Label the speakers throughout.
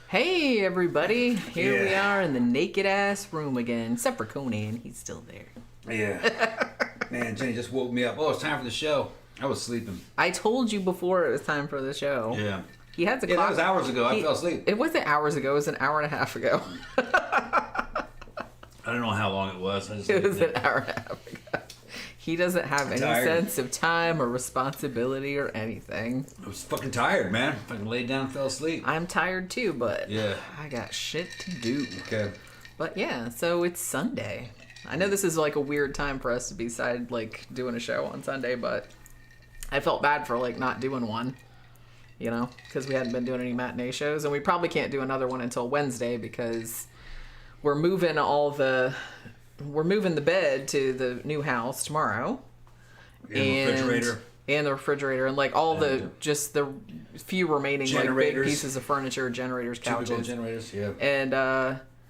Speaker 1: Hey everybody, here we are in the naked ass room again, except for Conan, he's still there.
Speaker 2: Yeah. Man, Jenny just woke me up. Oh, it's time for the show. I was sleeping.
Speaker 1: I told you before it was time for the show.
Speaker 2: Yeah.
Speaker 1: He had the
Speaker 2: clock.
Speaker 1: That
Speaker 2: was hours ago. I fell asleep.
Speaker 1: It wasn't hours ago, it was an hour and a half ago.
Speaker 2: I don't know how long it was.
Speaker 1: It was an hour and a half ago. He doesn't have any sense of time or responsibility or anything.
Speaker 2: I was fucking tired, man. Fucking laid down and fell asleep.
Speaker 1: I'm tired too, but
Speaker 2: yeah,
Speaker 1: I got shit to do.
Speaker 2: Okay.
Speaker 1: But yeah, so it's Sunday. I know this is like a weird time for us to be doing a show on Sunday, but I felt bad for like not doing one, you know, because we hadn't been doing any matinee shows, and we probably can't do another one until Wednesday because we're moving the bed to the new house tomorrow. And the refrigerator. And like all the few remaining like big pieces of furniture, generators, couches.
Speaker 2: Typical generators, yeah.
Speaker 1: And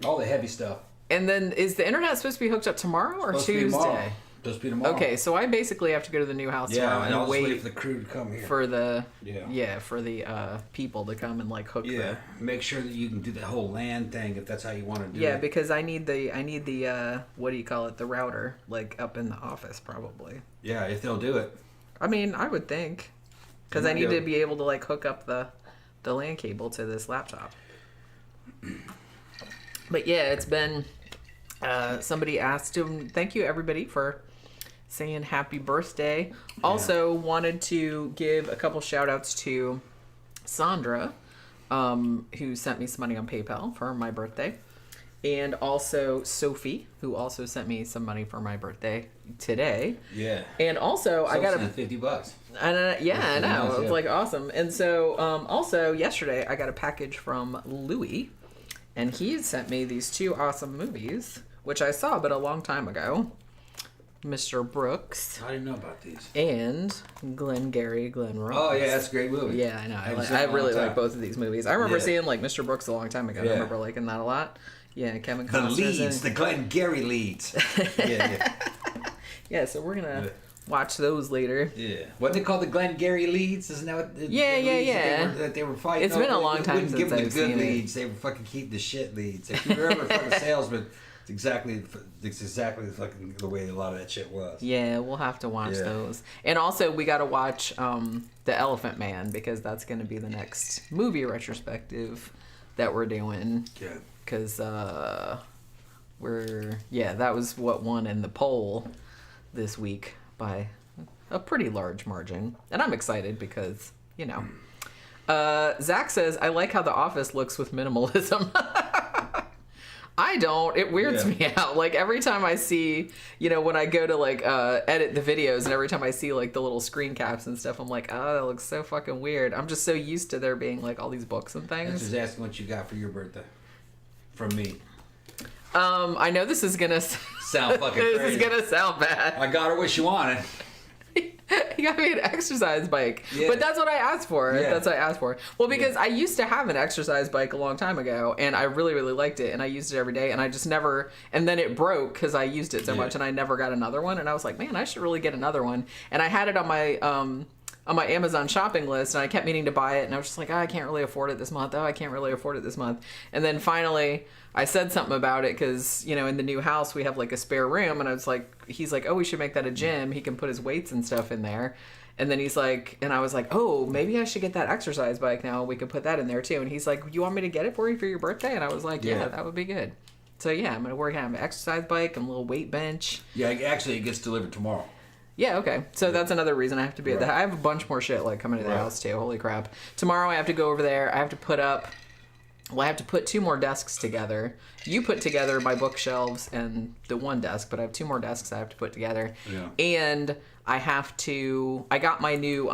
Speaker 2: all the heavy stuff.
Speaker 1: And then is the internet supposed to be hooked up tomorrow or Tuesday?
Speaker 2: Supposed to be tomorrow.
Speaker 1: Okay, so I basically have to go to the new house tomorrow
Speaker 2: and
Speaker 1: I'll
Speaker 2: wait for the crew to come here.
Speaker 1: For the people to come and like hook
Speaker 2: make sure that you can do the whole LAN thing if that's how you want to do it.
Speaker 1: Yeah, because I need the what do you call it, the router, like up in the office probably.
Speaker 2: Yeah, if they'll do it.
Speaker 1: I mean, I would think, because I need to be able to like hook up the LAN cable to this laptop. But yeah, it's been somebody asked him. Thank you everybody for saying happy birthday. Also wanted to give a couple shout outs to Sandra, who sent me some money on PayPal for my birthday, and also Sophie, who also sent me some money for my birthday today.
Speaker 2: Yeah.
Speaker 1: And also I got
Speaker 2: $50.
Speaker 1: And I know.
Speaker 2: Nice,
Speaker 1: it's like awesome. And so also yesterday I got a package from Louis, and he sent me these two awesome movies, which I saw but a long time ago. Mr. Brooks.
Speaker 2: I didn't know about these.
Speaker 1: And Glengarry Glen Ross.
Speaker 2: Oh yeah, that's a great movie.
Speaker 1: Yeah, I know. I really like both of these movies. I remember seeing like Mr. Brooks a long time ago. I remember liking that a lot. Yeah, Kevin Costner.
Speaker 2: The Glengarry leads. Yeah.
Speaker 1: Yeah, so we're gonna watch those later.
Speaker 2: Yeah. What they call the Glengarry leads? Isn't that what
Speaker 1: Yeah.
Speaker 2: They were fighting.
Speaker 1: It's been a long time since I've seen it.
Speaker 2: Leads. They would fucking keep the shit leads. If you're ever a fucking salesman, it's exactly fucking the way a lot of that shit was.
Speaker 1: Yeah, we'll have to watch those. And also, we got to watch The Elephant Man, because that's going to be the next movie retrospective that we're doing.
Speaker 2: Yeah.
Speaker 1: Because that was what won in the poll this week by a pretty large margin. And I'm excited because, you know. Zach says, I like how The Office looks with minimalism. I don't. It weirds me out. Like every time I see, you know, when I go to like edit the videos, and every time I see like the little screen caps and stuff, I'm like, oh, that looks so fucking weird. I'm just so used to there being like all these books and things.
Speaker 2: I was just asking what you got for your birthday from me.
Speaker 1: I know this is gonna
Speaker 2: sound fucking crazy.
Speaker 1: This is gonna sound bad.
Speaker 2: I got her what she wanted.
Speaker 1: He got me an exercise bike. Yeah. But that's what I asked for. Yeah. That's what I asked for. Well, because I used to have an exercise bike a long time ago, and I really, really liked it, and I used it every day, and I just never... And then it broke because I used it so much, and I never got another one, and I was like, man, I should really get another one. And I had it on my Amazon shopping list, and I kept meaning to buy it, and I was just like, oh, I can't really afford it this month. Oh, I can't really afford it this month. And then finally... I said something about it because, you know, in the new house we have like a spare room, and I was like, he's like, oh, we should make that a gym. He can put his weights and stuff in there. And then he's like, and I was like, oh, maybe I should get that exercise bike now. We could put that in there too. And he's like, you want me to get it for you for your birthday? And I was like, yeah, that would be good. So yeah, I'm going to work on an exercise bike and a little weight bench.
Speaker 2: Yeah, actually it gets delivered tomorrow.
Speaker 1: Yeah, okay. So that's another reason I have to be at the... I have a bunch more shit like coming to the house too. Holy crap. Tomorrow I have to go over there. I have to put up Well, I have to put 2 more desks together. You put together my bookshelves and the one desk, but I have 2 more desks I have to put together.
Speaker 2: Yeah.
Speaker 1: And I got my new,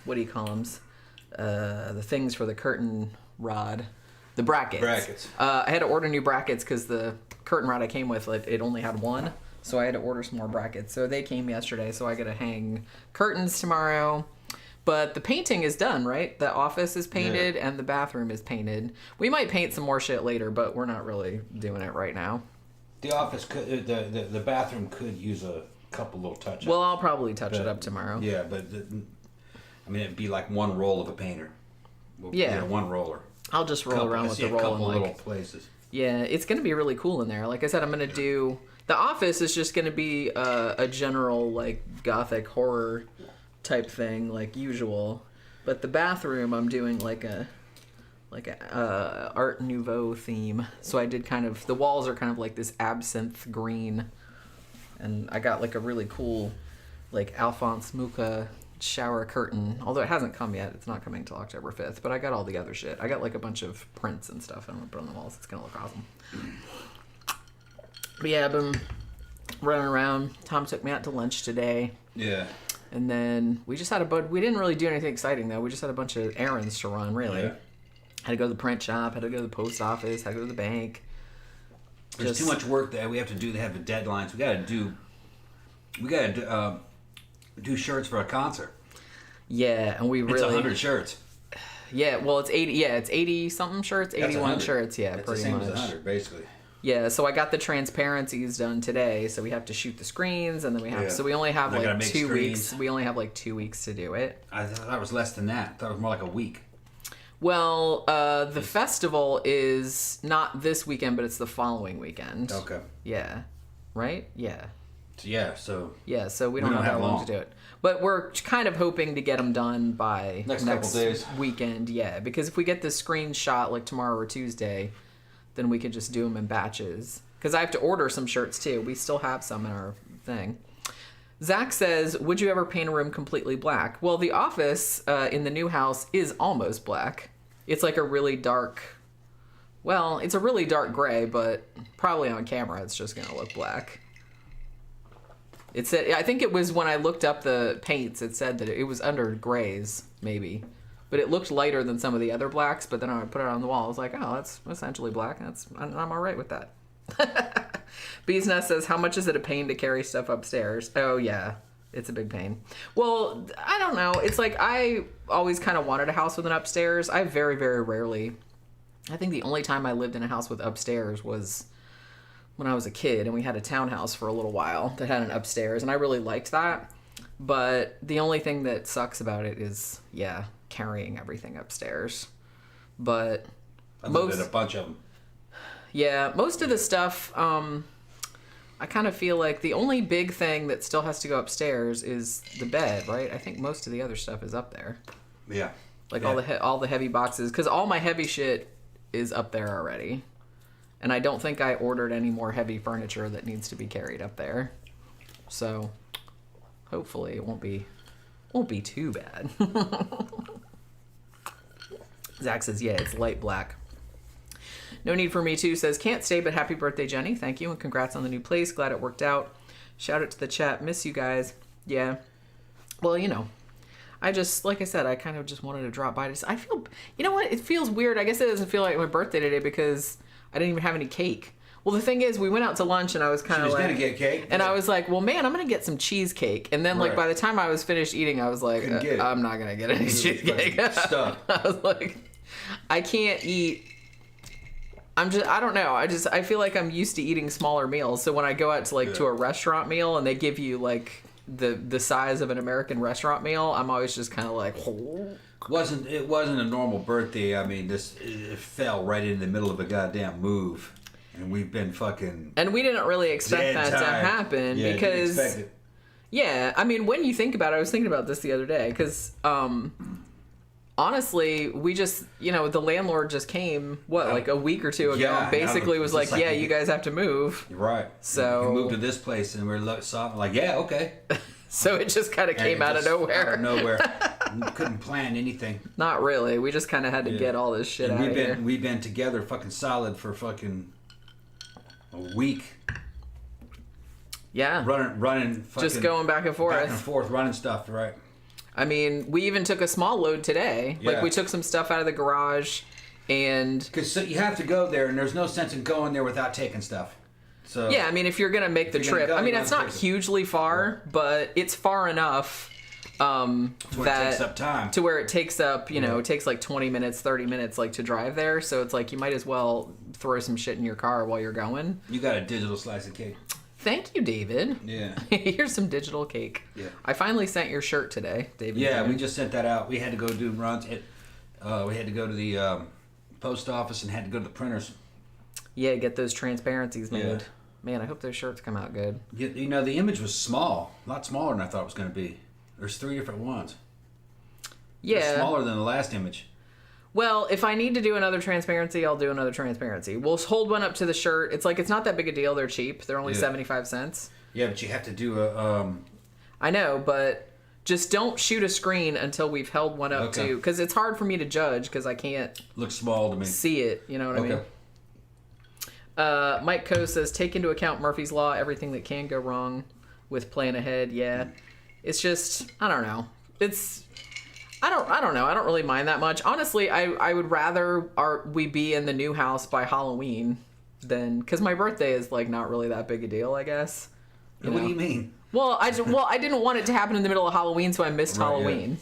Speaker 1: what do you call them? The things for the curtain rod. The brackets. I had to order new brackets because the curtain rod I came with, it only had 1. So I had to order some more brackets. So they came yesterday, so I got to hang curtains tomorrow. But the painting is done, right? The office is painted and the bathroom is painted. We might paint some more shit later, but we're not really doing it right now.
Speaker 2: The office could, the bathroom could use a couple little touch-ups.
Speaker 1: Well, I'll probably touch it up tomorrow.
Speaker 2: Yeah, but it'd be like one roll of a painter.
Speaker 1: Yeah,
Speaker 2: one roller.
Speaker 1: I'll just roll around with the roll.
Speaker 2: A couple little places.
Speaker 1: Yeah, it's going to be really cool in there. Like I said, I'm going to do... The office is just going to be a general, like, gothic horror type thing, like usual. But the bathroom, I'm doing like a Art Nouveau theme. So I did the walls are kind of like this absinthe green. And I got like a really cool, like, Alphonse Mucha shower curtain. Although it hasn't come yet. It's not coming till October 5th. But I got all the other shit. I got like a bunch of prints and stuff I'm going to put on the walls. It's going to look awesome. But yeah, I've been running around. Tom took me out to lunch today.
Speaker 2: Yeah.
Speaker 1: And then we just had we didn't really do anything exciting though. We just had a bunch of errands to run, really. Yeah. Had to go to the print shop, had to go to the post office, had to go to the bank.
Speaker 2: There's too much work that we have to do. They have the deadlines. We gotta do shirts for a concert.
Speaker 1: Yeah, and
Speaker 2: it's 100 shirts.
Speaker 1: Yeah, well, it's 80. Yeah, it's 80 something shirts, 81 shirts. Yeah,
Speaker 2: that's
Speaker 1: pretty
Speaker 2: the same
Speaker 1: much.
Speaker 2: As 100, basically.
Speaker 1: Yeah, so I got the transparencies done today. So we have to shoot the screens, and then we have. Yeah. So we only have like 2 weeks. We only have like 2 weeks to do it.
Speaker 2: I thought it was less than that. I thought it was more like a week.
Speaker 1: Well, the festival is not this weekend, but it's the following weekend.
Speaker 2: Okay.
Speaker 1: Yeah. Right? Yeah.
Speaker 2: So
Speaker 1: we don't have that long to do it. But we're kind of hoping to get them done by
Speaker 2: next couple days.
Speaker 1: Weekend, yeah. Because if we get the screenshot like tomorrow or Tuesday, then we could just do them in batches. Because I have to order some shirts too. We still have some in our thing. Zach says, would you ever paint a room completely black? Well, the office in the new house is almost black. It's like a really dark... Well, it's a really dark gray, but probably on camera it's just going to look black. It said, I think it was when I looked up the paints, it said that it was under grays, maybe. But it looked lighter than some of the other blacks, but then I put it on the wall. I was like, oh, that's essentially black. I'm all right with that. Bees Nest says, how much is it a pain to carry stuff upstairs? Oh, yeah. It's a big pain. Well, I don't know. It's like I always kind of wanted a house with an upstairs. I very, very rarely. I think the only time I lived in a house with upstairs was when I was a kid, and we had a townhouse for a little while that had an upstairs, and I really liked that. But the only thing that sucks about it is, carrying everything upstairs. But
Speaker 2: I lived in a bunch of them.
Speaker 1: Yeah, most of the stuff, I kind of feel like the only big thing that still has to go upstairs is the bed, right? I think most of the other stuff is up there.
Speaker 2: Yeah.
Speaker 1: Like all the heavy boxes, because all my heavy shit is up there already. And I don't think I ordered any more heavy furniture that needs to be carried up there. So hopefully it won't be too bad. Zach says, yeah, it's light black. No Need for Me Too says, can't stay, but happy birthday, Jenny. Thank you, and congrats on the new place. Glad it worked out. Shout out to the chat. Miss you guys. Yeah. Well, I just, like I said, I kind of just wanted to drop by. I feel, you know what? It feels weird. I guess it doesn't feel like my birthday today because I didn't even have any cake. Well, the thing is, we went out to lunch, and I was kind of like...
Speaker 2: She was going to get cake?
Speaker 1: And I was like, well, man, I'm going to get some cheesecake. And then, by the time I was finished eating, I was like, I'm not going to get any cheesecake.
Speaker 2: Stuff.
Speaker 1: I was like, I can't eat... I don't know. I feel like I'm used to eating smaller meals. So when I go out to to a restaurant meal and they give you like the size of an American restaurant meal, I'm always just kind of like.
Speaker 2: It wasn't a normal birthday. I mean, it fell right in the middle of a goddamn move, and we've been fucking.
Speaker 1: And we didn't really expect that to happen because. Didn't expect it. Yeah, I mean, when you think about it, I was thinking about this the other day because. Honestly, we just, the landlord just came, like a week or two ago, and basically was like, you guys have to move.
Speaker 2: Right.
Speaker 1: So.
Speaker 2: We moved to this place, and we're like, yeah, okay.
Speaker 1: So it just kind of came out of nowhere.
Speaker 2: Out of nowhere. couldn't plan anything.
Speaker 1: Not really. We just kind of had to get all this shit out of here.
Speaker 2: We've been together fucking solid for fucking a week.
Speaker 1: Yeah.
Speaker 2: Running fucking...
Speaker 1: Just going back and forth.
Speaker 2: Back and forth, running stuff, right?
Speaker 1: I mean, we even took a small load today. Yeah. Like, we took some stuff out of the garage, and...
Speaker 2: Because you have to go there, and there's no sense in going there without taking stuff. So
Speaker 1: yeah, I mean, if you're going to make the trip... I mean, it's not hugely far, but it's far enough
Speaker 2: it takes up time.
Speaker 1: To where it takes up, it takes like 20 minutes, 30 minutes, like, to drive there. So it's like, you might as well throw some shit in your car while you're going.
Speaker 2: You got a digital slice of cake.
Speaker 1: Thank you, David.
Speaker 2: Yeah.
Speaker 1: Here's some digital cake.
Speaker 2: Yeah.
Speaker 1: I finally sent your shirt today, David.
Speaker 2: Yeah, we just sent that out. We had to go do runs. We had to go to the post office and had to go to the printers.
Speaker 1: Yeah, get those transparencies made. Yeah. Man, I hope those shirts come out good.
Speaker 2: You know, the image was small. A lot smaller than I thought it was going to be. There's 3 different ones.
Speaker 1: Yeah.
Speaker 2: It's smaller than the last image.
Speaker 1: Well, if I need to do another transparency, I'll do another transparency. We'll hold one up to the shirt. It's like, it's not that big a deal. They're cheap. They're only 75 cents.
Speaker 2: Yeah, but you have to do a...
Speaker 1: I know, but just don't shoot a screen until we've held one up to... Because it's hard for me to judge because I can't...
Speaker 2: Looks small to me.
Speaker 1: See it, you know what I mean? Mike Coe says, take into account Murphy's Law, everything that can go wrong with plan ahead. Yeah. It's just, I don't know. I don't know. I don't really mind that much. Honestly, I would rather we be in the new house by Halloween than... Because my birthday is, like, not really that big a deal, I guess.
Speaker 2: What do you mean?
Speaker 1: Well, I didn't want it to happen in the middle of Halloween, so I missed Halloween.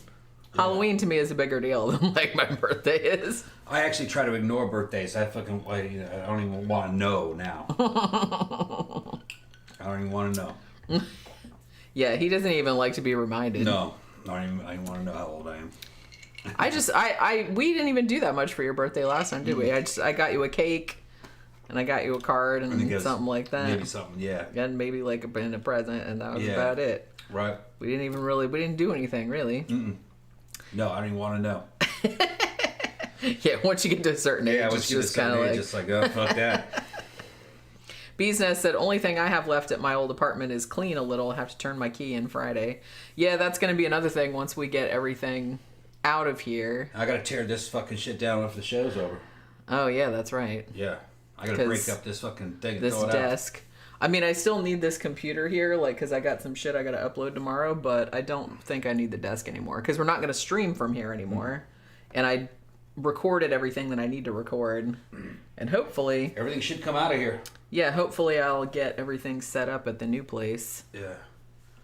Speaker 1: Yeah. Halloween to me is a bigger deal than, like, my birthday is.
Speaker 2: I actually try to ignore birthdays. I don't even want to know now. I don't even want to know.
Speaker 1: Yeah, he doesn't even like to be reminded.
Speaker 2: No. I don't even want to know how old I am.
Speaker 1: We didn't even do that much for your birthday last time, did we? I got you a cake, and I got you a card and something like that.
Speaker 2: Maybe something, yeah.
Speaker 1: And maybe like a present, and that was about it.
Speaker 2: Right.
Speaker 1: We didn't do anything really.
Speaker 2: Mm-mm. No, I don't even want to know.
Speaker 1: Yeah, once you get to a certain age, it's just kind of like...
Speaker 2: just like, oh, fuck that.
Speaker 1: Bee's Nest said, only thing I have left at my old apartment is clean a little. I have to turn my key in Friday. Yeah, that's going to be another thing once we get everything out of here.
Speaker 2: I got to tear this fucking shit down if the show's over.
Speaker 1: Oh, yeah, that's right.
Speaker 2: Yeah. I got to break up this fucking thing and
Speaker 1: this
Speaker 2: throw it
Speaker 1: desk.
Speaker 2: Out.
Speaker 1: I mean, I still need this computer here, like, because I got some shit I got to upload tomorrow, but I don't think I need the desk anymore, because we're not going to stream from here anymore. And I recorded everything that I need to record, and hopefully...
Speaker 2: Everything should come out of here.
Speaker 1: Yeah, hopefully I'll get everything set up at the new place.
Speaker 2: Yeah.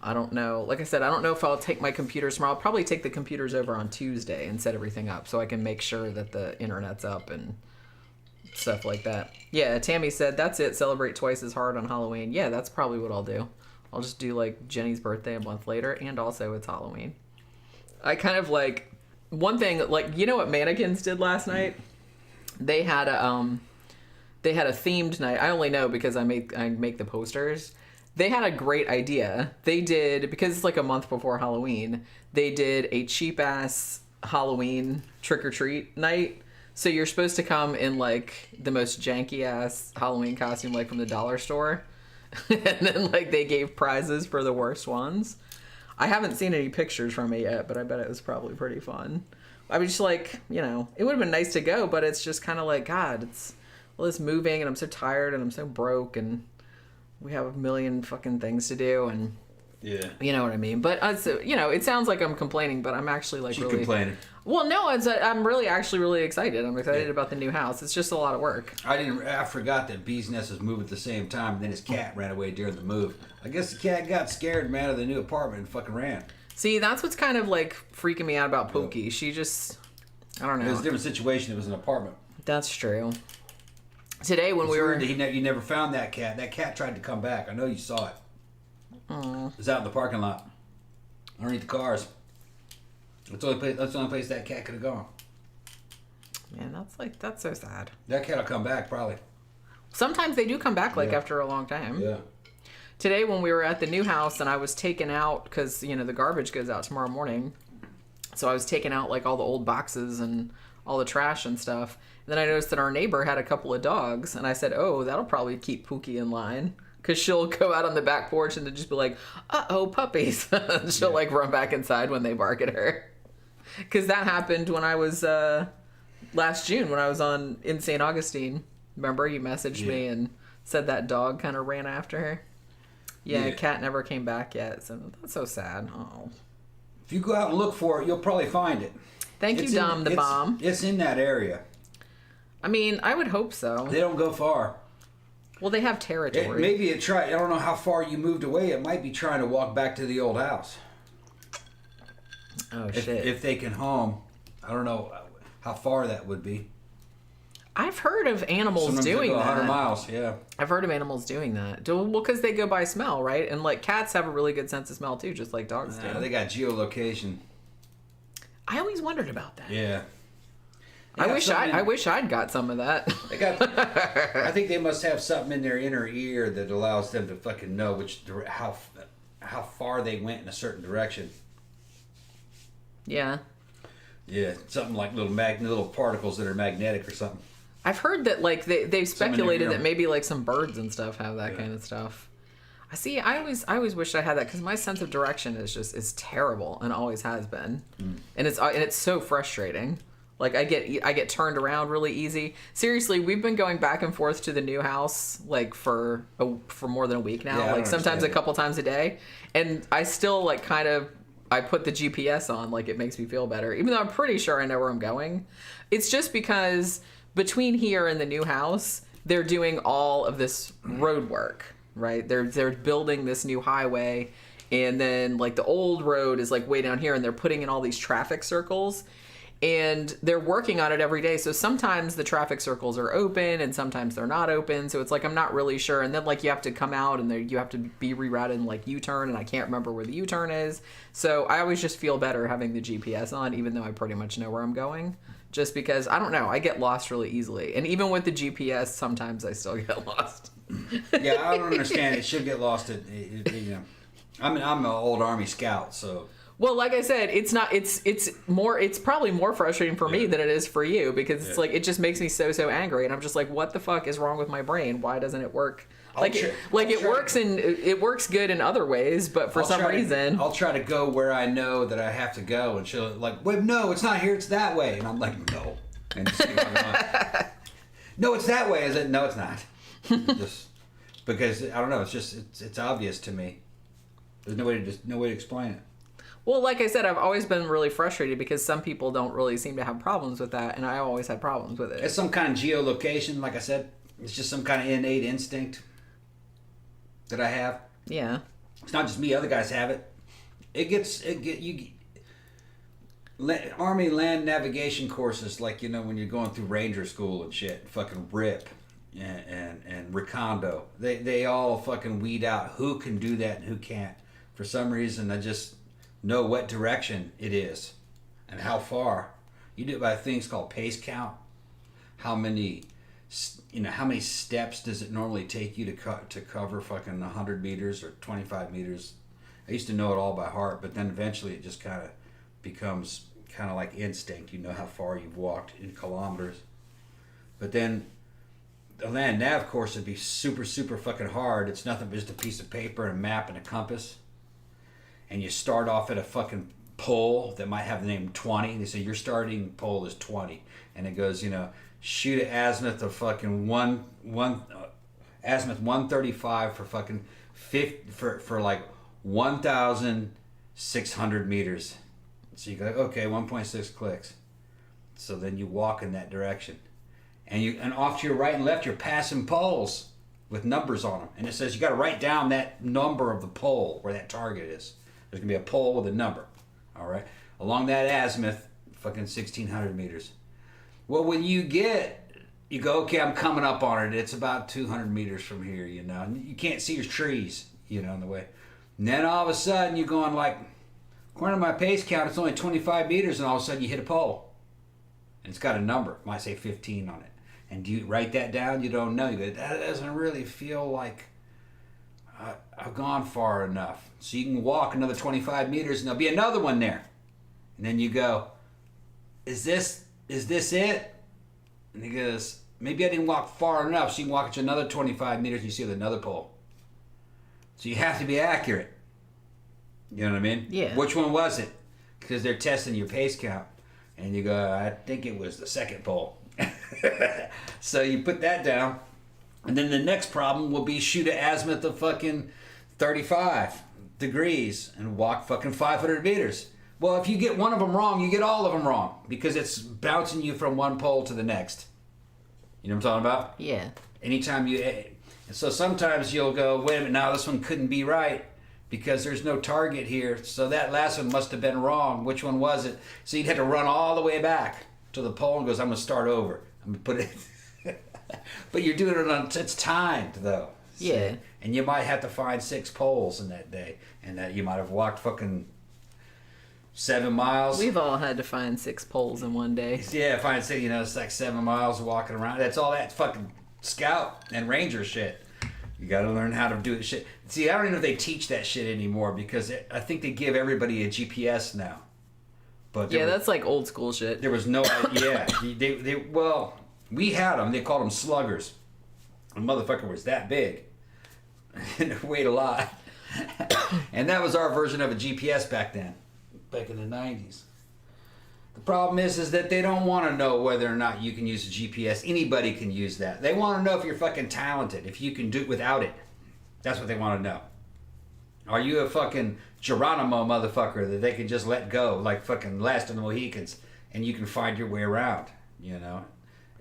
Speaker 1: I don't know. Like I said, I don't know if I'll take my computers tomorrow. I'll probably take the computers over on Tuesday and set everything up so I can make sure that the internet's up and stuff like that. Yeah, Tammy said, that's it. Celebrate twice as hard on Halloween. Yeah, that's probably what I'll do. I'll just do, like, Jenny's birthday a month later, and also it's Halloween. I kind of, like... One thing, like, you know what Mannequins did last night? They had a themed night. I only know because I make the posters. They had a great idea. They did, because it's like a month before Halloween, they did a cheap ass Halloween trick or treat night. So you're supposed to come in like the most janky ass Halloween costume, like from the dollar store. And then like they gave prizes for the worst ones. I haven't seen any pictures from it yet, but I bet it was probably pretty fun. I was just like, it would have been nice to go, but it's just kind of like, God, it's all this moving, and I'm so tired, and I'm so broke, and we have a million fucking things to do, and
Speaker 2: yeah,
Speaker 1: you know what I mean. But it sounds like I'm complaining, but I'm actually like really
Speaker 2: complaining.
Speaker 1: Well, no, I'm really actually really excited. I'm excited about the new house. It's just a lot of work.
Speaker 2: I forgot that Bee's Nest was moving at the same time, and then his cat ran away during the move. I guess the cat got scared, man, of the new apartment and fucking ran.
Speaker 1: See, that's what's kind of like freaking me out about Pookie. She just, I don't know.
Speaker 2: It was a different situation. It was an apartment.
Speaker 1: That's true. Today when we were...
Speaker 2: You never found that cat. That cat tried to come back. I know you saw it.
Speaker 1: Aww.
Speaker 2: It was out in the parking lot. Underneath the cars. That's the only place that cat could have gone.
Speaker 1: Man, that's so sad.
Speaker 2: That cat will come back, probably.
Speaker 1: Sometimes they do come back, after a long time.
Speaker 2: Yeah.
Speaker 1: Today when we were at the new house and I was taking out, because, the garbage goes out tomorrow morning. So I was taking out, like, all the old boxes and all the trash and stuff. And then I noticed that our neighbor had a couple of dogs. And I said, oh, that'll probably keep Pookie in line. Because she'll go out on the back porch and just be like, uh-oh, puppies. She'll, run back inside when they bark at her. Because that happened when I was, last June, when I was in St. Augustine. Remember, you messaged me and said that dog kind of ran after her. Yeah, cat never came back yet, so that's so sad. Oh.
Speaker 2: If you go out and look for it, you'll probably find it.
Speaker 1: Thank you, Dom the Bomb.
Speaker 2: It's in that area.
Speaker 1: I mean, I would hope so.
Speaker 2: They don't go far.
Speaker 1: Well, they have territory.
Speaker 2: Maybe I don't know how far you moved away. It might be trying to walk back to the old house.
Speaker 1: Oh, shit.
Speaker 2: If they can home. I don't know how far that would be.
Speaker 1: I've heard of animals
Speaker 2: Sometimes
Speaker 1: doing
Speaker 2: they go
Speaker 1: that.
Speaker 2: 100 miles, yeah.
Speaker 1: I've heard of animals doing that. Well, because they go by smell, right? And like cats have a really good sense of smell too, just like dogs do.
Speaker 2: They got geolocation.
Speaker 1: I always wondered about that.
Speaker 2: Yeah.
Speaker 1: I wish I'd got some of that.
Speaker 2: I think they must have something in their inner ear that allows them to fucking know how far they went in a certain direction.
Speaker 1: Yeah.
Speaker 2: Yeah, something like little particles that are magnetic or something.
Speaker 1: I've heard that like they've speculated that maybe like some birds and stuff have that kind of stuff. I always wished I had that because my sense of direction is terrible and always has been, and it's so frustrating. Like I get turned around really easy. Seriously, we've been going back and forth to the new house like for more than a week now. Like sometimes a couple times a day, and I still like kind of. I put the GPS on, like it makes me feel better, even though I'm pretty sure I know where I'm going. It's just because between here and the new house, they're doing all of this road work, right? They're building this new highway, and then like the old road is like way down here, and they're putting in all these traffic circles, and they're working on it every day. So sometimes the traffic circles are open and sometimes they're not open. So it's like, I'm not really sure. And then like you have to come out and you have to be rerouted and like U-turn, and I can't remember where the U-turn is. So I always just feel better having the GPS on, even though I pretty much know where I'm going, just because I don't know, I get lost really easily. And even with the GPS, sometimes I still get lost.
Speaker 2: Yeah, I don't understand. It should get lost I'm an old Army scout, so.
Speaker 1: Well, like I said, it's probably more frustrating for me than it is for you, because it's like it just makes me so angry, and I'm just like, what the fuck is wrong with my brain? Why doesn't it work? It works good in other ways, but for some reason
Speaker 2: I'll try to go where I know that I have to go, and she'll like, wait, no, it's not here, it's that way, and I'm like, no, and just keep on going. No, it's that way. Is it? No, it's not. Just because I don't know. It's just it's obvious to me. There's no way to explain it.
Speaker 1: Well, like I said, I've always been really frustrated because some people don't really seem to have problems with that, and I always had problems with it.
Speaker 2: It's some kind of geolocation, like I said. It's just some kind of innate instinct that I have.
Speaker 1: Yeah.
Speaker 2: It's not just me; other guys have it. Army land navigation courses, like when you're going through Ranger school and shit, fucking RIP and Recondo. They all fucking weed out who can do that and who can't. For some reason, I just know what direction it is and how far. You do it by things called pace count. How many steps does it normally take you to cover fucking 100 meters or 25 meters? I used to know it all by heart, but then eventually it just kind of becomes kind of like instinct. You know how far you've walked in kilometers. But then the land nav course would be super fucking hard. It's nothing but just a piece of paper and a map and a compass. And you start off at a fucking pole that might have the name 20. They say your starting pole is 20, and it goes, shoot at azimuth of fucking azimuth 135 for fucking 50 for like 1,600 meters. So you go, okay, 1.6 clicks. So then you walk in that direction, and off to your right and left you're passing poles with numbers on them, and it says you got to write down that number of the pole where that target is. There's going to be a pole with a number, all right? Along that azimuth, fucking 1,600 meters. Well, when you go, okay, I'm coming up on it. It's about 200 meters from here, and you can't see your trees, in the way. And then all of a sudden, you're going like, according to my pace count, it's only 25 meters, and all of a sudden you hit a pole. And it's got a number. It might say 15 on it. And do you write that down? You don't know. You go, that doesn't really feel like I've gone far enough. So you can walk another 25 meters and there'll be another one there. And then you go, is this it? And he goes, maybe I didn't walk far enough. So you can walk to another 25 meters and you see another pole. So you have to be accurate. You know what I mean?
Speaker 1: Yeah.
Speaker 2: Which one was it? because they're testing your pace count. And you go, I think it was the second pole. So you put that down. And then the next problem will be shoot an azimuth of fucking 35 degrees and walk fucking 500 meters. Well, if you get one of them wrong, you get all of them wrong. Because it's bouncing you from one pole to the next. You know what I'm talking about?
Speaker 1: Yeah.
Speaker 2: Anytime you... So sometimes you'll go, wait a minute, now this one couldn't be right because there's no target here. So that last one must have been wrong. Which one was it? So you'd have to run all the way back to the pole and goes, I'm going to start over. I'm going to put it... But you're doing it on... It's timed, though.
Speaker 1: Yeah.
Speaker 2: See? And you might have to find 6 poles in that day. And that you might have walked fucking 7 miles.
Speaker 1: We've all had to find 6 poles in one day.
Speaker 2: Yeah, find, it's like 7 miles walking around. That's all that fucking... Scout and Ranger shit. You got to learn how to do the shit. See, I don't even know if they teach that shit anymore because I think they give everybody a GPS now. But
Speaker 1: that's like old school shit.
Speaker 2: There was no idea. Well, we had them. They called them sluggers. The motherfucker was that big and it weighed a lot. And that was our version of a GPS back then, back in the 90s. The problem is that they don't want to know whether or not you can use a GPS. Anybody can use that. They want to know if you're fucking talented, if you can do it without it. That's what they want to know. Are you a fucking Geronimo motherfucker that they can just let go, like fucking Last of the Mohicans, and you can find your way around, in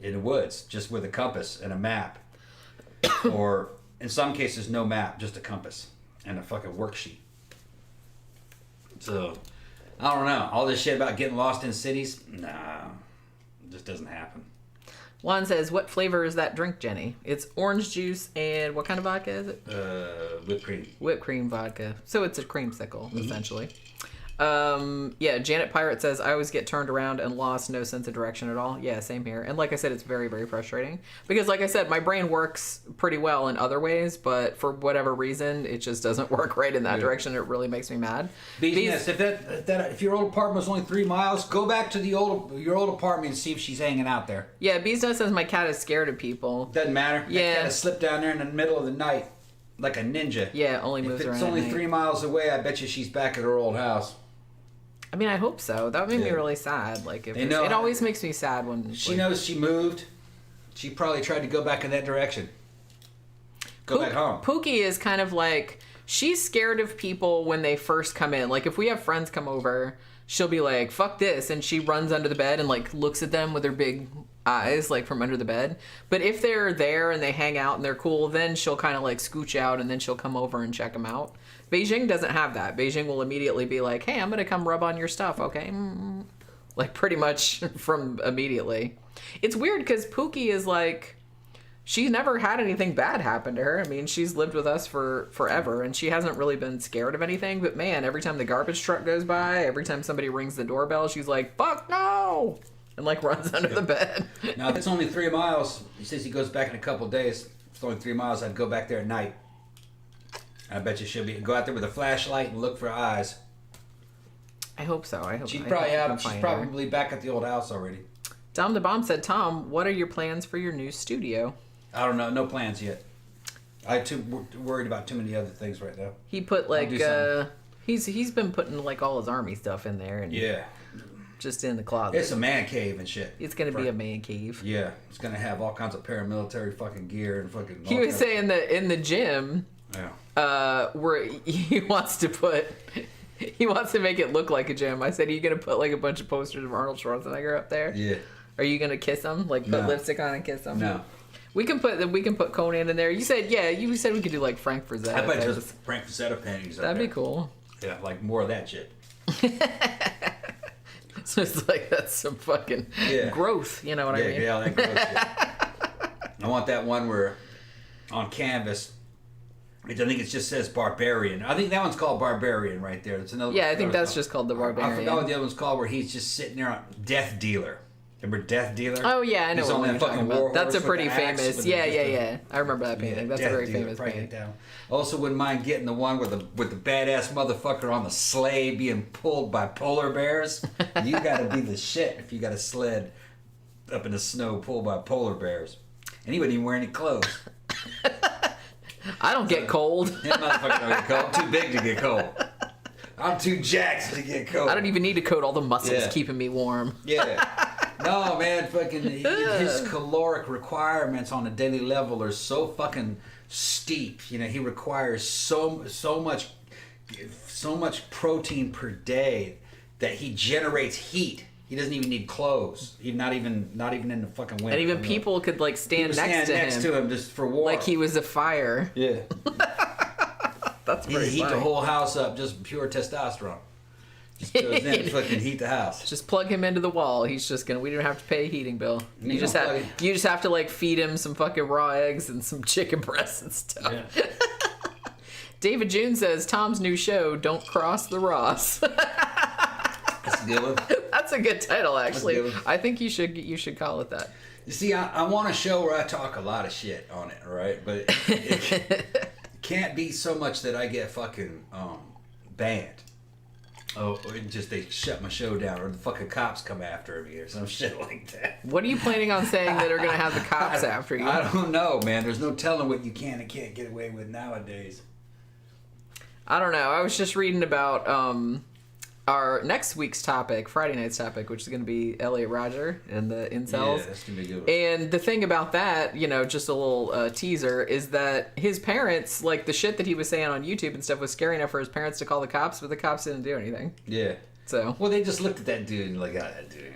Speaker 2: the woods, just with a compass and a map. Or, in some cases, no map, just a compass and a fucking worksheet. So... I don't know. All this shit about getting lost in cities? Nah. It just doesn't happen.
Speaker 1: Juan says, what flavor is that drink, Jenny? It's orange juice and what kind of vodka is it?
Speaker 2: Whipped cream.
Speaker 1: Whipped cream vodka. So it's a creamsicle, essentially. Janet Pirate says, I always get turned around and lost, no sense of direction at all. Yeah, same here. And like I said, it's very, very frustrating. Because like I said, my brain works pretty well in other ways, but for whatever reason, it just doesn't work right in that direction. It really makes me mad.
Speaker 2: Yes, if your old apartment was only 3 miles, go back to your old apartment and see if she's hanging out there.
Speaker 1: Yeah, Bees Nest says my cat is scared of people.
Speaker 2: Doesn't matter.
Speaker 1: Yeah.
Speaker 2: That cat has slipped down there in the middle of the night like a ninja.
Speaker 1: Yeah, only moves around.
Speaker 2: If it's only 3 miles away, I bet you she's back at her old house.
Speaker 1: I mean, I hope so. That would make me really sad. Like, it always makes me sad when
Speaker 2: she knows she moved. She probably tried to go back in that direction. Go back home.
Speaker 1: Pookie is kind of like, she's scared of people when they first come in. Like, if we have friends come over, she'll be like, fuck this, and she runs under the bed and like looks at them with her big eyes, like from under the bed. But if they're there and they hang out and they're cool, then she'll kind of like scooch out and then she'll come over and check them out. Beijing doesn't have that. Beijing will immediately be like, hey, I'm going to come rub on your stuff, okay? Like, pretty much from immediately. It's weird because Pookie is like, she's never had anything bad happen to her. I mean, she's lived with us for forever, and she hasn't really been scared of anything. But, man, every time the garbage truck goes by, every time somebody rings the doorbell, she's like, fuck no! And, like, runs under the bed.
Speaker 2: Now, if it's only 3 miles, he says he goes back in a couple days. If it's only 3 miles, I'd go back there at night. I bet you she'll go out there with a flashlight and look for eyes.
Speaker 1: I hope so.
Speaker 2: She's probably back at the old house already.
Speaker 1: Dom the Bomb said, Tom, what are your plans for your new studio?
Speaker 2: I don't know. No plans yet. I'm too worried about too many other things right now.
Speaker 1: He put like he's been putting like all his army stuff in there and just in the closet.
Speaker 2: It's a man cave and shit.
Speaker 1: It's gonna be a man cave.
Speaker 2: Yeah, it's gonna have all kinds of paramilitary fucking gear and fucking.
Speaker 1: He was saying that in the gym.
Speaker 2: Yeah.
Speaker 1: Where he wants to make it look like a gym. I said, are you going to put like a bunch of posters of Arnold Schwarzenegger up there?
Speaker 2: Yeah.
Speaker 1: Are you going to kiss him? Like put lipstick on and kiss him?
Speaker 2: No.
Speaker 1: We can put Conan in there. You said we could do like Frank Frazetta.
Speaker 2: I bet just Frank Frazetta paintings.
Speaker 1: That'd be cool.
Speaker 2: Yeah, like more of that shit.
Speaker 1: So it's like that's some fucking growth. You know what I mean?
Speaker 2: Yeah, that growth shit. I want that one where on canvas. I think it just says Barbarian. I think that one's called Barbarian right there. It's another.
Speaker 1: Yeah, I think that's just called the Barbarian.
Speaker 2: I forgot what the other one's called, where he's just sitting there on Death Dealer. Remember Death Dealer?
Speaker 1: Oh yeah, I know what you're talking about. That's a pretty famous. Yeah. I remember that painting. That's a very famous painting.
Speaker 2: Also, wouldn't mind getting the one with the badass motherfucker on the sleigh being pulled by polar bears. You got to be the shit if you got a sled up in the snow pulled by polar bears, and he wouldn't even wear any clothes.
Speaker 1: I don't get cold.
Speaker 2: That motherfucker don't get cold. Too big to get cold. I'm too jacked to get cold.
Speaker 1: I don't even need to coat all the muscles keeping me warm.
Speaker 2: Yeah. No, man, fucking his caloric requirements on a daily level are so fucking steep. You know, he requires so much protein per day that he generates heat. He doesn't even need clothes. He's not even in the fucking winter.
Speaker 1: And even people could like stand next to him
Speaker 2: just for war.
Speaker 1: like he was a fire.
Speaker 2: Yeah.
Speaker 1: That's pretty
Speaker 2: heat the whole house up, just pure testosterone. Just goes in and fucking heat the house.
Speaker 1: Just plug him into the wall. He's just gonna. We don't have to pay a heating bill. You just have to like feed him some fucking raw eggs and some chicken breasts and stuff. Yeah. David June says Tom's new show, "Don't Cross the Ross."
Speaker 2: That's a good one.
Speaker 1: That's a good title, actually. I think you should call it that.
Speaker 2: You see, I want a show where I talk a lot of shit on it, right? But it can't be so much that I get fucking banned. Oh, or just they shut my show down, or the fucking cops come after me, or some shit like that.
Speaker 1: What are you planning on saying that are going to have the cops after you?
Speaker 2: I don't know, man. There's no telling what you can and can't get away with nowadays.
Speaker 1: I don't know. I was just reading about our next week's topic, Friday night's topic, which is going to be Elliot Rodger and the incels.
Speaker 2: Yeah, that's going to be good.
Speaker 1: And the thing about that, you know, just a little teaser, is that his parents, like the shit that he was saying on YouTube and stuff was scary enough for his parents to call the cops, but the cops didn't do anything.
Speaker 2: Yeah.
Speaker 1: So.
Speaker 2: Well, they just looked at that dude and like, that dude.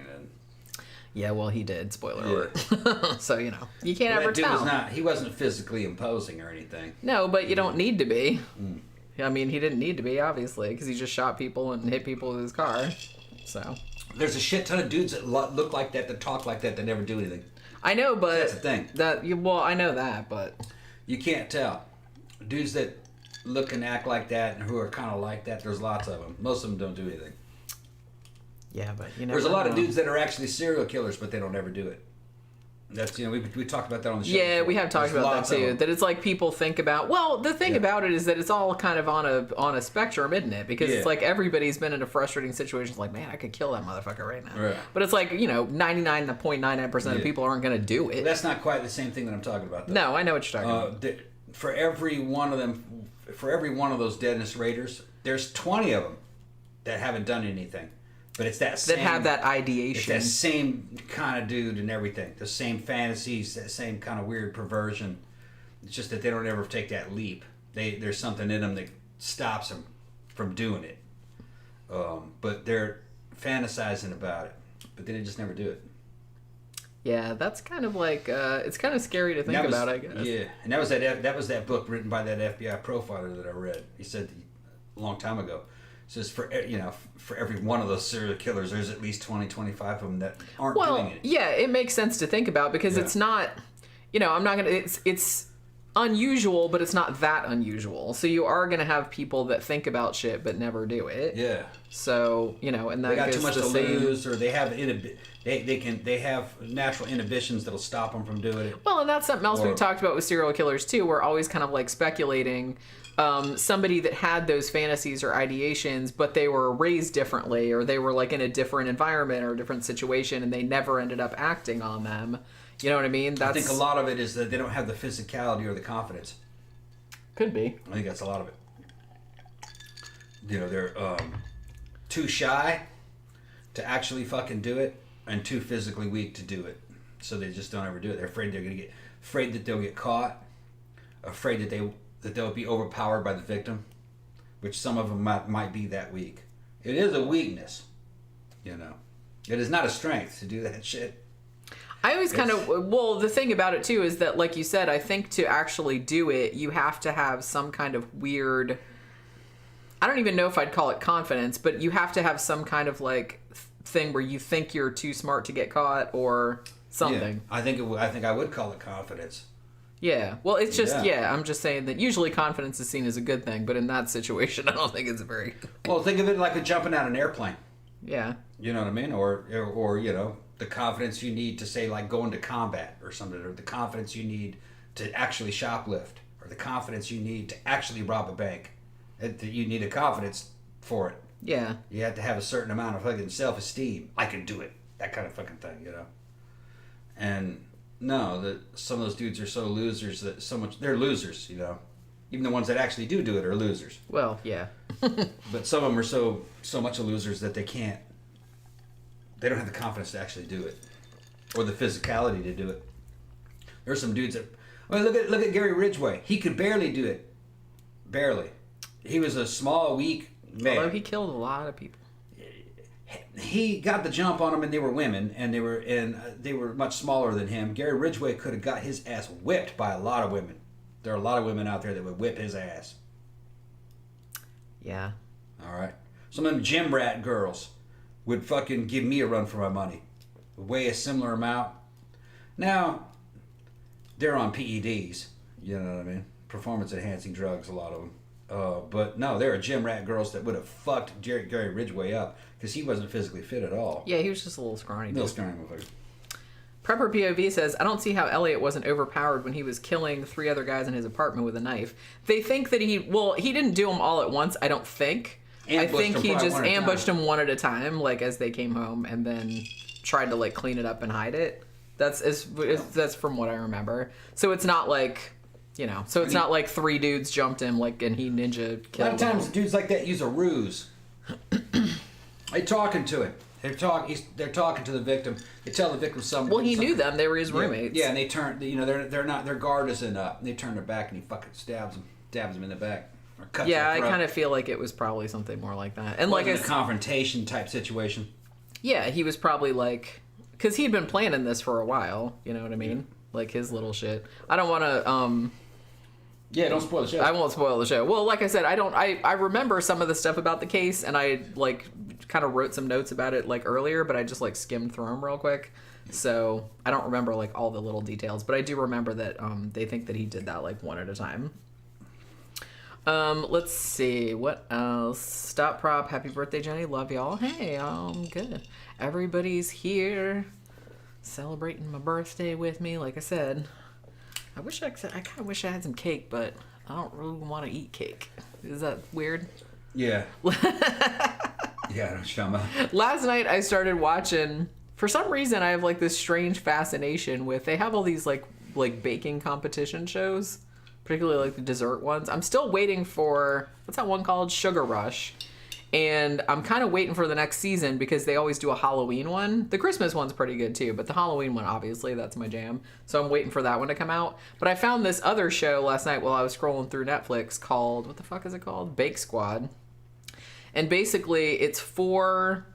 Speaker 1: Yeah, well, he did. Spoiler alert. So, you know, you can't ever tell.
Speaker 2: He wasn't physically imposing or anything.
Speaker 1: No, but you don't need to be. I mean, he didn't need to be, obviously, because he just shot people and hit people with his car. So
Speaker 2: there's a shit ton of dudes that look like that talk like that never do anything.
Speaker 1: I know, but
Speaker 2: that's the thing.
Speaker 1: Well, I know that, but
Speaker 2: you can't tell. Dudes that look and act like that and who are kind of like that, there's lots of them. Most of them don't do anything.
Speaker 1: Yeah, but you know,
Speaker 2: there's a lot of dudes that are actually serial killers, but they don't ever do it. That's, you know, we talked about that on the show.
Speaker 1: Yeah, before. We have talked about that too. That it's like people think about. Well, the thing about it is that it's all kind of on a spectrum, isn't it? Because it's like everybody's been in a frustrating situation. Like, man, I could kill that motherfucker right now. Right. But it's like, you know, 99.99% of people aren't going to do it.
Speaker 2: But that's not quite the same thing that I'm talking about, though.
Speaker 1: No, I know what you're talking about.
Speaker 2: For every one of them, for every one of those Dennis Raiders, there's 20 of them that haven't done anything. But it's that same...
Speaker 1: That have that ideation.
Speaker 2: It's that same kind of dude and everything. The same fantasies, that same kind of weird perversion. It's just that they don't ever take that leap. There's something in them that stops them from doing it. But they're fantasizing about it. But then they just never do it.
Speaker 1: Yeah, that's kind of like... it's kind of scary to think about, I guess.
Speaker 2: Yeah, and that was that book written by that FBI profiler that I read. He said a long time ago. Says for every one of those serial killers, there's at least 20, 25 of them that aren't doing it.
Speaker 1: Yeah, it makes sense to think about because it's not, you know, I'm not gonna. It's unusual, but it's not that unusual. So you are gonna have people that think about shit but never do it.
Speaker 2: Yeah.
Speaker 1: So you know, and that
Speaker 2: they got too much to lose, or they have they have natural inhibitions that'll stop them from doing it.
Speaker 1: Well, and that's something else we've talked about with serial killers too. We're always kind of like speculating. Somebody that had those fantasies or ideations, but they were raised differently, or they were like in a different environment or a different situation, and they never ended up acting on them. You know what I mean?
Speaker 2: I think a lot of it is that they don't have the physicality or the confidence.
Speaker 1: Could be.
Speaker 2: I think that's a lot of it. You know, they're too shy to actually fucking do it, and too physically weak to do it. So they just don't ever do it. They're afraid afraid that they'll get caught, afraid that they'll be overpowered by the victim, which some of them might be that weak. It is a weakness, you know. It is not a strength to do that shit.
Speaker 1: I always the thing about it too is that, like you said, I think to actually do it, you have to have some kind of weird, I don't even know if I'd call it confidence, but you have to have some kind of like thing where you think you're too smart to get caught or something.
Speaker 2: Yeah, I think I would call it confidence.
Speaker 1: Yeah, well, it's just, I'm just saying that usually confidence is seen as a good thing, but in that situation, I don't think it's a very good thing.
Speaker 2: Well, think of it like jumping out of an airplane.
Speaker 1: Yeah. You
Speaker 2: know what I mean? Or you know, the confidence you need to, say, like, go into combat or something, or the confidence you need to actually shoplift, or the confidence you need to actually rob a bank. You need a confidence for it.
Speaker 1: Yeah.
Speaker 2: You have to have a certain amount of fucking self-esteem. I can do it. That kind of fucking thing, you know? And... No, some of those dudes are so losers that they're losers, you know. Even the ones that actually do it are losers.
Speaker 1: Well, yeah.
Speaker 2: But some of them are so much of losers that they don't have the confidence to actually do it. Or the physicality to do it. There's some dudes that... I mean, look at Gary Ridgway. He could barely do it. Barely. He was a small, weak man.
Speaker 1: Although he killed a lot of people.
Speaker 2: He got the jump on them, and they were women, and they were much smaller than him. Gary Ridgway could have got his ass whipped by a lot of women. There are a lot of women out there that would whip his ass.
Speaker 1: Yeah.
Speaker 2: All right. Some of them gym rat girls would fucking give me a run for my money. Weigh a similar amount. Now, they're on PEDs. You know what I mean? Performance enhancing drugs, a lot of them. But no, there are gym rat girls that would have fucked Gary Ridgway up because he wasn't physically fit at all.
Speaker 1: Yeah, he was just a little scrawny.
Speaker 2: Little scrawny motherfucker.
Speaker 1: Prepper POV says, I don't see how Elliot wasn't overpowered when he was killing 3 other guys in his apartment with a knife. They think that he didn't do them all at once, I don't think. I think he just ambushed them one at a time, like as they came home, and then tried to like clean it up and hide it. That's from what I remember. So it's not like, not like 3 dudes jumped him like and he ninja killed.
Speaker 2: A lot of times dudes like that use a ruse. They're talking to him. They're talking to the victim. They tell the victim something.
Speaker 1: Well, he knew them. They were his roommates.
Speaker 2: Yeah, and they turn. They're not. Their guard isn't up. They turn their back, and he fucking stabs him in the back, or cuts.
Speaker 1: Yeah, I kind of feel like it was probably something more like that. And
Speaker 2: like a confrontation type situation.
Speaker 1: Yeah, he was probably like, because he'd been planning this for a while. You know what I mean? Yeah. Like his little shit. I don't want to.
Speaker 2: Yeah, don't spoil the show.
Speaker 1: I won't spoil the show. Well, like I said, I remember some of the stuff about the case, and I like kind of wrote some notes about it like earlier, but I just like skimmed through them real quick. So I don't remember like all the little details, but I do remember that they think that he did that like one at a time. Let's see what else. Stop prop. Happy birthday, Jenny. Love y'all. Hey, good. Everybody's here celebrating my birthday with me. Like I said. I kind of wish I had some cake, but I don't really want to eat cake. Is that weird?
Speaker 2: Yeah. Yeah, I know what you're talking about.
Speaker 1: Last night I started watching, for some reason I have like this strange fascination with, they have all these like baking competition shows, particularly like the dessert ones. I'm still waiting for, what's that one called? Sugar Rush. And I'm kind of waiting for the next season because they always do a Halloween one. The Christmas one's pretty good too, but the Halloween one, obviously, that's my jam. So I'm waiting for that one to come out. But I found this other show last night while I was scrolling through Netflix called, what the fuck is it called? Bake Squad. And basically it's 4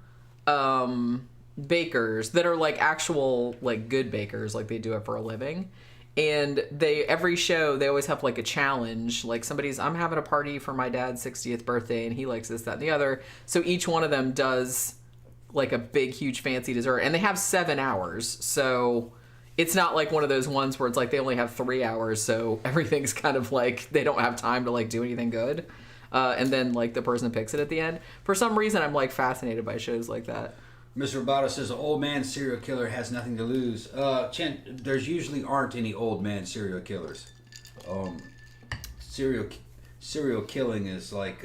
Speaker 1: bakers that are like actual like good bakers, like they do it for a living. And every show, they always have like a challenge. Like I'm having a party for my dad's 60th birthday and he likes this, that, and the other. So each one of them does like a big, huge, fancy dessert. And they have 7 hours. So it's not like one of those ones where it's like they only have 3 hours. So everything's kind of like they don't have time to like do anything good. And then like the person picks it at the end. For some reason, I'm like fascinated by shows like that.
Speaker 2: Mr. Roboto says, an old man serial killer has nothing to lose. Chen, there's usually aren't any old man serial killers. Serial killing is like...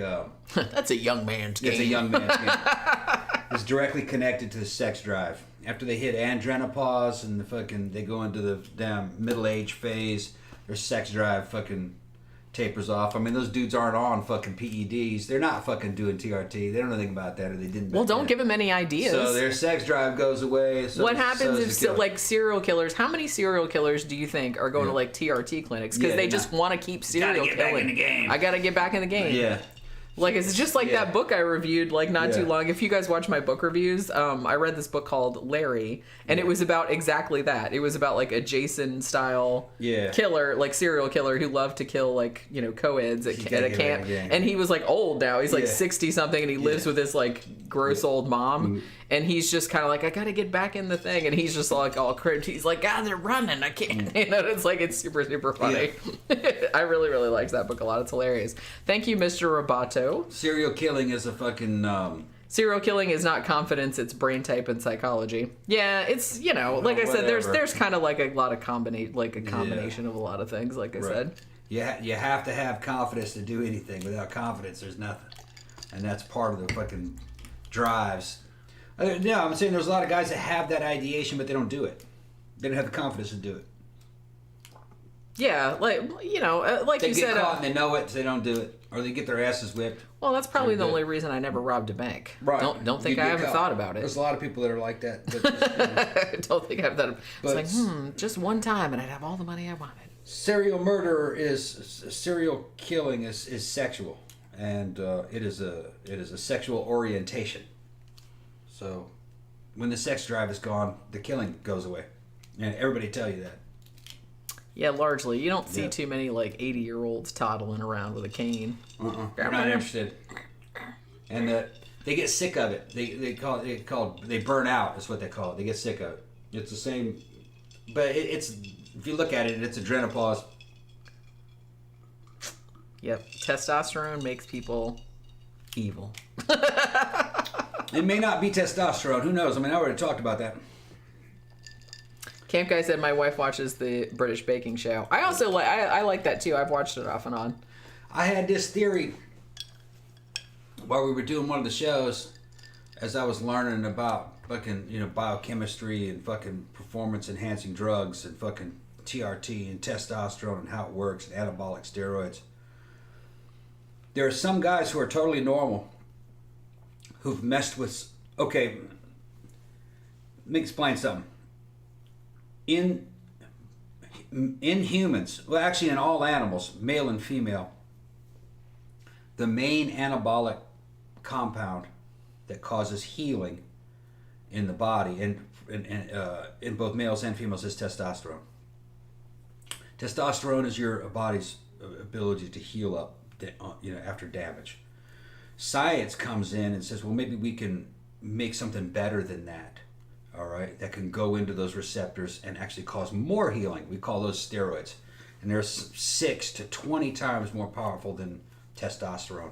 Speaker 1: That's a young man's game.
Speaker 2: It's a young man's game. It's directly connected to the sex drive. After they hit andropause and they go into the damn middle-age phase, their sex drive fucking tapers off. I mean, those dudes aren't on fucking PEDs. They're not fucking doing TRT. They don't know anything about that, or they didn't.
Speaker 1: Well, don't give them any ideas.
Speaker 2: So their sex drive goes away. So
Speaker 1: what happens if, like, serial killers? How many serial killers do you think are going to like TRT clinics because they just want to keep serial killing?
Speaker 2: Back in the game.
Speaker 1: I gotta get back in the game.
Speaker 2: Yeah.
Speaker 1: Like, it's just like that book I reviewed, like, not too long. If you guys watch my book reviews, I read this book called Larry, and it was about exactly that. It was about, like, a Jason-style killer, like, serial killer who loved to kill, like, co-eds at a camp. And he was, like, old now. He's, like, 60-something, and he lives with this, like, gross old mom. And he's just kind of like, I gotta get back in the thing. And he's just, like, all cribbed. He's like, God, they're running. I can't. It's like, it's super, super funny. I really, really liked that book a lot. It's hilarious. Thank you, Mr. Roboto.
Speaker 2: Serial killing is a fucking...
Speaker 1: Serial killing is not confidence, it's brain type and psychology. Yeah, it's, like I said, there's kind of like a lot of combination of a lot of things, like I said.
Speaker 2: You have to have confidence to do anything. Without confidence, there's nothing. And that's part of the fucking drives. No, I'm saying there's a lot of guys that have that ideation, but they don't do it. They don't have the confidence to do it.
Speaker 1: Yeah, like like you said,
Speaker 2: they get caught and they know it, so they don't do it, or they get their asses whipped.
Speaker 1: Well, that's probably the only reason I never robbed a bank.
Speaker 2: Right?
Speaker 1: Don't think I haven't thought about it.
Speaker 2: There's a lot of people that are like that. But,
Speaker 1: don't think I've thought. It's like just one time, and I'd have all the money I wanted.
Speaker 2: Serial murder serial killing is sexual, and it is a sexual orientation. So, when the sex drive is gone, the killing goes away, and everybody tell you that.
Speaker 1: Yeah, largely. You don't see too many, 80-year-olds toddling around with a cane.
Speaker 2: I'm not interested. And they get sick of it. They burn out is what they call it. They get sick of it. It's the same, but it's if you look at it, it's adrenopause.
Speaker 1: Yep. Testosterone makes people evil.
Speaker 2: It may not be testosterone. Who knows? I mean, I already talked about that.
Speaker 1: Camp Guy said my wife watches the British baking show. I also I like that too. I've watched it off and on.
Speaker 2: I had this theory while we were doing one of the shows, as I was learning about fucking biochemistry and fucking performance enhancing drugs and fucking TRT and testosterone and how it works and anabolic steroids. There are some guys who are totally normal who've messed with. Okay, let me explain something. In humans, well, actually in all animals, male and female, the main anabolic compound that causes healing in the body and in both males and females is testosterone. Testosterone is your body's ability to heal up, after damage. Science comes in and says, well, maybe we can make something better than that. All right, that can go into those receptors and actually cause more healing. We call those steroids, and they're 6 to 20 times more powerful than testosterone.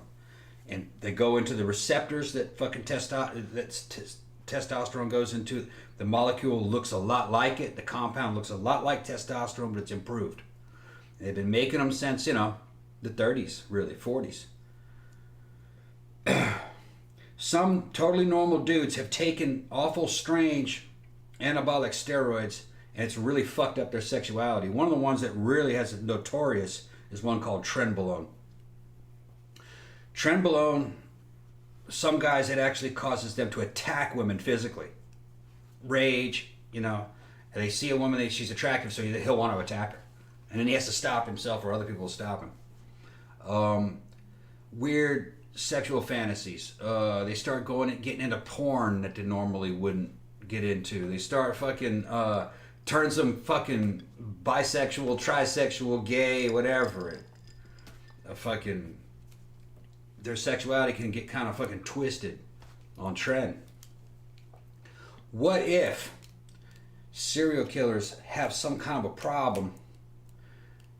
Speaker 2: And they go into the receptors that fucking testosterone goes into. The molecule looks a lot like it. The compound looks a lot like testosterone, but it's improved. They've been making them since the 30s, really 40s. Some totally normal dudes have taken awful strange anabolic steroids, and it's really fucked up their sexuality. One of the ones that really has it notorious is one called trenbolone. Trenbolone, some guys, it actually causes them to attack women physically. Rage, and they see a woman, she's attractive, so he'll want to attack her. And then he has to stop himself, or other people will stop him. Weird sexual fantasies. They start getting into porn that they normally wouldn't get into. They start fucking turn some fucking bisexual, trisexual, gay, whatever. Their sexuality can get kind of fucking twisted on trend. What if serial killers have some kind of a problem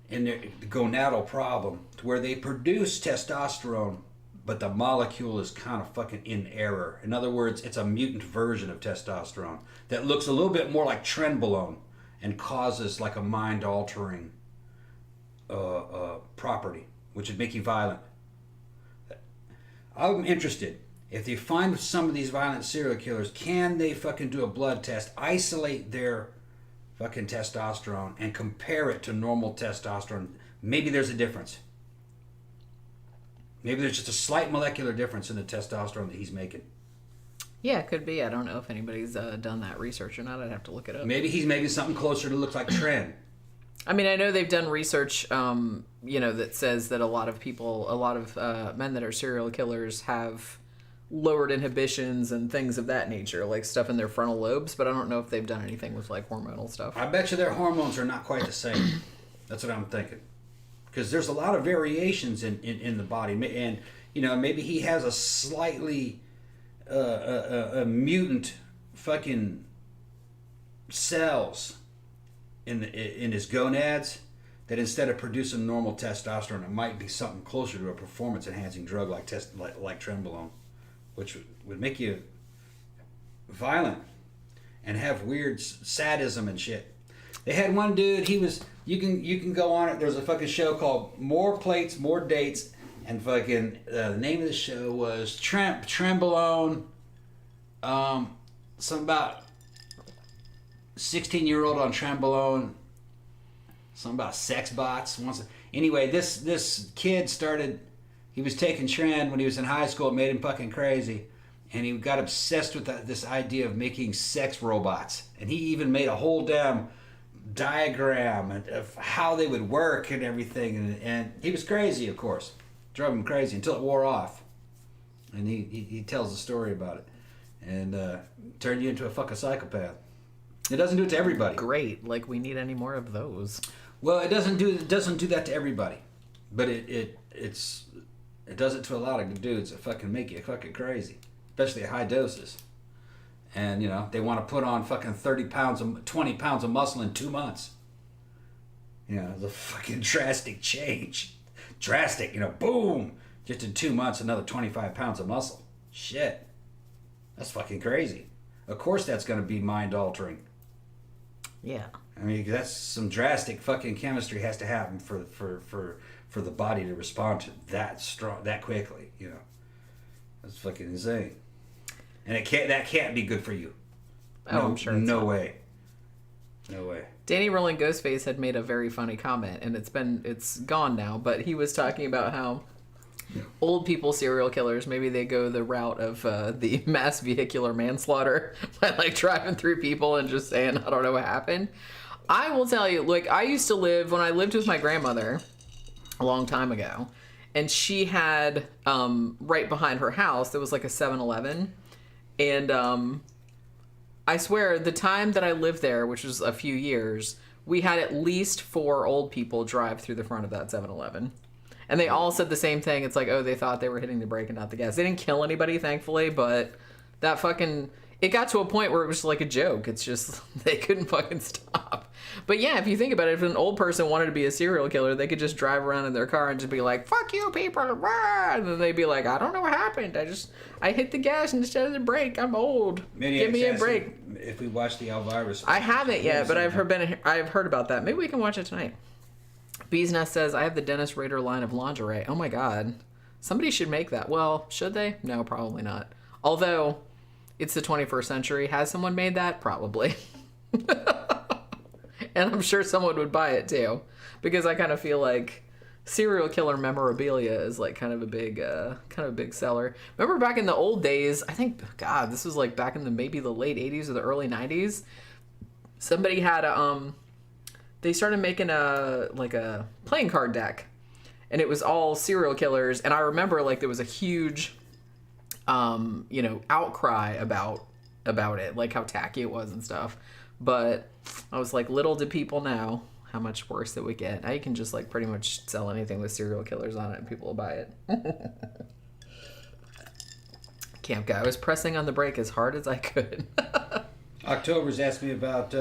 Speaker 2: in their gonadal problem to where they produce testosterone, but the molecule is kind of fucking in error. In other words, it's a mutant version of testosterone that looks a little bit more like trenbolone and causes like a mind-altering property, which would make you violent. I'm interested. If they find some of these violent serial killers, can they fucking do a blood test, isolate their fucking testosterone, and compare it to normal testosterone? Maybe there's a difference. Maybe there's just a slight molecular difference in the testosterone that he's making.
Speaker 1: Yeah, it could be. I don't know if anybody's done that research or not. I'd have to look it up.
Speaker 2: Maybe he's making something closer to look like tren.
Speaker 1: I mean, I know they've done research, that says that a lot of men that are serial killers have lowered inhibitions and things of that nature, like stuff in their frontal lobes, but I don't know if they've done anything with like hormonal stuff.
Speaker 2: I bet you their hormones are not quite the same. That's what I'm thinking. Because there's a lot of variations in the body, and maybe he has a slightly a mutant fucking cells in his gonads that instead of producing normal testosterone, it might be something closer to a performance enhancing drug like trenbolone, which would make you violent and have weird sadism and shit. They had one dude, you can go on it. There's a fucking show called More Plates, More Dates, and fucking the name of the show was Trenbolone. Something about 16-year-old on Trenbolone. Something about sex bots. Anyway, this kid started. He was taking Tran when he was in high school. It made him fucking crazy, and he got obsessed with this idea of making sex robots. And he even made a whole damn diagram of how they would work and everything. And he was crazy, of course. Drove him crazy until it wore off. And he tells a story about it, and turned you into a fucking psychopath. It doesn't do it to everybody.
Speaker 1: Great, like we need any more of those.
Speaker 2: Well, it doesn't do that to everybody, but it does it to a lot of dudes that fucking make you fucking crazy, especially at high doses. And you know they want to put on fucking 20 pounds of muscle in 2 months. You know, it's a fucking drastic change. Drastic, you know, boom, just in 2 months, another 25 pounds of muscle. Shit, that's fucking crazy. Of course, that's gonna be mind altering.
Speaker 1: Yeah.
Speaker 2: I mean, that's some drastic fucking chemistry has to happen for the body to respond to that strong, that quickly. You know, that's fucking insane. And that can't be good for you.
Speaker 1: Oh, I'm sure.
Speaker 2: No way. No way.
Speaker 1: Danny Rolling Ghostface had made a very funny comment, and it's gone now. But he was talking about how old people serial killers, maybe they go the route of the mass vehicular manslaughter by like driving through people and just saying, I don't know what happened. I will tell you, like, I used to live, when I lived with my grandmother a long time ago, and she had, right behind her house, there was like a 7-Eleven. And I swear, the time that I lived there, which was a few years, we had at least 4 old people drive through the front of that 7-Eleven. And they all said the same thing. It's like, oh, they thought they were hitting the brake and not the gas. They didn't kill anybody, thankfully, but that fucking... It got to a point where it was like a joke. It's just, they couldn't fucking stop. But yeah, if you think about it, if an old person wanted to be a serial killer, they could just drive around in their car and just be like, fuck you, people. And then they'd be like, I don't know what happened. I hit the gas instead of the brake. I'm old. Give me a break.
Speaker 2: If we watch the Elvira...
Speaker 1: I haven't yet, but I've heard about that. Maybe we can watch it tonight. Bee's Nest says, I have the Dennis Rader line of lingerie. Oh my god. Somebody should make that. Well, should they? No, probably not. Although, it's the 21st century. Has someone made that? Probably. And I'm sure someone would buy it too. Because I kind of feel like serial killer memorabilia is like kind of a big seller. Remember back in the old days, I think, God, this was like back in maybe the late 80s or the early 90s. Somebody had they started making a playing card deck, and it was all serial killers. And I remember like there was a huge, outcry about it, like how tacky it was and stuff. But I was like, little do people know how much worse it would get. Now you can just like pretty much sell anything with serial killers on it, and people will buy it. Camp guy, I was pressing on the brake as hard as I could.
Speaker 2: October's asked me about.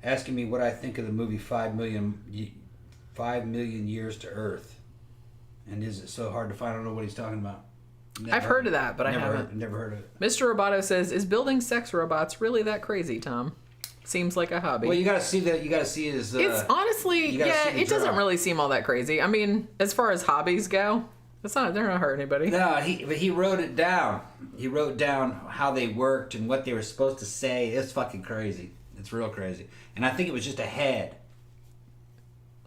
Speaker 2: Asking me what I think of the movie 5 Million Years to Earth. And is it so hard to find? I don't know what he's talking about.
Speaker 1: I've heard of that, but I haven't.
Speaker 2: Never heard of it.
Speaker 1: Mr. Roboto says, is building sex robots really that crazy, Tom? Seems like a hobby.
Speaker 2: Well, you gotta see that. You gotta see his...
Speaker 1: it's honestly, yeah, it doesn't really seem all that crazy. I mean, as far as hobbies go, they're not hurting anybody.
Speaker 2: No, he wrote it down. He wrote down how they worked and what they were supposed to say. It's fucking crazy. It's real crazy. And I think it was just a head.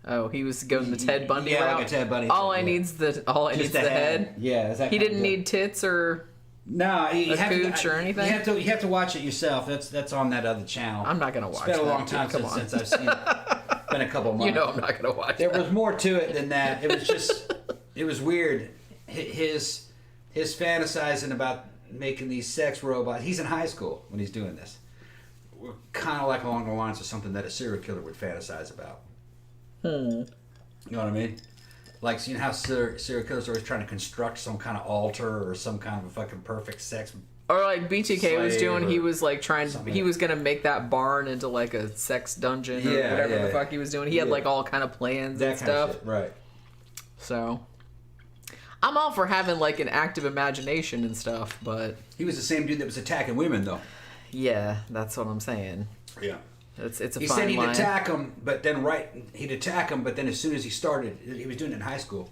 Speaker 1: Oh, he was going the Ted Bundy route?
Speaker 2: Yeah, like a Ted Bundy.
Speaker 1: All I need's the head?
Speaker 2: Yeah. Is that
Speaker 1: he didn't need tits or a cooch or anything?
Speaker 2: You have to watch it yourself. That's on that other channel.
Speaker 1: I'm not going to watch it.
Speaker 2: It's been a long time since I've seen it. It's been a couple months.
Speaker 1: You know I'm not going to watch it.
Speaker 2: There was more to it than that. It was just... It was weird. His fantasizing about making these sex robots... He's in high school when he's doing this. We're kind of like along the lines of something that a serial killer would fantasize about. You know what I mean? Like, you know how serial killers are always trying to construct some kind of altar or some kind of a fucking perfect sex...
Speaker 1: Or like BTK was doing, he was like he was going to make that barn into like a sex dungeon or whatever the fuck he was doing. He had like all kind of plans and stuff.
Speaker 2: Shit, right.
Speaker 1: So, I'm all for having like an active imagination and stuff, but...
Speaker 2: He was the same dude that was attacking women, though.
Speaker 1: Yeah, that's what I'm saying.
Speaker 2: Yeah.
Speaker 1: It's a fine line.
Speaker 2: He said he'd attack him, but then as soon as he started, he was doing it in high school.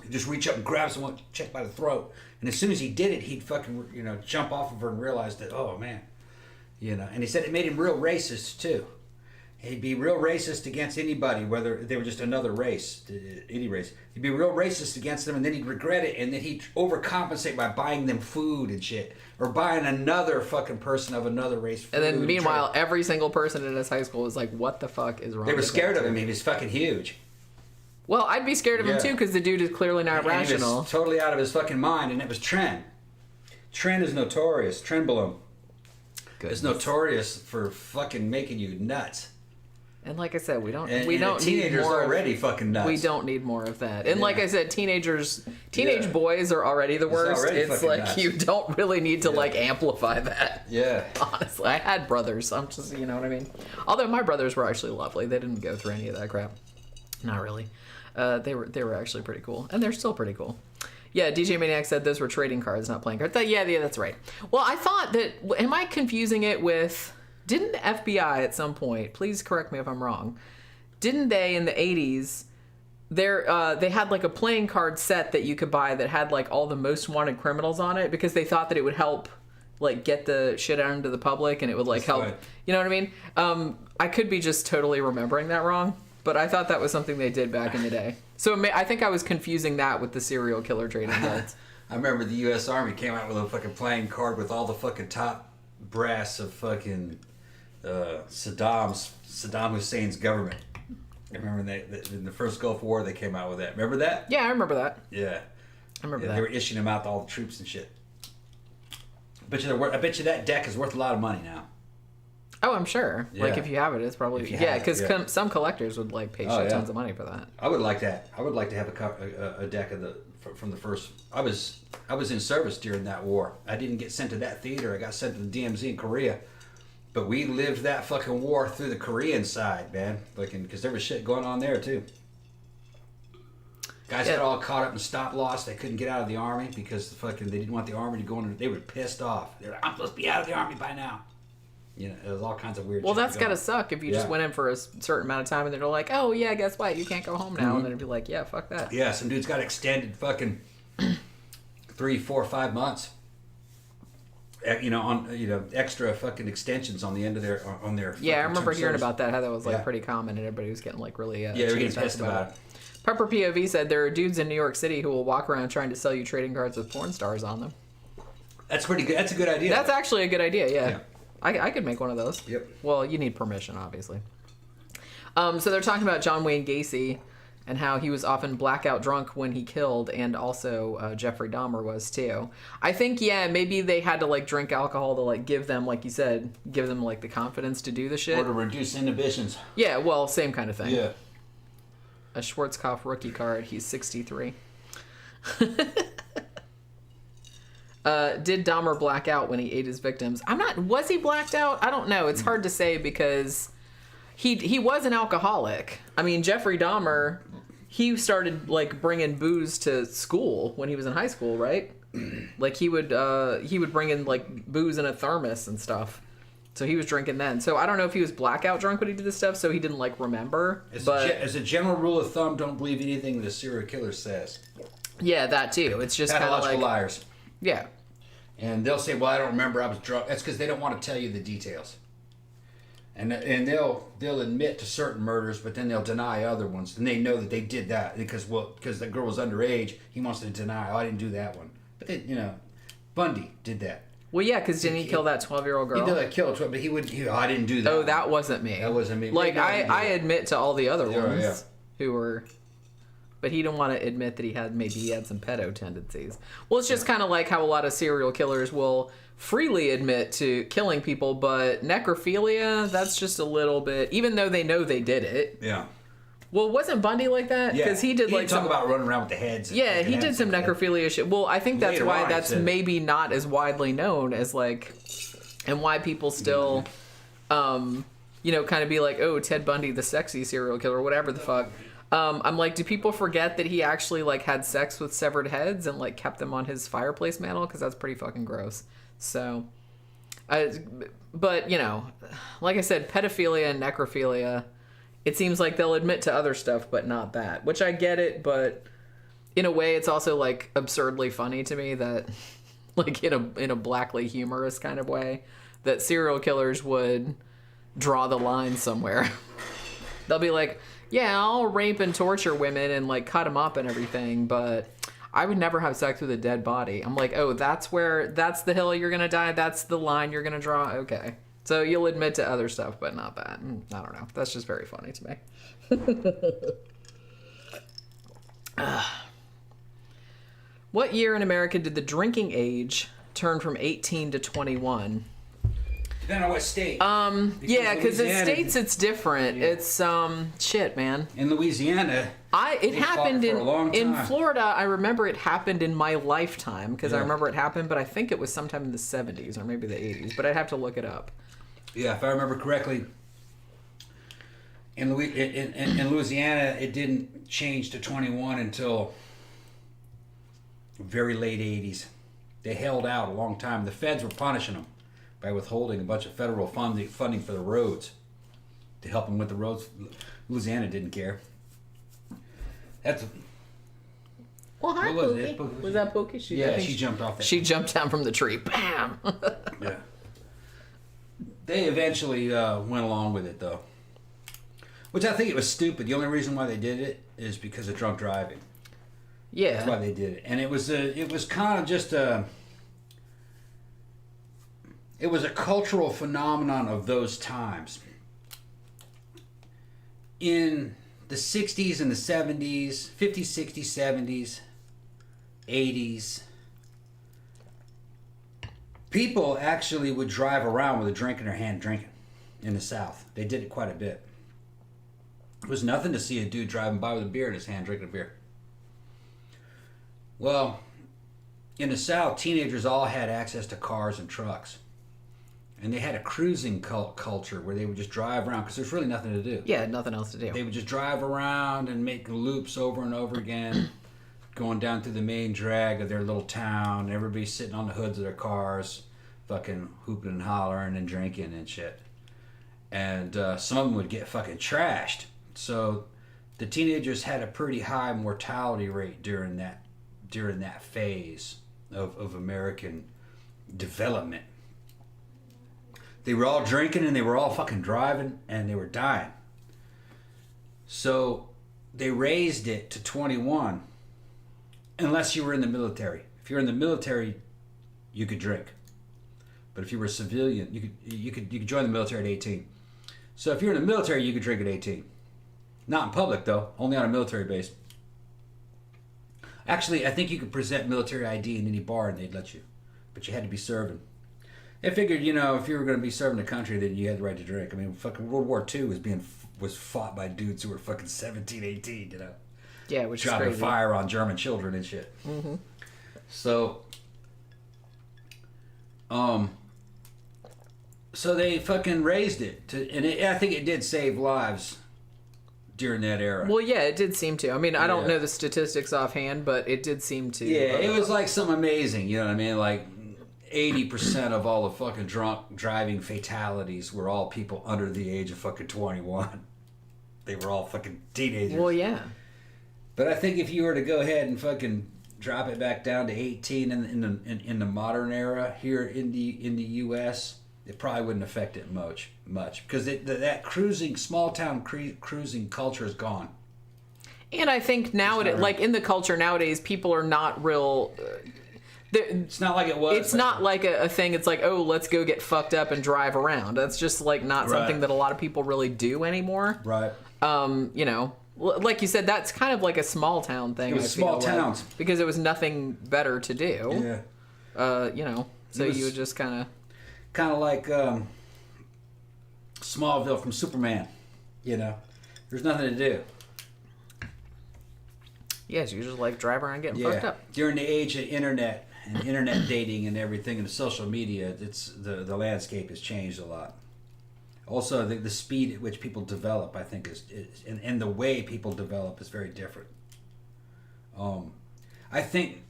Speaker 2: He'd just reach up and grab someone, check by the throat. And as soon as he did it, he'd fucking, jump off of her and realize that, oh, man. And he said it made him real racist, too. He'd be real racist against anybody, whether they were just another race, any race. He'd be real racist against them, and then he'd regret it, and then he'd overcompensate by buying them food and shit, or buying another fucking person of another race food.
Speaker 1: And then meanwhile, every single person in his high school was like, what the fuck is wrong?
Speaker 2: They were scared of him. He was fucking huge.
Speaker 1: Well, I'd be scared of him too, because the dude is clearly not rational.
Speaker 2: He was totally out of his fucking mind, and it was Tren. Tren is notorious. Trenbolone is notorious for fucking making you nuts.
Speaker 1: And like I said, we don't
Speaker 2: teenagers
Speaker 1: need more
Speaker 2: already fucking nuts.
Speaker 1: We don't need more of that. And like I said, teenage boys are already the worst. It's like nuts. You don't really need to like amplify that.
Speaker 2: Yeah.
Speaker 1: Honestly, I had brothers. I'm just, you know what I mean? Although my brothers were actually lovely. They didn't go through any of that crap. Not really. They were actually pretty cool, and they're still pretty cool. Yeah, DJ Maniac said those were trading cards, not playing cards. Yeah, that's right. Well, I thought that. Am I confusing it with? Didn't the FBI at some point, please correct me if I'm wrong, didn't they in the 80s, they had like a playing card set that you could buy that had like all the most wanted criminals on it because they thought that it would help like get the shit out into the public and it would like help, right. You know what I mean? I could be just totally remembering that wrong, but I thought that was something they did back in the day. So I think I was confusing that with the serial killer trading cards.
Speaker 2: I remember the U.S. Army came out with a fucking playing card with all the fucking top brass of fucking... Saddam Hussein's government. I remember in the first Gulf War they came out with that. Remember that?
Speaker 1: Yeah, I remember that.
Speaker 2: Yeah,
Speaker 1: I remember that.
Speaker 2: They were issuing them out to all the troops and shit. I bet you that deck is worth a lot of money now.
Speaker 1: Oh, I'm sure. Yeah. Like if you have it, it's probably because some collectors would like pay tons of money for that.
Speaker 2: I would like that. I would like to have a deck of from the first. I was in service during that war. I didn't get sent to that theater. I got sent to the DMZ in Korea. But we lived that fucking war through the Korean side, man. Because there was shit going on there, too. Guys got all caught up in stop loss. They couldn't get out of the army because they didn't want the army to go under. They were pissed off. They were like, I'm supposed to be out of the army by now. You know, it was all kinds of weird shit.
Speaker 1: Well, that's got to suck if you just went in for a certain amount of time and they're like, oh, yeah, guess what? You can't go home now. Mm-hmm. And then it'd be like, yeah, fuck that.
Speaker 2: Yeah, some dudes got extended fucking 3, 4, 5 months. Extra fucking extensions on the end of their
Speaker 1: Yeah, I remember hearing about that. How that was like pretty common, and everybody was getting like really
Speaker 2: they were getting pissed about it.
Speaker 1: Pepper POV said there are dudes in New York City who will walk around trying to sell you trading cards with porn stars on them.
Speaker 2: That's pretty good. That's a good idea.
Speaker 1: That's actually a good idea. Yeah. I could make one of those.
Speaker 2: Yep.
Speaker 1: Well, you need permission, obviously. So they're talking about John Wayne Gacy and how he was often blackout drunk when he killed, and also Jeffrey Dahmer was too. I think, maybe they had to like drink alcohol to like give them, like you said, give them like the confidence to do the shit.
Speaker 2: Or to reduce inhibitions.
Speaker 1: Yeah, well, same kind of thing.
Speaker 2: Yeah.
Speaker 1: A Schwarzkopf rookie card, he's 63. Did Dahmer black out when he ate his victims? Was he blacked out? I don't know. It's hard to say because he was an alcoholic. I mean, Jeffrey Dahmer, he started like bringing booze to school when he was in high school, right? Like he would bring in like booze in a thermos and stuff. So he was drinking then. So I don't know if he was blackout drunk when he did this stuff, so he didn't like remember.
Speaker 2: As a general rule of thumb, don't believe anything the serial killer says.
Speaker 1: Yeah, that too. It's just kind of like
Speaker 2: liars.
Speaker 1: Yeah.
Speaker 2: And they'll say, "Well, I don't remember. I was drunk." That's because they don't want to tell you the details. And they'll admit to certain murders, but then they'll deny other ones. And they know that they did that because the girl was underage. He wants to deny, "Oh, I didn't do that one." But Bundy did that.
Speaker 1: Well, yeah, because didn't he kill that 12-year-old girl?
Speaker 2: He did kill her, but I didn't do that.
Speaker 1: Oh, that wasn't me.
Speaker 2: That wasn't me.
Speaker 1: Like, I admit to all the other ones who were... But he didn't want to admit that he had some pedo tendencies. Well, it's just kind of like how a lot of serial killers will freely admit to killing people, but necrophilia, that's just a little bit... Even though they know they did it.
Speaker 2: Yeah.
Speaker 1: Well, wasn't Bundy like that? Because he did like
Speaker 2: talk about running around with the heads.
Speaker 1: Yeah, he did some necrophilia shit. Well, I think that's why that's maybe not as widely known as like, and why people still, kind of be like, oh, Ted Bundy, the sexy serial killer, whatever the fuck. I'm like, do people forget that he actually like had sex with severed heads and like kept them on his fireplace mantle? Because that's pretty fucking gross. So, but like I said, pedophilia and necrophilia. It seems like they'll admit to other stuff, but not that. Which I get it, but in a way, it's also like absurdly funny to me that, like in a blackly humorous kind of way, that serial killers would draw the line somewhere. They'll be like, yeah, I'll rape and torture women and like cut them up and everything, but I would never have sex with a dead body. I'm like, oh, that's the hill you're gonna die. That's the line you're gonna draw. Okay. So you'll admit to other stuff, but not that. I don't know. That's just very funny to me. What year in America did the drinking age turn from 18 to 21?
Speaker 2: Depending on what state.
Speaker 1: Yeah, because in states it's different. Yeah. It's shit, man.
Speaker 2: In Louisiana,
Speaker 1: it happened in Florida. I remember it happened in my lifetime because I remember it happened, but I think it was sometime in the 70s or maybe the 80s. But I'd have to look it up.
Speaker 2: Yeah, if I remember correctly, in Louisiana, it didn't change to 21 until very late 80s. They held out a long time. The feds were punishing them by withholding a bunch of federal funding for the roads to help them with the roads. Louisiana didn't care. That's.
Speaker 1: Well, hi, Pookie. Was that Pookie?
Speaker 2: She jumped off that.
Speaker 1: She jumped down from the tree. Bam!
Speaker 2: Yeah. They eventually went along with it, though. Which I think it was stupid. The only reason why they did it is because of drunk driving.
Speaker 1: Yeah.
Speaker 2: That's why they did it. And it was kind of just a cultural phenomenon of those times. In the 60s and the 70s, 50s, 60s, 70s, 80s, people actually would drive around with a drink in their hand drinking in the South. They did it quite a bit. It was nothing to see a dude driving by with a beer in his hand drinking a beer. Well, in the South, teenagers all had access to cars and trucks. And they had a cruising culture where they would just drive around because there's really nothing to do.
Speaker 1: Yeah, nothing else to do.
Speaker 2: They would just drive around and make loops over and over again, going down through the main drag of their little town. Everybody's sitting on the hoods of their cars, fucking hooping and hollering and drinking and shit. And some of them would get fucking trashed. So the teenagers had a pretty high mortality rate during that phase of American development. They were all drinking and they were all fucking driving and they were dying. So they raised it to 21 unless you were in the military. If you're in the military, you could drink. But if you were a civilian, you could join the military at 18. So if you're in the military, you could drink at 18. Not in public though, only on a military base. Actually, I think you could present military ID in any bar and they'd let you. But you had to be serving. They figured, if you were going to be serving the country, then you had the right to drink. I mean, fucking World War II was fought by dudes who were fucking 17, 18,
Speaker 1: Yeah, which is crazy.
Speaker 2: Dropping fire on German children and shit.
Speaker 1: Mm-hmm.
Speaker 2: So they fucking raised it I think it did save lives during that era.
Speaker 1: Well, yeah, it did seem to. I mean, I don't know the statistics offhand, but it did seem to.
Speaker 2: Yeah, it was like something amazing. You know what I mean? Like 80% of all the fucking drunk driving fatalities were all people under the age of fucking 21. They were all fucking teenagers.
Speaker 1: Well, yeah.
Speaker 2: But I think if you were to go ahead and fucking drop it back down to 18 in the modern era here in the U.S., it probably wouldn't affect it much because that cruising, small town cruising culture is gone.
Speaker 1: And I think nowadays, like in the culture nowadays, people are not real.
Speaker 2: It's not like it was.
Speaker 1: It's not like a thing. It's like, oh, let's go get fucked up and drive around. That's just like not something that a lot of people really do anymore.
Speaker 2: Right.
Speaker 1: Like you said, that's kind of like a small town thing.
Speaker 2: It was small towns
Speaker 1: because it was nothing better to do.
Speaker 2: Yeah.
Speaker 1: So you would just kind
Speaker 2: of like Smallville from Superman. There's nothing to do.
Speaker 1: Yes, you just like drive around getting fucked up.
Speaker 2: During the age of internet and internet dating and everything and the social media, it's the landscape has changed a lot. Also, the speed at which people develop, I think, is and the way people develop is very different. I think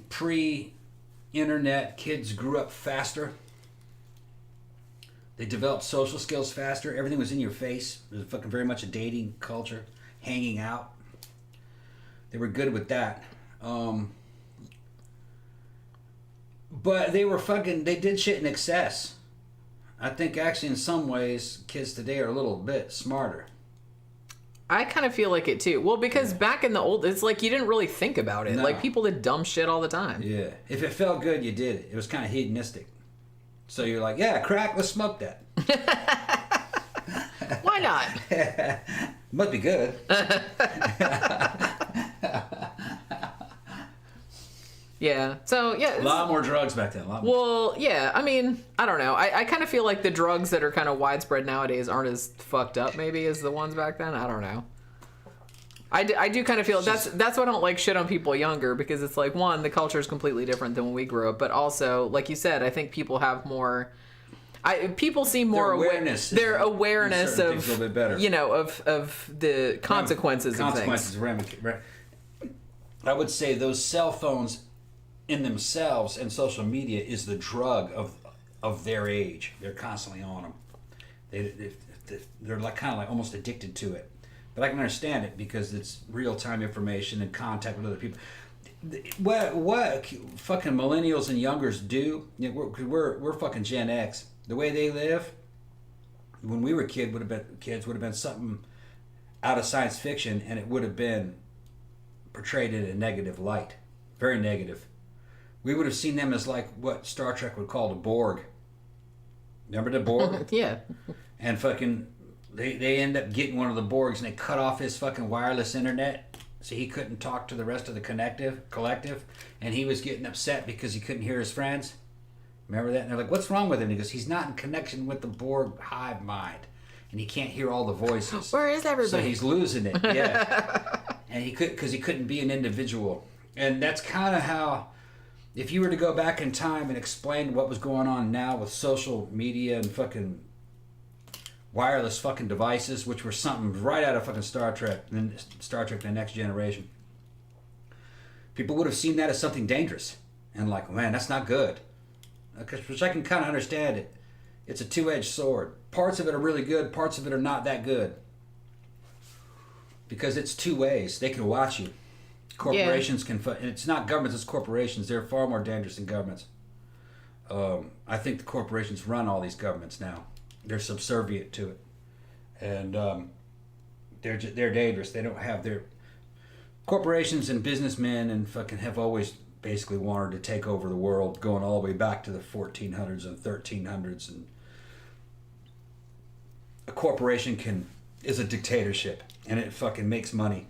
Speaker 2: pre-internet kids grew up faster. They developed social skills faster. Everything was in your face. It was fucking very much a dating culture, hanging out. They were good with that. But they did shit in excess. I think actually in some ways kids today are a little bit smarter.
Speaker 1: I kind of feel like it too. Well, because back in the old, it's like you didn't really think about it.
Speaker 2: No.
Speaker 1: Like people did dumb shit all the time.
Speaker 2: Yeah. If it felt good, you did it. It was kind of hedonistic. So you're like, yeah, crack, let's smoke that.
Speaker 1: Why not?
Speaker 2: Must be good.
Speaker 1: Yeah. So, yeah.
Speaker 2: A lot more drugs back then.
Speaker 1: Well, yeah. I mean, I don't know. I kind of feel like the drugs that are kind of widespread nowadays aren't as fucked up maybe as the ones back then. I don't know. I do kind of feel that's why I don't like shit on people younger, because it's like, one, the culture is completely different than when we grew up, but also, like you said, I think people have more... people seem more
Speaker 2: awareness.
Speaker 1: Their awareness of,
Speaker 2: a little bit better.
Speaker 1: You know, of the consequences of things.
Speaker 2: I would say those cell phones in themselves and social media is the drug of their age. They're constantly on them. They're like kind of like almost addicted to it. But I can understand it because it's real-time information and contact with other people. What fucking millennials and youngers do, you know, we're fucking Gen X. The way they live, when we were kids would have been something out of science fiction, and it would have been portrayed in a negative light, very negative. We would have seen them as like what Star Trek would call the Borg. Remember the Borg?
Speaker 1: Yeah.
Speaker 2: And fucking they end up getting one of the Borgs, and they cut off his fucking wireless internet, so he couldn't talk to the rest of the collective, and he was getting upset because he couldn't hear his friends. Remember that? And they're like, what's wrong with him? He goes, he's not in connection with the Borg hive mind, and he can't hear all the voices.
Speaker 1: Where is everybody?
Speaker 2: So he's losing it, yeah. And he couldn't be an individual. And that's kind of how, if you were to go back in time and explain what was going on now with social media and fucking wireless fucking devices, which were something right out of fucking Star Trek, and Star Trek The Next Generation, people would have seen that as something dangerous. And like, man, that's not good. Which I can kind of understand it. It's a two-edged sword. Parts of it are really good, parts of it are not that good. Because it's two ways. They can watch you. Corporations can... And it's not governments, it's corporations. They're far more dangerous than governments. I think the corporations run all these governments now. They're subservient to it. And they're dangerous. They don't have their... Corporations and businessmen and fucking have always basically wanted to take over the world, going all the way back to the 1400s and 1300s. And a corporation is a dictatorship, and it fucking makes money.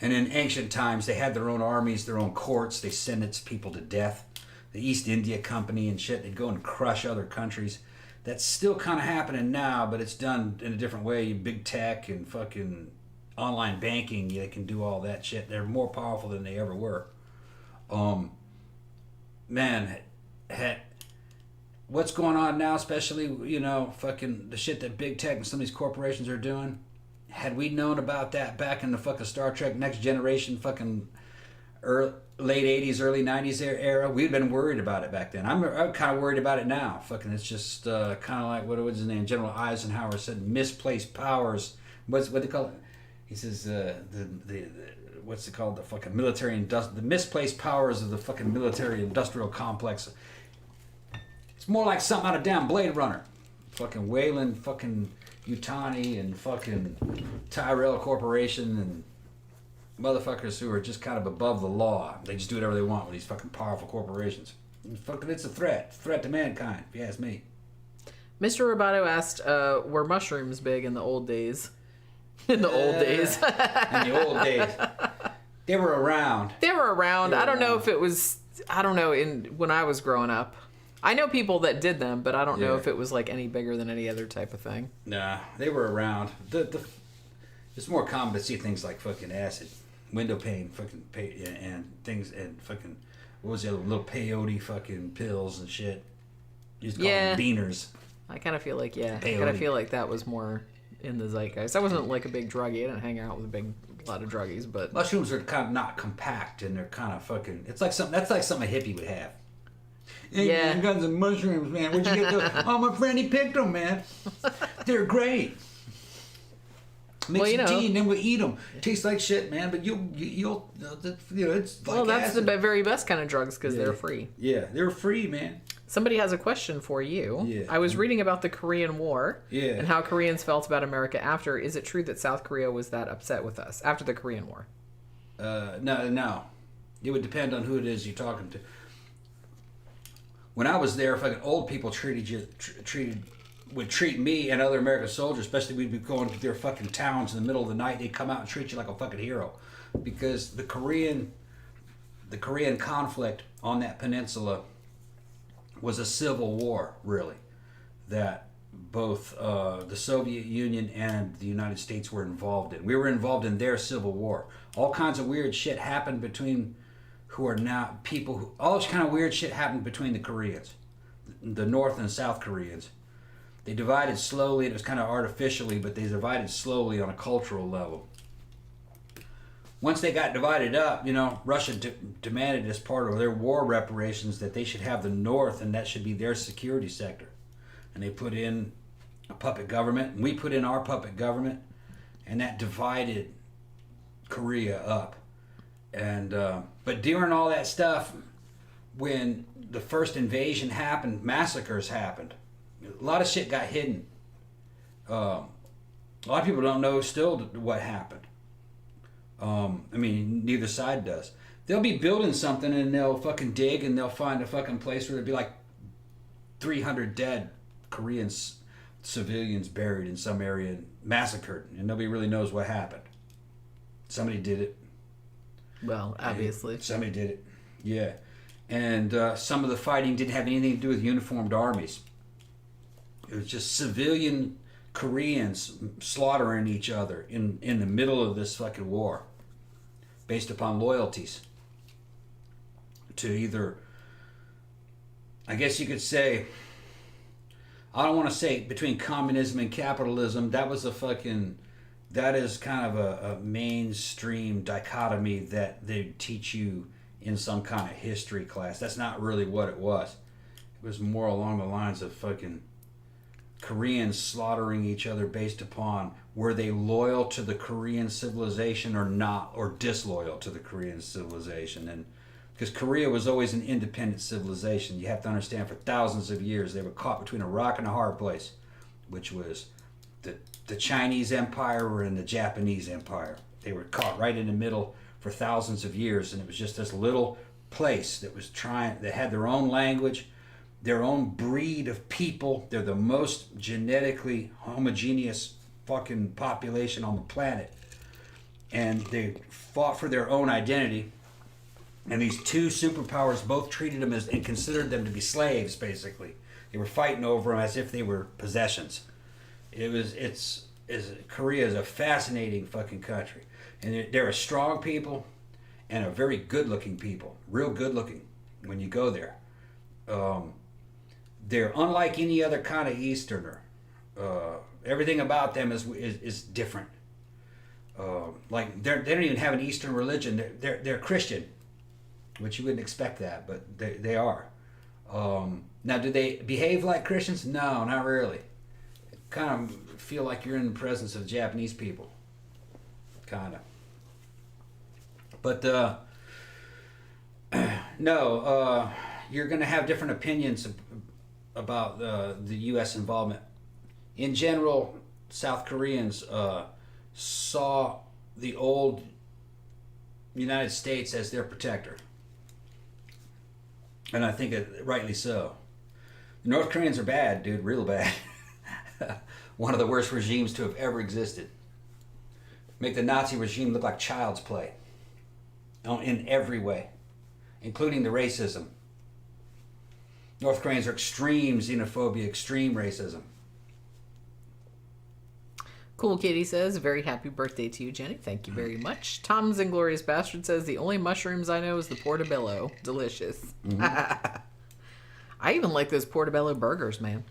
Speaker 2: And in ancient times, they had their own armies, their own courts. They sentenced people to death. The East India Company and shit, they'd go and crush other countries. That's still kind of happening now, but it's done in a different way. Big tech and fucking online banking, they can do all that shit. They're more powerful than they ever were. What's going on now, especially, you know, fucking the shit that big tech and some of these corporations are doing, had we known about that back in the fucking Star Trek Next Generation fucking late 80s, early 90s era, we'd been worried about it back then. I'm kind of worried about it now. Fucking, it's just kind of like, what was his name? General Eisenhower said, misplaced powers. What they call it? He says, what's it called? The fucking the misplaced powers of the fucking military industrial complex. It's more like something out of damn Blade Runner. Fucking Wayland, fucking Yutani, and fucking Tyrell Corporation, and motherfuckers who are just kind of above the law. They just do whatever they want with these fucking powerful corporations. Fucking, it's a threat to mankind, if you ask me.
Speaker 1: Mr. Roboto asked, were mushrooms big in the old days? In the old days.
Speaker 2: In the old days. They were around.
Speaker 1: I don't know if it was, when I was growing up. I know people that did them, but I don't know if it was like any bigger than any other type of thing. Nah,
Speaker 2: they were around. It's more common to see things like fucking acid, window pane, and things, and fucking, what was the other little peyote fucking pills and shit. You used to call them beaners.
Speaker 1: I kind of feel like, that was more in the zeitgeist. I wasn't like a big druggie. I didn't hang out with a lot of druggies, but
Speaker 2: mushrooms are kind of not compact, and they're kind of fucking. It's like something a hippie would have. Hey, man, I got some mushrooms, man. Where'd you get those? Oh, my friend, he picked them, man. They're great. Mix some tea and then we'll eat them. Tastes like shit, man. But you'll it's like
Speaker 1: that's
Speaker 2: acid.
Speaker 1: the very best kind of drugs because they're free.
Speaker 2: Yeah, they're free, man.
Speaker 1: Somebody has a question for you.
Speaker 2: Yeah.
Speaker 1: I was reading about the Korean War and how Koreans felt about America after. Is it true that South Korea was that upset with us after the Korean War?
Speaker 2: No. It would depend on who it is you're talking to. When I was there, fucking old people would treat me and other American soldiers, especially we'd be going to their fucking towns in the middle of the night. They'd come out and treat you like a fucking hero, because the Korean conflict on that peninsula was a civil war, really, that both the Soviet Union and the United States were involved in. We were involved in their civil war. All kinds of weird shit happened between all kind of weird shit happened between the Koreans, the North and South Koreans. They divided slowly. It was kind of artificially, but they divided slowly on a cultural level. Once they got divided up, Russia demanded as part of their war reparations that they should have the North, and that should be their security sector. And they put in a puppet government, and we put in our puppet government, and that divided Korea up. And but during all that stuff, when the first invasion happened, massacres happened. A lot of shit got hidden. A lot of people don't know still what happened. Neither side does. They'll be building something and they'll fucking dig and they'll find a fucking place where there'll be like 300 dead Korean civilians buried in some area and massacred, and nobody really knows what happened. Somebody did it.
Speaker 1: Well, obviously.
Speaker 2: And somebody did it. Yeah. And some of the fighting didn't have anything to do with uniformed armies. It was just civilian Koreans slaughtering each other in the middle of this fucking war, based upon loyalties to either, I guess you could say, I don't want to say between communism and capitalism. That is kind of a mainstream dichotomy that they teach you in some kind of history class. That's not really what it was. It was more along the lines of fucking Koreans slaughtering each other based upon were they loyal to the Korean civilization or not, or disloyal to the Korean civilization. And because Korea was always an independent civilization, you have to understand, for thousands of years they were caught between a rock and a hard place, which was the Chinese Empire and the Japanese Empire. They were caught right in the middle for thousands of years, and it was just this little place that had their own language, their own breed of people. They're the most genetically homogeneous fucking population on the planet. And they fought for their own identity. And these two superpowers both treated them and considered them to be slaves, basically. They were fighting over them as if they were possessions. Korea is a fascinating fucking country. And they're a strong people and a very good-looking people. Real good-looking when you go there. They're unlike any other kind of Easterner. Everything about them is different. Like they don't even have an Eastern religion. They're Christian, which you wouldn't expect that, but they are. Now, do they behave like Christians? No, not really. Kind of feel like you're in the presence of Japanese people. Kind of. But no, you're going to have different opinions about the U.S. involvement. In general, South Koreans saw the old United States as their protector. And I think rightly so. The North Koreans are bad, dude, real bad. One of the worst regimes to have ever existed. Make the Nazi regime look like child's play. In every way. Including the racism. North Koreans are extreme xenophobia, extreme racism.
Speaker 1: Cool Kitty says, very happy birthday to you, Jenny. Thank you very much. Tom's Inglorious Bastard says, the only mushrooms I know is the portobello. Delicious. Mm-hmm. I even like those portobello burgers, man.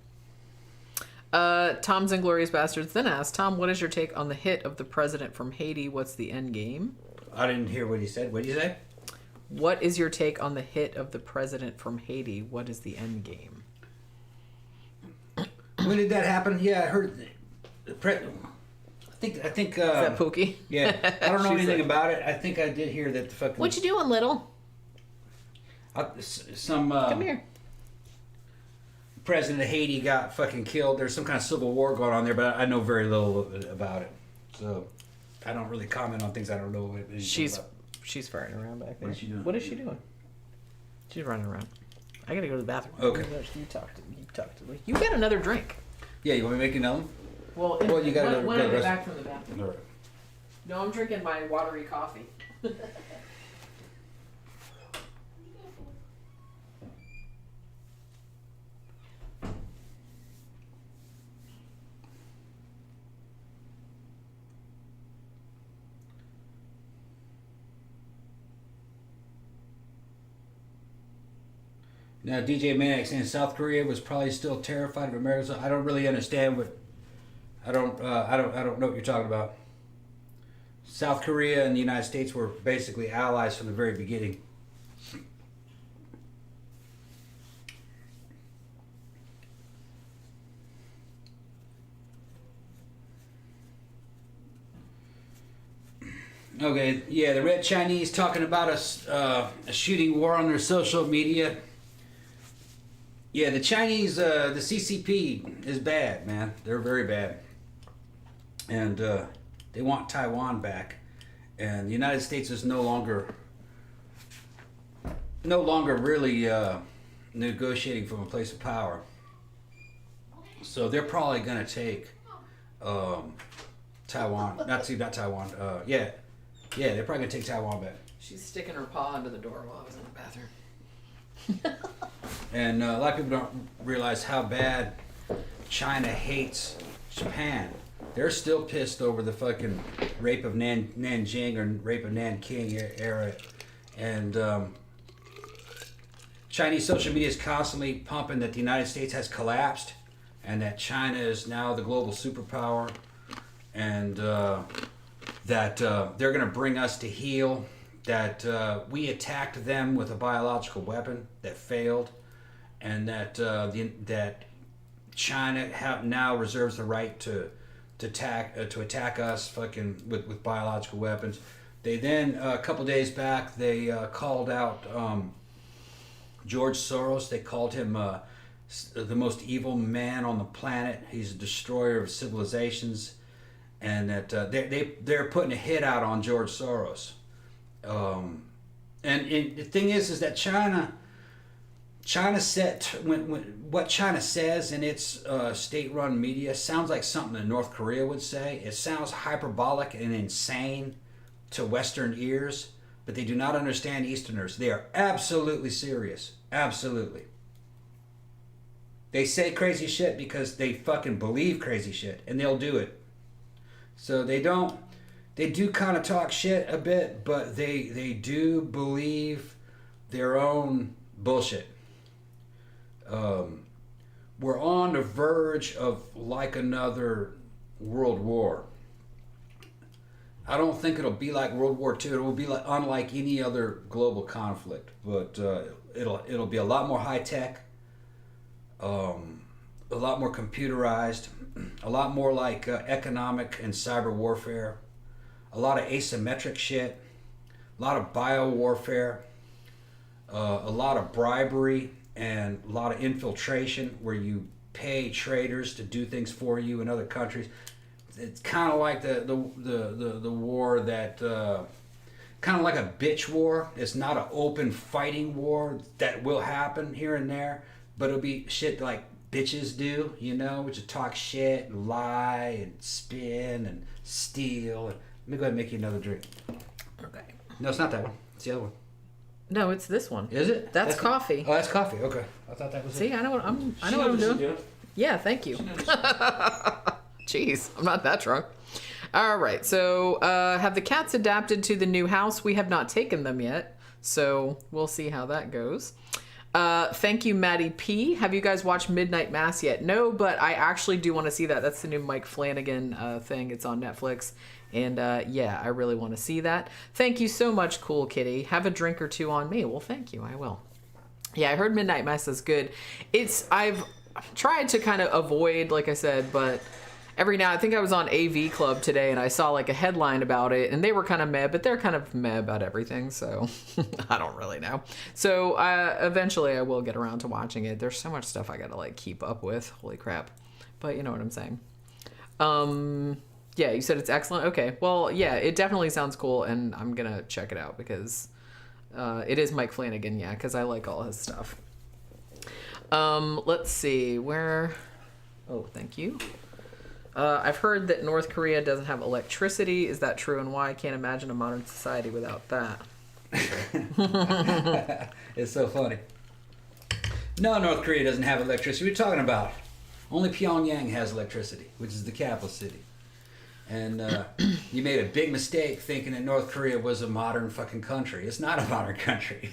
Speaker 1: Tom's Inglorious Bastards then asked, Tom, what is your take on the hit of the president from Haiti? What's the end game?
Speaker 2: I didn't hear what he said. What did you say?
Speaker 1: What is your take on the hit of the president from Haiti? What is the end game?
Speaker 2: When did that happen? Yeah, I heard. I think.
Speaker 1: Is that Pookie?
Speaker 2: Yeah, I don't know anything about it. I think I did hear that the fucking.
Speaker 1: What you doing, little?
Speaker 2: Come
Speaker 1: here.
Speaker 2: president of Haiti got fucking killed. There's some kind of civil war going on there, but I know very little about it. So I don't really comment on things I don't know.
Speaker 1: She's farting around back there.
Speaker 2: What is she doing?
Speaker 1: What is she doing? She's running around. I gotta go to the bathroom.
Speaker 2: Okay.
Speaker 1: You talk to me. You get another drink.
Speaker 2: Yeah, you want me to make another one?
Speaker 1: Well,
Speaker 2: you gotta
Speaker 1: when I
Speaker 2: go
Speaker 1: get back from the bathroom.
Speaker 2: All right.
Speaker 1: No, I'm drinking my watery coffee.
Speaker 2: Now, DJ Manic saying South Korea was probably still terrified of America. I don't really understand what. I don't know what you're talking about. South Korea and the United States were basically allies from the very beginning. Okay, yeah, the Red Chinese talking about a shooting war on their social media. Yeah, the Chinese, the CCP is bad, man. They're very bad. And they want Taiwan back. And the United States is no longer really negotiating from a place of power. So they're probably going to take Taiwan. Not Taiwan. Yeah, they're probably going to take Taiwan back.
Speaker 1: She's sticking her paw under the door while I was in the bathroom.
Speaker 2: And a lot of people don't realize how bad China hates Japan. They're still pissed over the fucking rape of Nanjing or rape of Nanking era. And Chinese social media is constantly pumping that the United States has collapsed and that China is now the global superpower and that they're going to bring us to heel, that we attacked them with a biological weapon that failed, and that that China now reserves the right to attack us fucking with biological weapons. They then a couple days back they called out George Soros. They called him the most evil man on the planet. He's a destroyer of civilizations, and that they're putting a hit out on George Soros. And the thing is that China said what China says in its state-run media sounds like something that North Korea would say. It sounds hyperbolic and insane to Western ears, but they do not understand Easterners. They are absolutely serious. Absolutely. They say crazy shit because they fucking believe crazy shit, and they'll do it. So they do kind of talk shit a bit, but they do believe their own bullshit. We're on the verge of like another world war. I don't think it'll be like World War II. It will be unlike any other global conflict, but it'll be a lot more high tech, a lot more computerized, a lot more like economic and cyber warfare, a lot of asymmetric shit, a lot of bio warfare, a lot of bribery, and a lot of infiltration where you pay traders to do things for you in other countries. It's kind of like the war that kind of like a bitch war. It's not an open fighting war that will happen here and there, but it'll be shit like bitches do, which is talk shit and lie and spin and steal. Let me go ahead and make you another drink.
Speaker 1: Okay.
Speaker 2: No, it's not that one. It's the other one.
Speaker 1: No, it's this one.
Speaker 2: Is it?
Speaker 1: That's coffee.
Speaker 2: Oh, that's coffee. Okay, I thought that was.
Speaker 1: See,
Speaker 2: it.
Speaker 1: I know what I'm doing. Yeah, thank you. Jeez, I'm not that drunk. All right, so have the cats adapted to the new house? We have not taken them yet, so we'll see how that goes. Thank you, Maddie P. Have you guys watched Midnight Mass yet? No, but I actually do want to see that. That's the new Mike Flanagan thing. It's on Netflix. And yeah, I really want to see that. Thank you so much, Cool Kitty. Have a drink or two on me. Well, thank you. I will. Yeah, I heard Midnight Mass is good. I've tried to kind of avoid, like I said, but every now, I think I was on AV Club today and I saw like a headline about it and they were kind of meh, but they're kind of meh about everything. So I don't really know. So eventually I will get around to watching it. There's so much stuff I got to like keep up with. Holy crap. But you know what I'm saying? Yeah, you said it's excellent. Okay. Well, yeah, it definitely sounds cool and I'm going to check it out because it is Mike Flanagan. Yeah. Cause I like all his stuff. Let's see where, oh, thank you. I've heard that North Korea doesn't have electricity. Is that true? And why? I can't imagine a modern society without that.
Speaker 2: It's so funny. No, North Korea doesn't have electricity. What are you talking about? Only Pyongyang has electricity, which is the capital city. And you made a big mistake thinking that North Korea was a modern fucking country. It's not a modern country.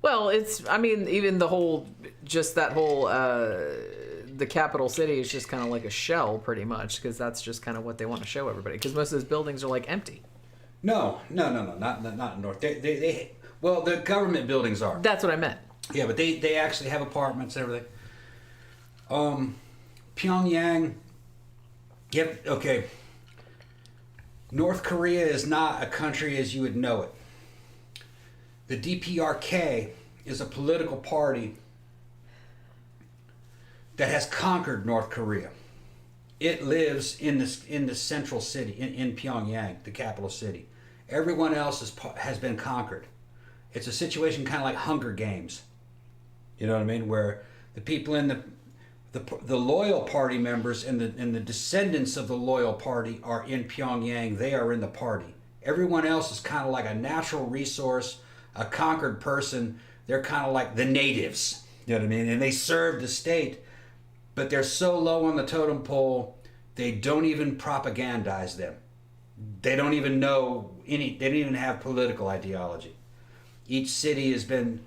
Speaker 1: Well, even the whole, just that whole, the capital city is just kind of like a shell pretty much, because that's just kind of what they want to show everybody, because most of those buildings are like empty. No, not in North. Well, the government buildings are. That's what I meant.
Speaker 2: Yeah, but they actually have apartments and everything. Pyongyang, yep, okay. North Korea is not a country as you would know it. The DPRK is a political party that has conquered North Korea. It lives in the central city, in Pyongyang, the capital city. Everyone else has been conquered. It's a situation kind of like Hunger Games. You know what I mean? Where the people in the loyal party members and the descendants of the loyal party are in Pyongyang. They are in the party. Everyone else is kind of like a natural resource, a conquered person. They're kind of like the natives. You know what I mean? And they serve the state, but they're so low on the totem pole, they don't even propagandize them. They don't even know they don't even have political ideology. Each city has been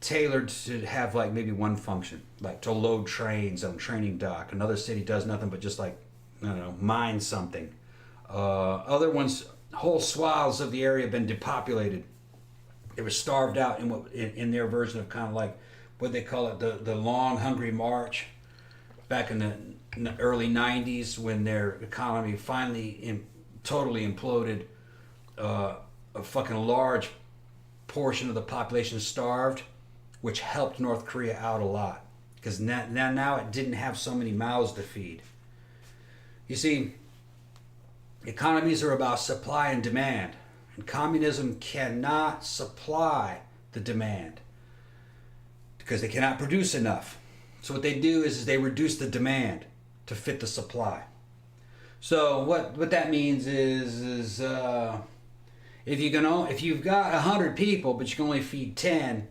Speaker 2: tailored to have like maybe one function, like to load trains on training dock. Another city does nothing but just like, I don't know, mine something. Other ones, whole swaths of the area have been depopulated. They were starved out in their version of kind of like what they call it, the long hungry march back in the early 90s when their economy finally totally imploded. A fucking large portion of the population starved, which helped North Korea out a lot because now it didn't have so many mouths to feed. You see, economies are about supply and demand, and communism cannot supply the demand because they cannot produce enough. So what they do is they reduce the demand to fit the supply. So what that means is if you've got 100 people but you can only feed 10,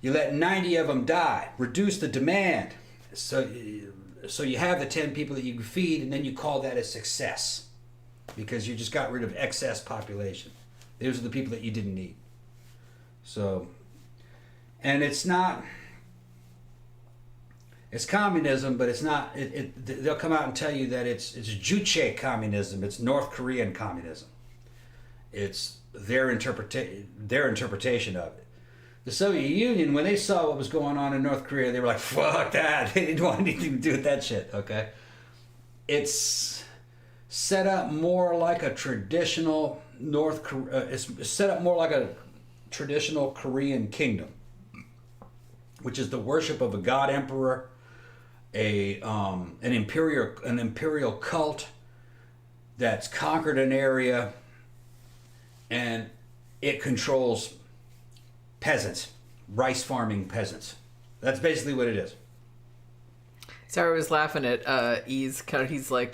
Speaker 2: you let 90 of them die. Reduce the demand. So you have the 10 people that you can feed, and then you call that a success because you just got rid of excess population. Those are the people that you didn't need. So, and it's communism, but it's not. They'll come out and tell you that it's Juche communism. It's North Korean communism. It's their interpretation of it. The Soviet Union, when they saw what was going on in North Korea, they were like, fuck that. They didn't want anything to do with that shit, okay? It's set up more like a traditional it's set up more like a traditional Korean kingdom, which is the worship of a god emperor, an imperial cult that's conquered an area, and it controls peasants, rice farming peasants. That's basically what it is.
Speaker 1: Sorry, I was laughing at he's like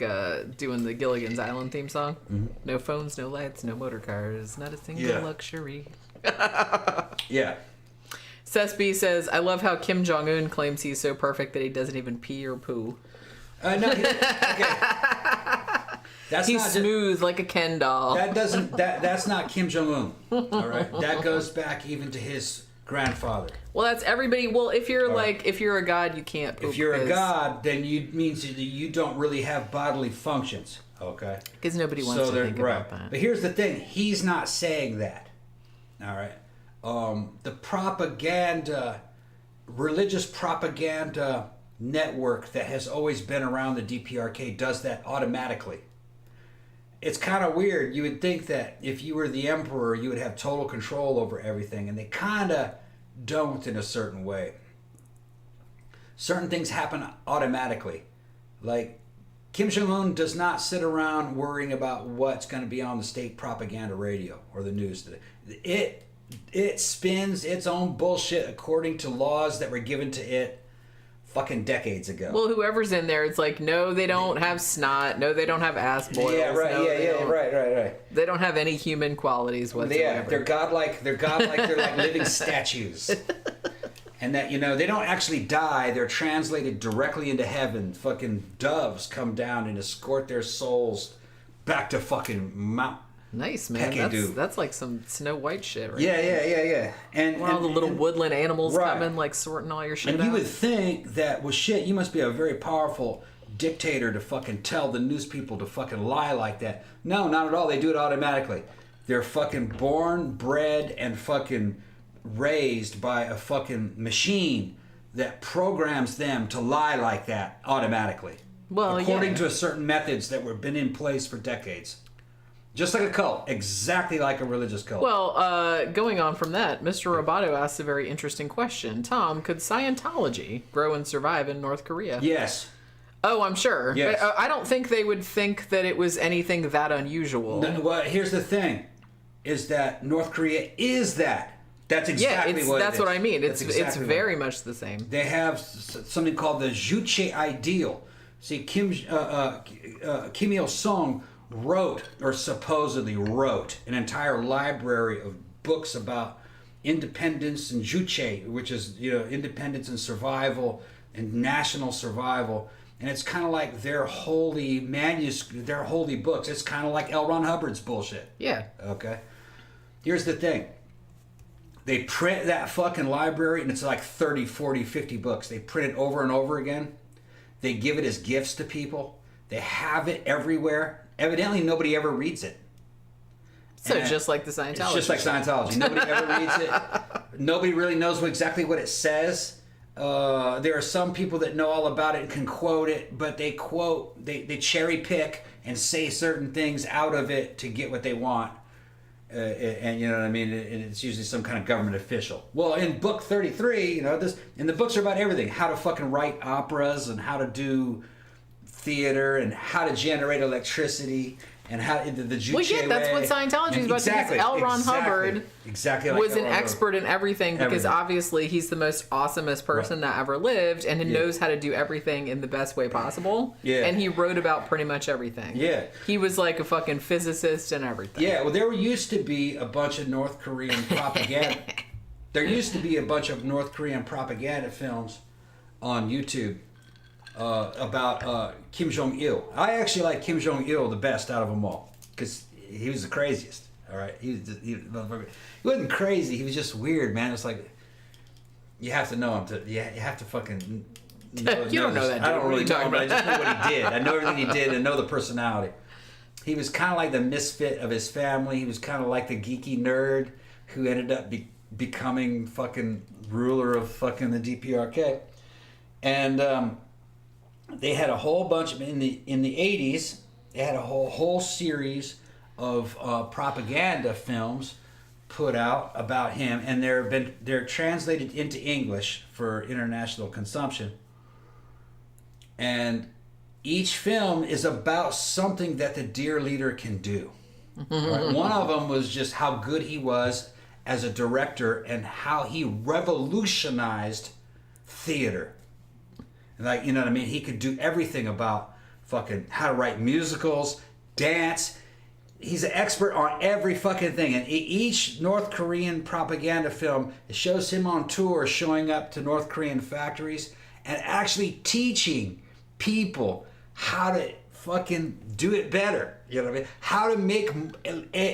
Speaker 1: doing the Gilligan's Island theme song. Mm-hmm. No phones, no lights, no motor cars, not a single luxury.
Speaker 2: Yeah.
Speaker 1: Cesby says, I love how Kim Jong-un claims he's so perfect that he doesn't even pee or poo.
Speaker 2: No, okay.
Speaker 1: He's smooth like a Ken doll.
Speaker 2: That's not Kim Jong-un. All right, that goes back even to his grandfather.
Speaker 1: Well, that's everybody. Well, if you're if you're a god, you can't poop.
Speaker 2: If you're a god, then means that you don't really have bodily functions. Okay.
Speaker 1: Because nobody wants to think about that.
Speaker 2: But here's the thing: he's not saying that. All right. The propaganda, religious propaganda network that has always been around the DPRK does that automatically. It's kind of weird. You would think that if you were the emperor, you would have total control over everything, and they kind of don't in a certain way. Certain things happen automatically. Like, Kim Jong-un does not sit around worrying about what's going to be on the state propaganda radio or the news today. It spins its own bullshit according to laws that were given to it fucking decades ago.
Speaker 1: Well, whoever's in there, it's like, no, they don't have snot. No, they don't have ass boils.
Speaker 2: Yeah, right.
Speaker 1: No,
Speaker 2: Right.
Speaker 1: They don't have any human qualities whatsoever.
Speaker 2: Yeah, they're godlike. They're like living statues. And that, they don't actually die. They're translated directly into heaven. Fucking doves come down and escort their souls back to fucking Mount.
Speaker 1: Nice, man. That's like some Snow White shit, right?
Speaker 2: Yeah. And
Speaker 1: all the little woodland animals coming, like sorting all your shit out.
Speaker 2: And you would think that, well, shit, you must be a very powerful dictator to fucking tell the news people to fucking lie like that. No, not at all. They do it automatically. They're fucking born, bred, and fucking raised by a fucking machine that programs them to lie like that automatically.
Speaker 1: Well,
Speaker 2: according to certain methods that were been in place for decades. Just like a cult. Exactly like a religious cult.
Speaker 1: Well, going on from that, Mr. Roboto asks a very interesting question. Tom, could Scientology grow and survive in North Korea?
Speaker 2: Yes.
Speaker 1: Oh, I'm sure.
Speaker 2: Yes.
Speaker 1: I don't think they would think that it was anything that unusual.
Speaker 2: No, well, here's the thing, is that North Korea is that. That's exactly what it is.
Speaker 1: That's what I mean. It's very much the same.
Speaker 2: They have something called the Juche ideal. See, Kim Il-sung wrote, or supposedly wrote, an entire library of books about independence and Juche, which is, independence and survival and national survival. And it's kind of like their holy manuscript, their holy books. It's kind of like L. Ron Hubbard's bullshit.
Speaker 1: Yeah.
Speaker 2: Okay. Here's the thing. They print that fucking library, and it's like 30, 40, 50 books. They print it over and over again. They give it as gifts to people. They have it everywhere. Evidently, nobody ever reads it.
Speaker 1: So just like the Scientology.
Speaker 2: It's just like Scientology. Nobody ever reads it. Nobody really knows exactly what it says. There are some people that know all about it and can quote it, but they cherry pick and say certain things out of it to get what they want. And you know what I mean? And it's usually some kind of government official. Well, in book 33, and the books are about everything. How to fucking write operas and how to do theater and how to generate electricity and how the Juche
Speaker 1: Well, yeah, that's what Scientology is about.
Speaker 2: Exactly,
Speaker 1: because L. Ron Hubbard was an expert in everything because obviously he's the most awesomest person that ever lived and he knows how to do everything in the best way possible.
Speaker 2: Yeah.
Speaker 1: And he wrote about pretty much everything.
Speaker 2: Yeah.
Speaker 1: He was like a fucking physicist and everything.
Speaker 2: Yeah, well, there used to be a bunch of North Korean propaganda. There used to be a bunch of North Korean propaganda films on YouTube about Kim Jong-il. I actually like Kim Jong-il the best out of them all because he was the craziest. All right, he wasn't crazy. He was just weird, man. It's like you have to know him to. You have to fucking.
Speaker 1: You don't know that. Dude.
Speaker 2: I don't really know him, but I just know what he did. I know everything he did and know the personality. He was kind of like the misfit of his family. He was kind of like the geeky nerd who ended up becoming fucking ruler of fucking the DPRK, and. They had a whole bunch of in the 80s. They had a whole series of propaganda films put out about him, and they're translated into English for international consumption. And each film is about something that the dear leader can do. Right? One of them was just how good he was as a director and how he revolutionized theater. Like, you know what I mean? He could do everything about fucking how to write musicals, dance. He's an expert on every fucking thing. And each North Korean propaganda film, it shows him on tour showing up to North Korean factories and actually teaching people how to fucking do it better. You know what I mean? How to make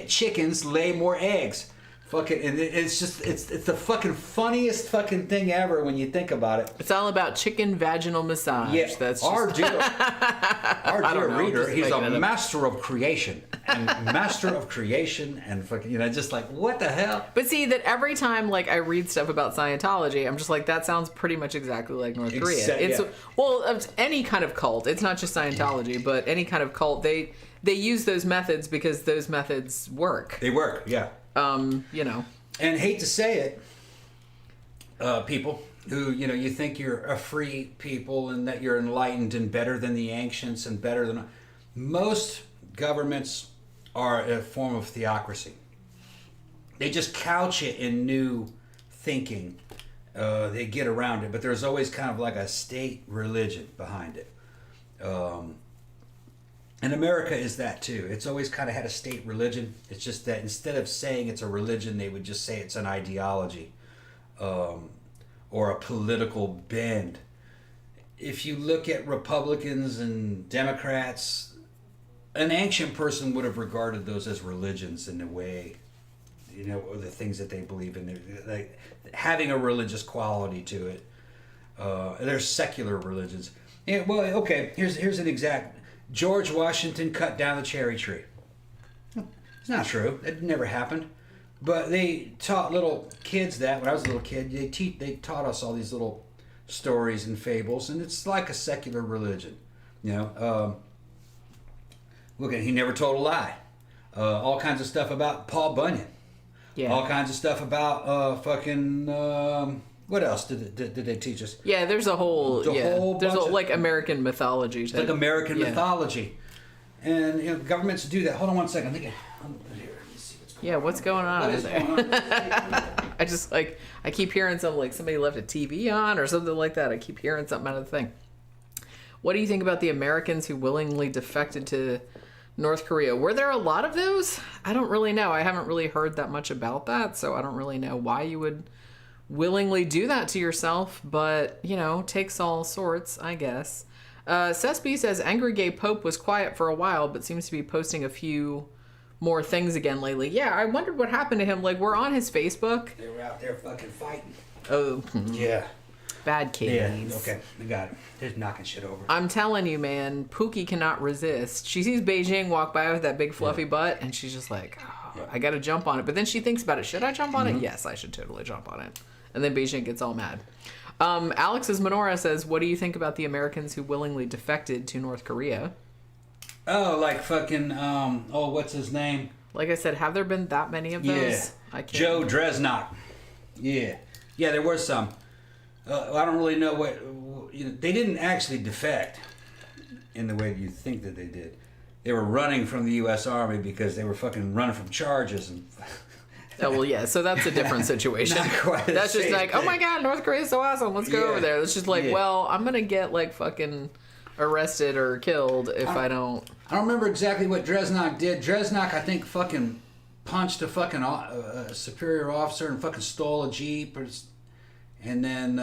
Speaker 2: chickens lay more eggs. Fucking, and it's just it's the fucking funniest fucking thing ever when you think about it.
Speaker 1: It's all about chicken vaginal massage.
Speaker 2: Yeah,
Speaker 1: that's
Speaker 2: our
Speaker 1: just...
Speaker 2: dear reader, he's a master of creation and fucking, just like, what the hell?
Speaker 1: But see, that every time like I read stuff about Scientology, I'm just like, that sounds pretty much exactly like North Korea. It's well, of any kind of cult. It's not just Scientology, but any kind of cult. They use those methods because those methods work.
Speaker 2: They work, yeah. And hate to say it, people who, you think you're a free people and that you're enlightened and better than the ancients and better than... Most governments are a form of theocracy. They just couch it in new thinking. They get around it, but there's always kind of like a state religion behind it. And America is that too. It's always kind of had a state religion. It's just that instead of saying it's a religion, they would just say it's an ideology or a political bend. If you look at Republicans and Democrats, an ancient person would have regarded those as religions in a way, or the things that they believe in. Like having a religious quality to it. They're secular religions. Yeah, well, okay, here's an exact... George Washington cut down the cherry tree. It's not true. It never happened. But they taught little kids that. When I was a little kid, they taught us all these little stories and fables, and it's like a secular religion. Look at, he never told a lie. All kinds of stuff about Paul Bunyan. Yeah. All kinds of stuff about what else did they teach us?
Speaker 1: Yeah, there's a whole like American mythology.
Speaker 2: Like American mythology. And governments do that. Hold on one second.
Speaker 1: What's going on over there? I just I keep hearing something like somebody left a TV on or something like that. I keep hearing something out of the thing. What do you think about the Americans who willingly defected to North Korea? Were there a lot of those? I don't really know. I haven't really heard that much about that, so I don't really know why you would willingly do that to yourself, but takes all sorts, I guess. Cesby says Angry Gay Pope was quiet for a while but seems to be posting a few more things again lately. Yeah, I wondered what happened to him. Like, we're on his Facebook.
Speaker 2: They were out there fucking fighting.
Speaker 1: Oh.
Speaker 2: Yeah.
Speaker 1: Bad case.
Speaker 2: Yeah, okay, we got it. They're knocking shit over.
Speaker 1: I'm telling you, man, Pookie cannot resist. She sees Beijing walk by with that big fluffy butt, and she's just like, I gotta jump on it. But then she thinks about it. Should I jump on it? Yes, I should totally jump on it. And then Beijing gets all mad. Alex's Menorah says, what do you think about the Americans who willingly defected to North Korea?
Speaker 2: Oh, like fucking, what's his name?
Speaker 1: Like I said, have there been that many of those?
Speaker 2: Yeah. Joe Dresnok. Yeah. Yeah, there were some. I don't really know what... they didn't actually defect in the way you think that they did. They were running from the U.S. Army because they were fucking running from charges and...
Speaker 1: Oh, well, yeah, so that's a different situation.
Speaker 2: Not quite
Speaker 1: that's just like, oh my god, North Korea's so awesome, let's go over there. It's just like, well, I'm gonna get like fucking arrested or killed if I don't...
Speaker 2: I don't remember exactly what Dresnok did. Dresnok, I think, fucking punched a fucking superior officer and fucking stole a Jeep and then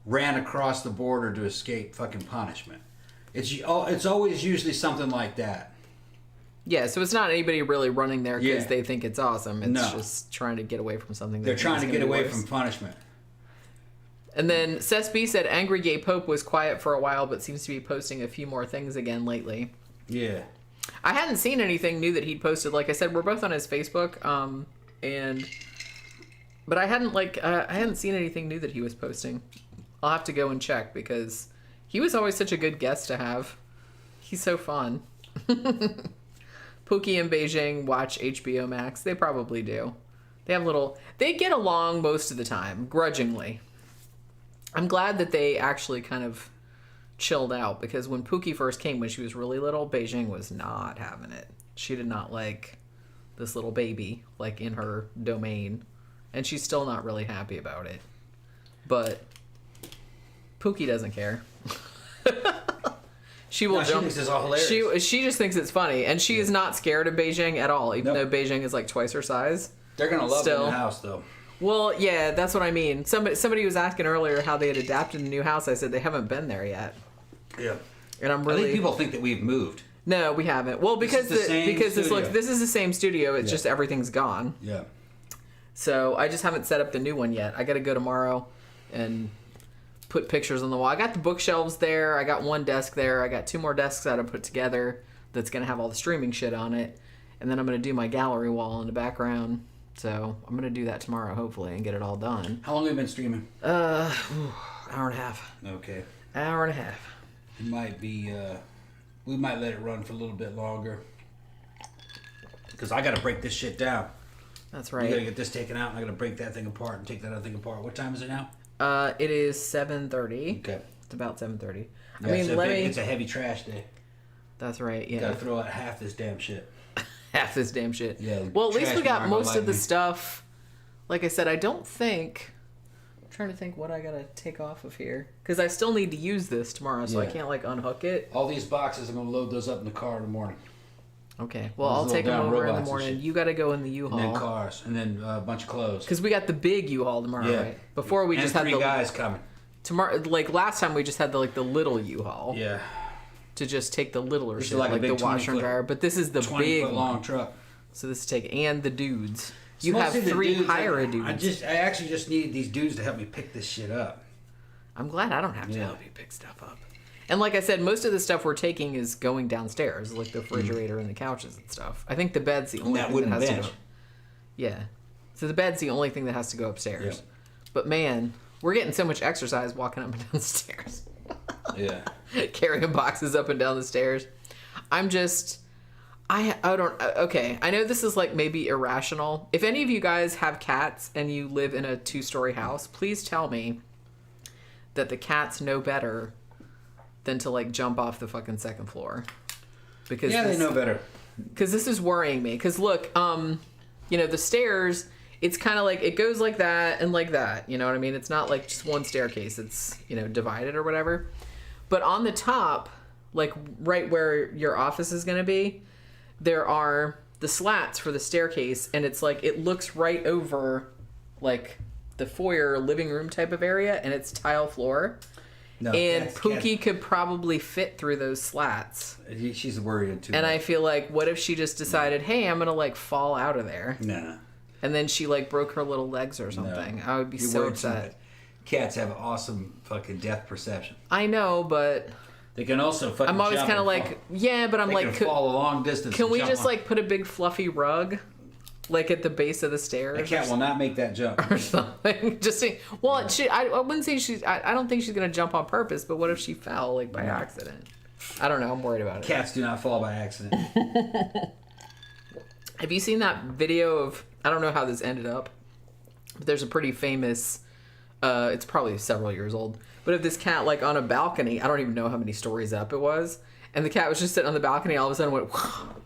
Speaker 2: ran across the border to escape fucking punishment. It's always usually something like that.
Speaker 1: Yeah, so it's not anybody really running there because they think it's awesome. It's just trying to get away from something.
Speaker 2: They're trying to get away from punishment.
Speaker 1: And then Cesby said Angry Gay Pope was quiet for a while but seems to be posting a few more things again lately.
Speaker 2: Yeah.
Speaker 1: I hadn't seen anything new that he'd posted. Like I said, we're both on his Facebook, but I hadn't seen anything new that he was posting. I'll have to go and check because he was always such a good guest to have. He's so fun. Pookie and Beijing watch HBO Max. They probably do. They get along most of the time, grudgingly. I'm glad that they actually kind of chilled out because when Pookie first came when she was really little, Beijing was not having it. She did not like this little baby like in her domain, and she's still not really happy about it. But Pookie doesn't care. She will jump.
Speaker 2: She thinks it's all hilarious.
Speaker 1: She just thinks it's funny, and she is not scared of Beijing at all, even though Beijing is like twice her size.
Speaker 2: They're gonna love the new house, though.
Speaker 1: Well, yeah, that's what I mean. Somebody was asking earlier how they had adapted the new house. I said they haven't been there yet.
Speaker 2: Yeah.
Speaker 1: And I
Speaker 2: think people think that we've moved.
Speaker 1: No, we haven't. Well, because this is the same studio. It's just everything's gone.
Speaker 2: Yeah.
Speaker 1: So I just haven't set up the new one yet. I got to go tomorrow and put pictures on the wall. I got the bookshelves there. I got one desk there. I got 2 more desks that I put together that's going to have all the streaming shit on it. And then I'm going to do my gallery wall in the background. So I'm going to do that tomorrow, hopefully, and get it all done.
Speaker 2: How long have you been streaming?
Speaker 1: Hour and a half.
Speaker 2: Okay.
Speaker 1: Hour and a half.
Speaker 2: It might be, we might let it run for a little bit longer. Because I got to break this shit down.
Speaker 1: That's right.
Speaker 2: You got to get this taken out, and I got to break that thing apart and take that other thing apart. What time is it now?
Speaker 1: It is 7:30.
Speaker 2: Okay.
Speaker 1: It's about 7:30.
Speaker 2: Yeah, it's a heavy trash day.
Speaker 1: That's right, yeah.
Speaker 2: Got to throw out half this damn shit.
Speaker 1: Half this damn shit.
Speaker 2: Yeah.
Speaker 1: Well, at least we got most of the stuff. Like I said, I don't think... I'm trying to think what I got to take off of here. Because I still need to use this tomorrow, so I can't, like, unhook it.
Speaker 2: All these boxes, I'm going to load those up in the car in the morning.
Speaker 1: Okay. Well, I'll take them over in the morning. You got to go in the U-Haul.
Speaker 2: And then cars. And then a bunch of clothes.
Speaker 1: Because we got the big U-Haul tomorrow, right? Before we just had the...
Speaker 2: 3 guys coming.
Speaker 1: Tomorrow, like, last time we just had the little U-Haul.
Speaker 2: Yeah.
Speaker 1: To just take the littler shit,
Speaker 2: like
Speaker 1: the washer and dryer. But this is the big
Speaker 2: 20-foot long truck.
Speaker 1: So this is and the dudes.
Speaker 2: It's
Speaker 1: you have 3
Speaker 2: dudes.
Speaker 1: hire dudes.
Speaker 2: I actually just needed these dudes to help me pick this shit up.
Speaker 1: I'm glad I don't have to help you pick stuff up. And like I said, most of the stuff we're taking is going downstairs, like the refrigerator and the couches and stuff. I think the bed's the only thing that has to go. Yeah. So the bed's the only thing that has to go upstairs. Yeah. But man, we're getting so much exercise walking up and down the stairs.
Speaker 2: Yeah.
Speaker 1: Carrying boxes up and down the stairs. I don't... Okay, I know this is like maybe irrational. If any of you guys have cats and you live in a 2-story house, please tell me that the cats know better than to like jump off the fucking 2nd floor. Because
Speaker 2: they know better.
Speaker 1: Because this is worrying me. Because look, the stairs, it's kind of like, it goes like that and like that. You know what I mean? It's not like just one staircase. It's, divided or whatever. But on the top, like right where your office is going to be, there are the slats for the staircase, and it's like it looks right over like the foyer living room type of area, and it's tile floor. No, and Pookie could probably fit through those slats.
Speaker 2: She's worried too.
Speaker 1: And I feel like, what if she just decided, hey, I'm gonna like fall out of there?
Speaker 2: Nah.
Speaker 1: And then she like broke her little legs or something. No. I would be so upset.
Speaker 2: Cats have awesome fucking death perception.
Speaker 1: I know, but...
Speaker 2: They can also fucking
Speaker 1: I'm always kind of like, but I'm like...
Speaker 2: They can fall a long distance.
Speaker 1: Can we just like put a big fluffy rug, like at the base of the stairs?
Speaker 2: A cat will not make that jump.
Speaker 1: Or something. Just saying. Well, I wouldn't say she's... I don't think she's going to jump on purpose, but what if she fell like by accident? I don't know. I'm worried about it.
Speaker 2: Cats do not fall by accident.
Speaker 1: Have you seen that video of... I don't know how this ended up, but there's a pretty famous... it's probably several years old. But of this cat, like, on a balcony, I don't even know how many stories up it was. And the cat was just sitting on the balcony, all of a sudden went,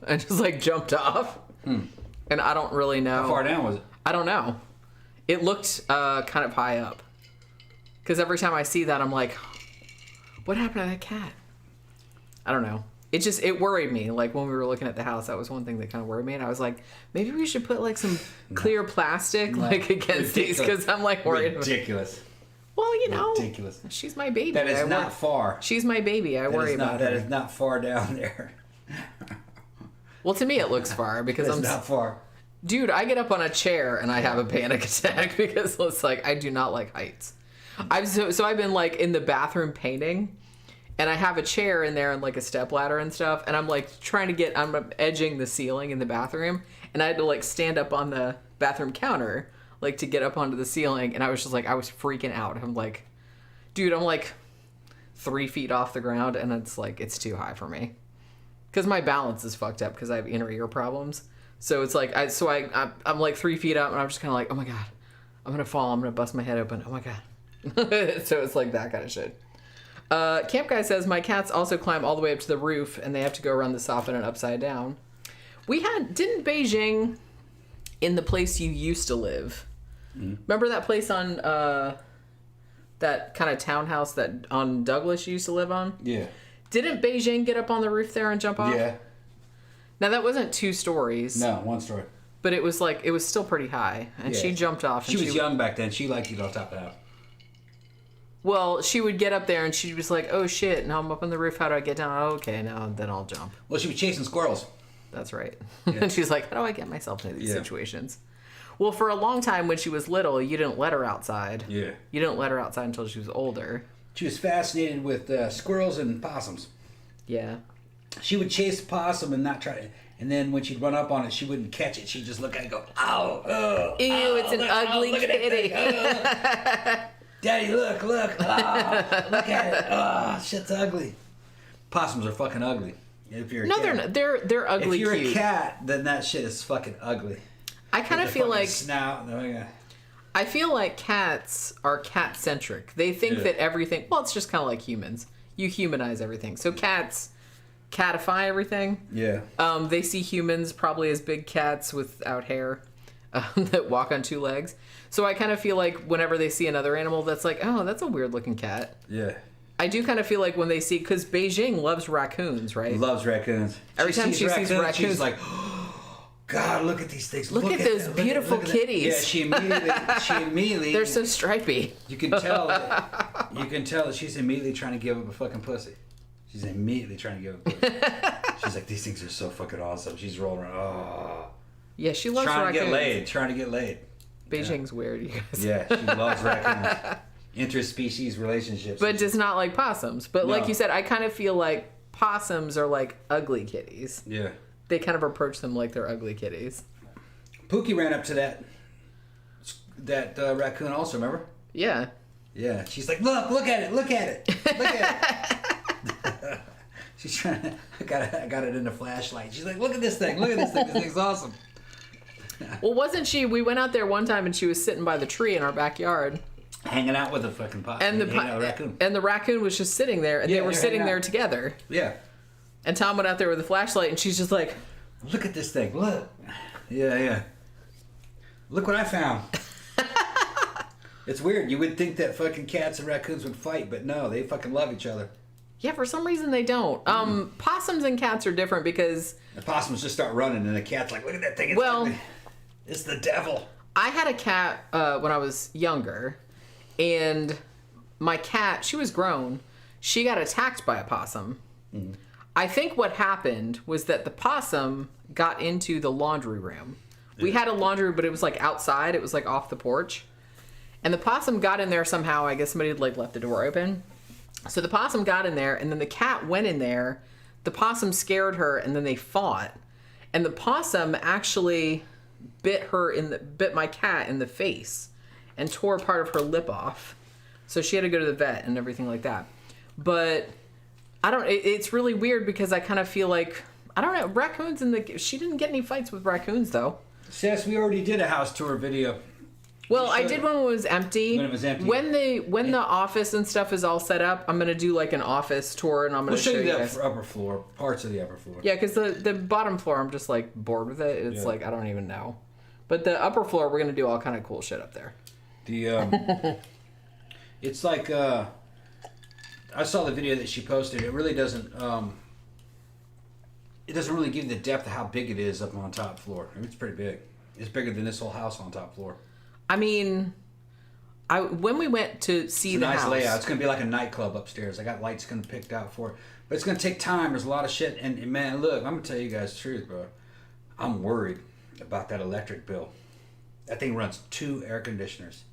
Speaker 1: and just, like, jumped off. And I don't really know.
Speaker 2: How far down was it?
Speaker 1: I don't know. It looked kind of high up. Because every time I see that, I'm like, what happened to that cat? I don't know. It worried me. Like, when we were looking at the house, that was one thing that kind of worried me. And I was like, maybe we should put, like, some clear plastic, like, against these. Because I'm, like, worried.
Speaker 2: Ridiculous.
Speaker 1: Well,
Speaker 2: ridiculous.
Speaker 1: She's my baby.
Speaker 2: That is not far.
Speaker 1: She's my baby. I worry about her.
Speaker 2: That is not far down there.
Speaker 1: Well, to me, it looks far because
Speaker 2: it's not far.
Speaker 1: Dude, I get up on a chair and I have a panic attack because it's like I do not like heights. I've been like in the bathroom painting, and I have a chair in there and like a stepladder and stuff, and I'm like I'm edging the ceiling in the bathroom, and I had to like stand up on the bathroom counter like to get up onto the ceiling, and I was just like, I was freaking out. I'm like, dude, I'm like 3 feet off the ground, and it's like, it's too high for me. Because my balance is fucked up because I have inner ear problems. So it's like, I'm like 3 feet up, and I'm just kind of like, oh my God, I'm going to fall. I'm going to bust my head open. Oh my God. So it's like that kind of shit. Camp Guy says, my cats also climb all the way up to the roof, and they have to go around the soffit and upside down. Didn't Beijing, in the place you used to live, remember that place on that kind of townhouse that on Douglas you used to live on?
Speaker 2: Yeah.
Speaker 1: Didn't Beijing get up on the roof there and jump off?
Speaker 2: Yeah.
Speaker 1: Now that wasn't 2 stories.
Speaker 2: No, 1 story.
Speaker 1: But it was still pretty high, and she jumped off.
Speaker 2: And she was young back then. She liked to get on top of the house.
Speaker 1: Well, she would get up there, and she was like, "Oh shit! Now I'm up on the roof. How do I get down? Oh, okay, now then I'll jump."
Speaker 2: Well, she was chasing squirrels.
Speaker 1: That's right. Yeah. And she's like, "How do I get myself into these situations?" Well, for a long time when she was little, you didn't let her outside.
Speaker 2: Yeah.
Speaker 1: You didn't let her outside until she was older.
Speaker 2: She was fascinated with squirrels and possums.
Speaker 1: Yeah.
Speaker 2: She would chase a possum and not try to... And then when she'd run up on it, she wouldn't catch it. She'd just look at it and go, ow, oh,
Speaker 1: ew,
Speaker 2: ow,
Speaker 1: it's an
Speaker 2: look,
Speaker 1: ugly kitty.
Speaker 2: Daddy, look, look at it. Oh, shit's ugly. Possums are fucking ugly. If you're a cat.
Speaker 1: They're not. They're ugly.
Speaker 2: If you're
Speaker 1: cute.
Speaker 2: a cat, then that shit is fucking ugly.
Speaker 1: I kind of feel like
Speaker 2: snout.
Speaker 1: I feel like cats are cat centric. They think that everything. Well, it's just kind of like humans. You humanize everything. So cats catify everything.
Speaker 2: Yeah.
Speaker 1: They see humans probably as big cats without hair that walk on two legs. So I kind of feel like whenever they see another animal that's like, oh, that's a weird looking cat.
Speaker 2: Yeah.
Speaker 1: I do kind of feel like when they see, because Beijing loves raccoons, right?
Speaker 2: Loves raccoons.
Speaker 1: Every time she sees raccoons,
Speaker 2: she's like, oh, God, look at these things.
Speaker 1: Look at those beautiful kitties.
Speaker 2: Yeah, she immediately.
Speaker 1: They're so stripy.
Speaker 2: You can tell that she's immediately trying to give up a fucking pussy. She's immediately trying to give up a pussy. She's like, these things are so fucking awesome. She's rolling around. Oh.
Speaker 1: Yeah, she loves raccoons.
Speaker 2: Trying to get laid.
Speaker 1: Beijing's weird, you guys.
Speaker 2: Yeah, she loves raccoons. Interspecies relationships.
Speaker 1: But does not like possums. But like you said, I kind of feel like possums are like ugly kitties.
Speaker 2: Yeah.
Speaker 1: They kind of approach them like they're ugly kitties.
Speaker 2: Pookie ran up to that raccoon also, remember?
Speaker 1: Yeah.
Speaker 2: Yeah. She's like, look at it. Look at it. She's trying to... I got it in the flashlight. She's like, look at this thing. This thing's awesome.
Speaker 1: Well, wasn't she... We went out there one time and she was sitting by the tree in our backyard.
Speaker 2: Hanging out with a fucking possum.
Speaker 1: And the raccoon was just sitting there, and they were sitting there together.
Speaker 2: Yeah.
Speaker 1: And Tom went out there with a flashlight, and she's just like,
Speaker 2: look at this thing. Look. Yeah. Look what I found. It's weird. You would think that fucking cats and raccoons would fight, but no, they fucking love each other.
Speaker 1: Yeah, for some reason they don't. Possums and cats are different because...
Speaker 2: The possums just start running, and the cat's like, look at that thing. It's the devil.
Speaker 1: I had a cat when I was younger. And my cat, she was grown. She got attacked by a possum. Mm. I think what happened was that the possum got into the laundry room. Yeah. We had a laundry room, but it was like outside. It was like off the porch. And the possum got in there somehow. I guess somebody had like left the door open. So the possum got in there, and then the cat went in there. The possum scared her, and then they fought. And the possum actually bit my cat in the face. And tore part of her lip off. So she had to go to the vet and everything like that. But it's really weird because I kind of feel like, I don't know, raccoons she didn't get any fights with raccoons though.
Speaker 2: Sis, we already did a house tour video.
Speaker 1: Well, I did when it was empty.
Speaker 2: When it was empty.
Speaker 1: When the office and stuff is all set up, I'm going to do like an office tour and I'm going to show you guys.
Speaker 2: The upper floor, parts of the upper floor.
Speaker 1: Yeah, because the bottom floor, I'm just like bored with it. It's like, I don't even know. But the upper floor, we're going to do all kind of cool shit up there.
Speaker 2: It's like I saw the video that she posted. It really doesn't really give the depth of how big it is up on top floor. I mean, it's pretty big. It's bigger than this whole house on top floor.
Speaker 1: I mean, when we went to see the
Speaker 2: nice
Speaker 1: house,
Speaker 2: layout. It's gonna be like a nightclub upstairs. I got lights gonna picked out for it, but it's gonna take time. There's a lot of shit, and man, look, I'm gonna tell you guys the truth, bro. I'm worried about that electric bill. That thing runs 2 air conditioners.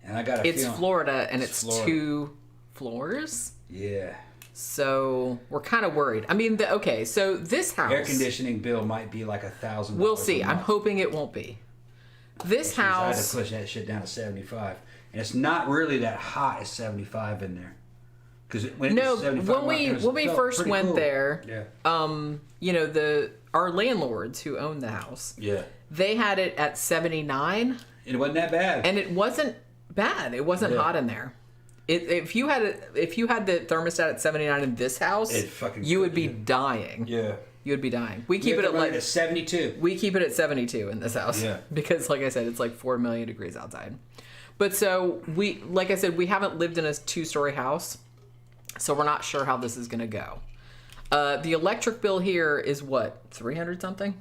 Speaker 2: And I got
Speaker 1: It's Florida, and it's Florida. 2 floors.
Speaker 2: Yeah.
Speaker 1: So we're kind of worried. I mean, so this house...
Speaker 2: Air conditioning bill might be like $1,000.
Speaker 1: We'll see. I'm hoping it won't be. This house...
Speaker 2: I had to push that shit down to 75. And it's not really that hot as 75 in there. Because when we first went there, our landlords who owned the house, they had it at 79. It wasn't that bad.
Speaker 1: And it wasn't bad. It wasn't hot in there. If you had the thermostat at 79 in this house, you would be dying.
Speaker 2: Yeah.
Speaker 1: You would be dying. We keep it at
Speaker 2: 72.
Speaker 1: We keep it at 72 in this house. Yeah. Because like I said, it's like 4 million degrees outside. But so like I said, we haven't lived in a 2-story house, so we're not sure how this is going to go. The electric bill here is what, 300 something?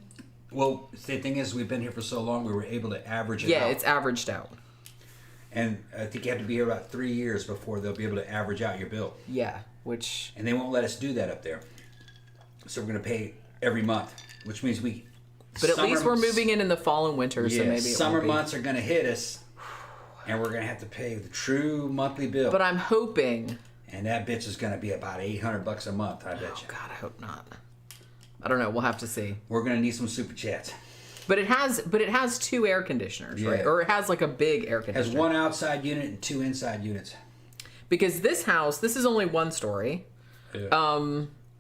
Speaker 2: Well, the thing is, we've been here for so long, we were able to average it out.
Speaker 1: Yeah, it's averaged out.
Speaker 2: And I think you have to be here about 3 years before they'll be able to average out your bill.
Speaker 1: Yeah,
Speaker 2: And they won't let us do that up there. So we're going to pay every month, which means we
Speaker 1: But at least we're moving in the fall and winter, so maybe
Speaker 2: summer months are going to hit us, and we're going to have to pay the true monthly bill.
Speaker 1: But I'm hoping...
Speaker 2: And that bitch is going to be about $800 a month, I bet you.
Speaker 1: Oh, God, I hope not. I don't know. We'll have to see.
Speaker 2: We're going to need some super chats.
Speaker 1: But it has 2 air conditioners, right? Or it has like a big air conditioner.
Speaker 2: It has 1 outside unit and 2 inside units.
Speaker 1: Because this is only 1 story.
Speaker 2: Yeah.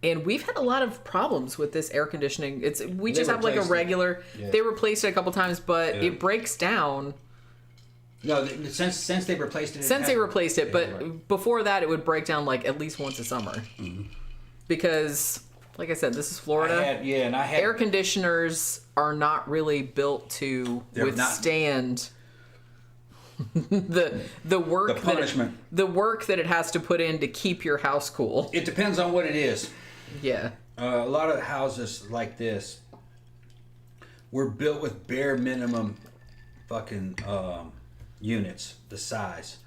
Speaker 1: And we've had a lot of problems with this air conditioning. We just have like a regular. Yeah. They replaced it a couple times, but it breaks down.
Speaker 2: No, since they replaced it.
Speaker 1: Since they replaced it, but before that, it would break down like at least once a summer. Mm-hmm. Because, like I said, this is Florida. Air conditioners are not really built to withstand the work.
Speaker 2: The punishment.
Speaker 1: The work that it has to put in to keep your house cool.
Speaker 2: It depends on what it is.
Speaker 1: Yeah.
Speaker 2: A lot of houses like this were built with bare minimum fucking units, the size.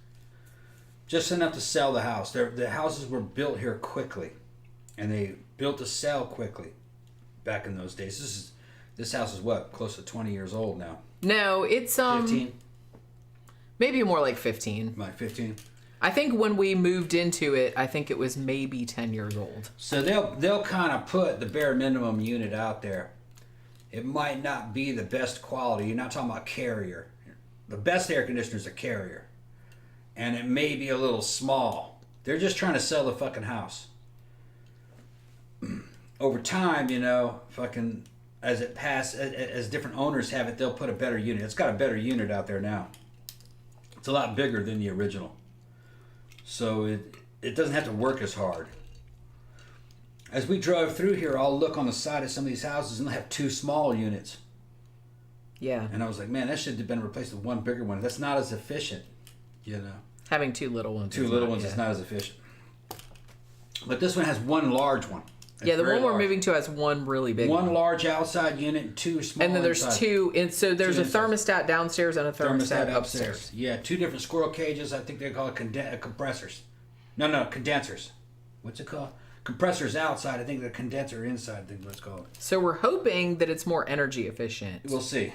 Speaker 2: Just enough to sell the house. The houses were built here quickly. And they built to sell quickly back in those days. This house is what? Close to 20 years old now.
Speaker 1: No, it's
Speaker 2: 15?
Speaker 1: Maybe more like 15.
Speaker 2: Like 15?
Speaker 1: I think when we moved into it, I think it was maybe 10 years old.
Speaker 2: So they'll kind of put the bare minimum unit out there. It might not be the best quality. You're not talking about Carrier. The best air conditioner is a Carrier. And it may be a little small. They're just trying to sell the fucking house. Over time, fucking as different owners have it, they'll put a better unit. It's got a better unit out there now. It's a lot bigger than the original. So it doesn't have to work as hard. As we drove through here, I'll look on the side of some of these houses and they'll have 2 small units.
Speaker 1: Yeah.
Speaker 2: And I was like, man, that should have been replaced with 1 bigger one. That's not as efficient,
Speaker 1: Having 2 little ones.
Speaker 2: 2 little ones is not as efficient. But this one has 1 large one.
Speaker 1: It's the one we're moving to has 1 really big one.
Speaker 2: 1 large outside unit and 2 small
Speaker 1: And then there's
Speaker 2: inside.
Speaker 1: 2, and so there's a thermostat downstairs and a thermostat upstairs.
Speaker 2: Yeah, 2 different squirrel cages. I think they call it compressors. No, condensers. What's it called? Compressors outside. I think the condenser inside. I think what it's called.
Speaker 1: So we're hoping that it's more energy efficient.
Speaker 2: We'll see.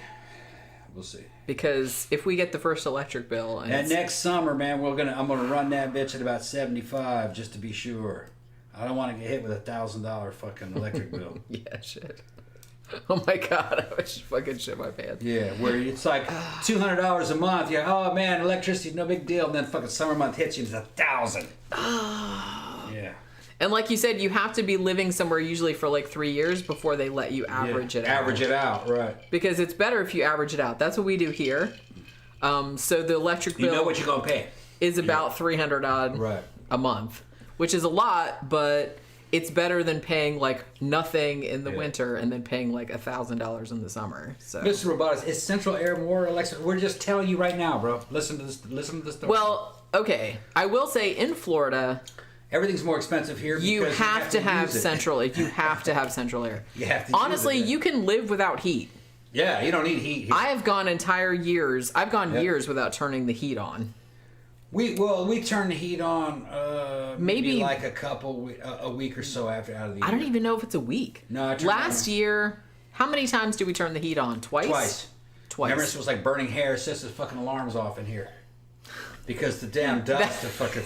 Speaker 1: Because if we get the first electric bill,
Speaker 2: and next summer, man, I'm gonna run that bitch at about 75 just to be sure. I don't want to get hit with $1,000 fucking electric bill.
Speaker 1: Yeah, shit. Oh my God, I wish fucking shit my pants.
Speaker 2: Yeah, where it's like $200 a month. Yeah, oh man, electricity, no big deal. And then fucking summer month hits you, it's $1,000. Yeah.
Speaker 1: And like you said, you have to be living somewhere usually for like 3 years before they let you average it out.
Speaker 2: Average it out, right.
Speaker 1: Because it's better if you average it out. That's what we do here. So the electric bill...
Speaker 2: You know what you're going to pay.
Speaker 1: ...is about $300 odd a month. Which is a lot, but it's better than paying like nothing in the winter and then paying like $1,000 in the summer. So
Speaker 2: Mr. Robotics, is Central Air more Alexa? We're just telling you right now, bro. Listen to this story.
Speaker 1: Well, okay. I will say in Florida...
Speaker 2: Everything's more expensive here.
Speaker 1: You have to have central air. You have to have central air.
Speaker 2: You have to.
Speaker 1: Honestly, you can live without heat.
Speaker 2: Yeah, you don't need heat here.
Speaker 1: I have gone entire years. I've gone years without turning the heat on.
Speaker 2: We turn the heat on maybe like a week or so after out of the year.
Speaker 1: I don't even know if it's a week.
Speaker 2: No,
Speaker 1: last year, how many times did we turn the heat on? Twice.
Speaker 2: Remember, it was like burning hair. It sets the fucking alarms off in here because the damn dust to fucking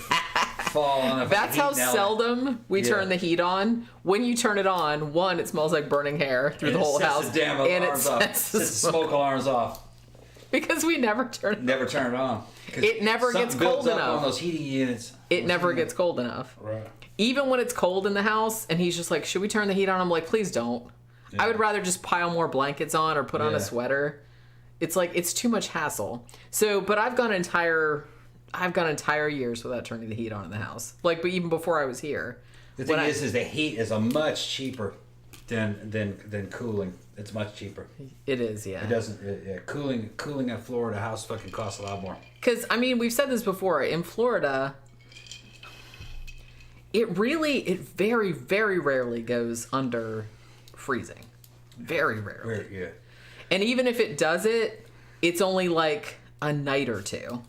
Speaker 2: fall on the.
Speaker 1: That's how seldom we turn the heat on. When you turn it on, one, it smells like burning hair through the whole house,
Speaker 2: the damn
Speaker 1: and
Speaker 2: it sets the smoke alarms off.
Speaker 1: Because we never turn
Speaker 2: it on.
Speaker 1: It never gets cold enough
Speaker 2: on those heating units.
Speaker 1: It never gets cold enough.
Speaker 2: Right.
Speaker 1: Even when it's cold in the house, and he's just like, "Should we turn the heat on?" I'm like, "Please don't." Yeah. I would rather just pile more blankets on or put on a sweater. It's like it's too much hassle. So, but I've gone entire years without turning the heat on in the house. Like, but even before I was here.
Speaker 2: The thing is the heat is a much cheaper than cooling. It's much cheaper.
Speaker 1: It is, yeah.
Speaker 2: It doesn't. Cooling a Florida house fucking costs a lot more.
Speaker 1: Because I mean, we've said this before. In Florida, it very, very rarely goes under freezing. Very rarely.
Speaker 2: Yeah.
Speaker 1: And even if it does it's only like a night or two.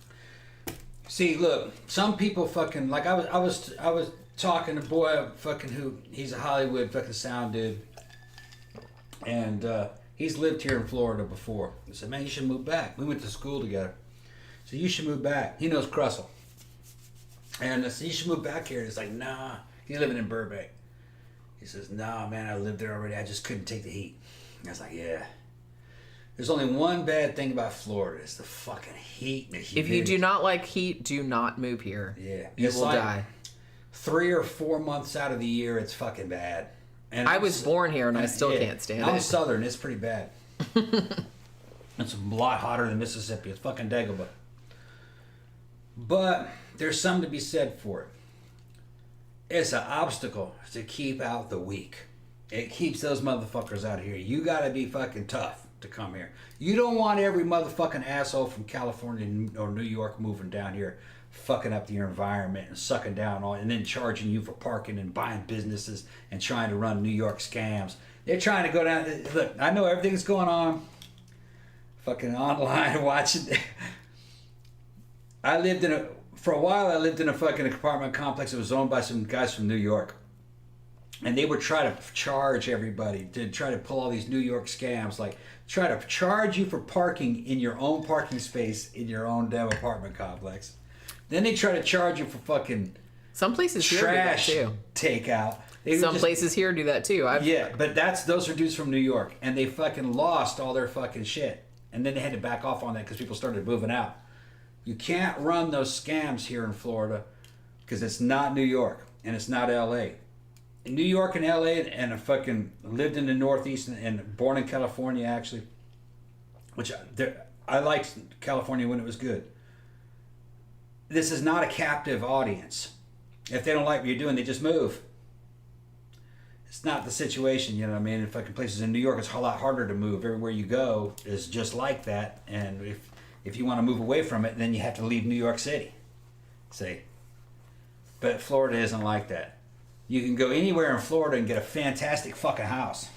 Speaker 2: See, look, some people fucking like I was talking to a boy fucking who he's a Hollywood fucking sound dude, and He's lived here in Florida before. I said, man, you should move back. We went to school together. So you should move back. He knows Crussell. And I said, you should move back here. And he's like, nah. He's living in Burbank. He says, nah, man, I lived there already. I just couldn't take the heat. And I was like, yeah. There's only one bad thing about Florida. It's the fucking heat and the humidity.
Speaker 1: If you do not like heat, do not move here.
Speaker 2: Yeah.
Speaker 1: You will die.
Speaker 2: 3 or 4 months out of the year, it's fucking bad. And
Speaker 1: I was born here and I still can't stand it.
Speaker 2: I'm Southern. It's pretty bad. It's a lot hotter than Mississippi. It's fucking Dagobah. But there's something to be said for it. It's an obstacle to keep out the weak. It keeps those motherfuckers out of here. You gotta be fucking tough to come here. You don't want every motherfucking asshole from California or New York moving down here fucking up your environment and sucking down all, and then charging you for parking and buying businesses and trying to run New York scams. They're trying to go down. Look, I know everything's going on. Fucking online watching. For a while, I lived in a fucking apartment complex that was owned by some guys from New York. And they would try to charge everybody, to try to pull all these New York scams, like try to charge you for parking in your own parking space in your own damn apartment complex. Then they try to charge you for fucking
Speaker 1: some places
Speaker 2: trash
Speaker 1: here do that too.
Speaker 2: Takeout.
Speaker 1: Places here do that too.
Speaker 2: Yeah, but those are dudes from New York, and they fucking lost all their fucking shit, and then they had to back off on that because people started moving out. You can't run those scams here in Florida because it's not New York and it's not L.A. In New York and L.A. and I fucking lived in the Northeast and born in California actually, which I liked California when it was good. This is not a captive audience. If they don't like what you're doing, they just move. It's not the situation, you know what I mean? In fucking places in New York, it's a lot harder to move. Everywhere you go is just like that. And if you want to move away from it, then you have to leave New York City. See? But Florida isn't like that. You can go anywhere in Florida and get a fantastic fucking house.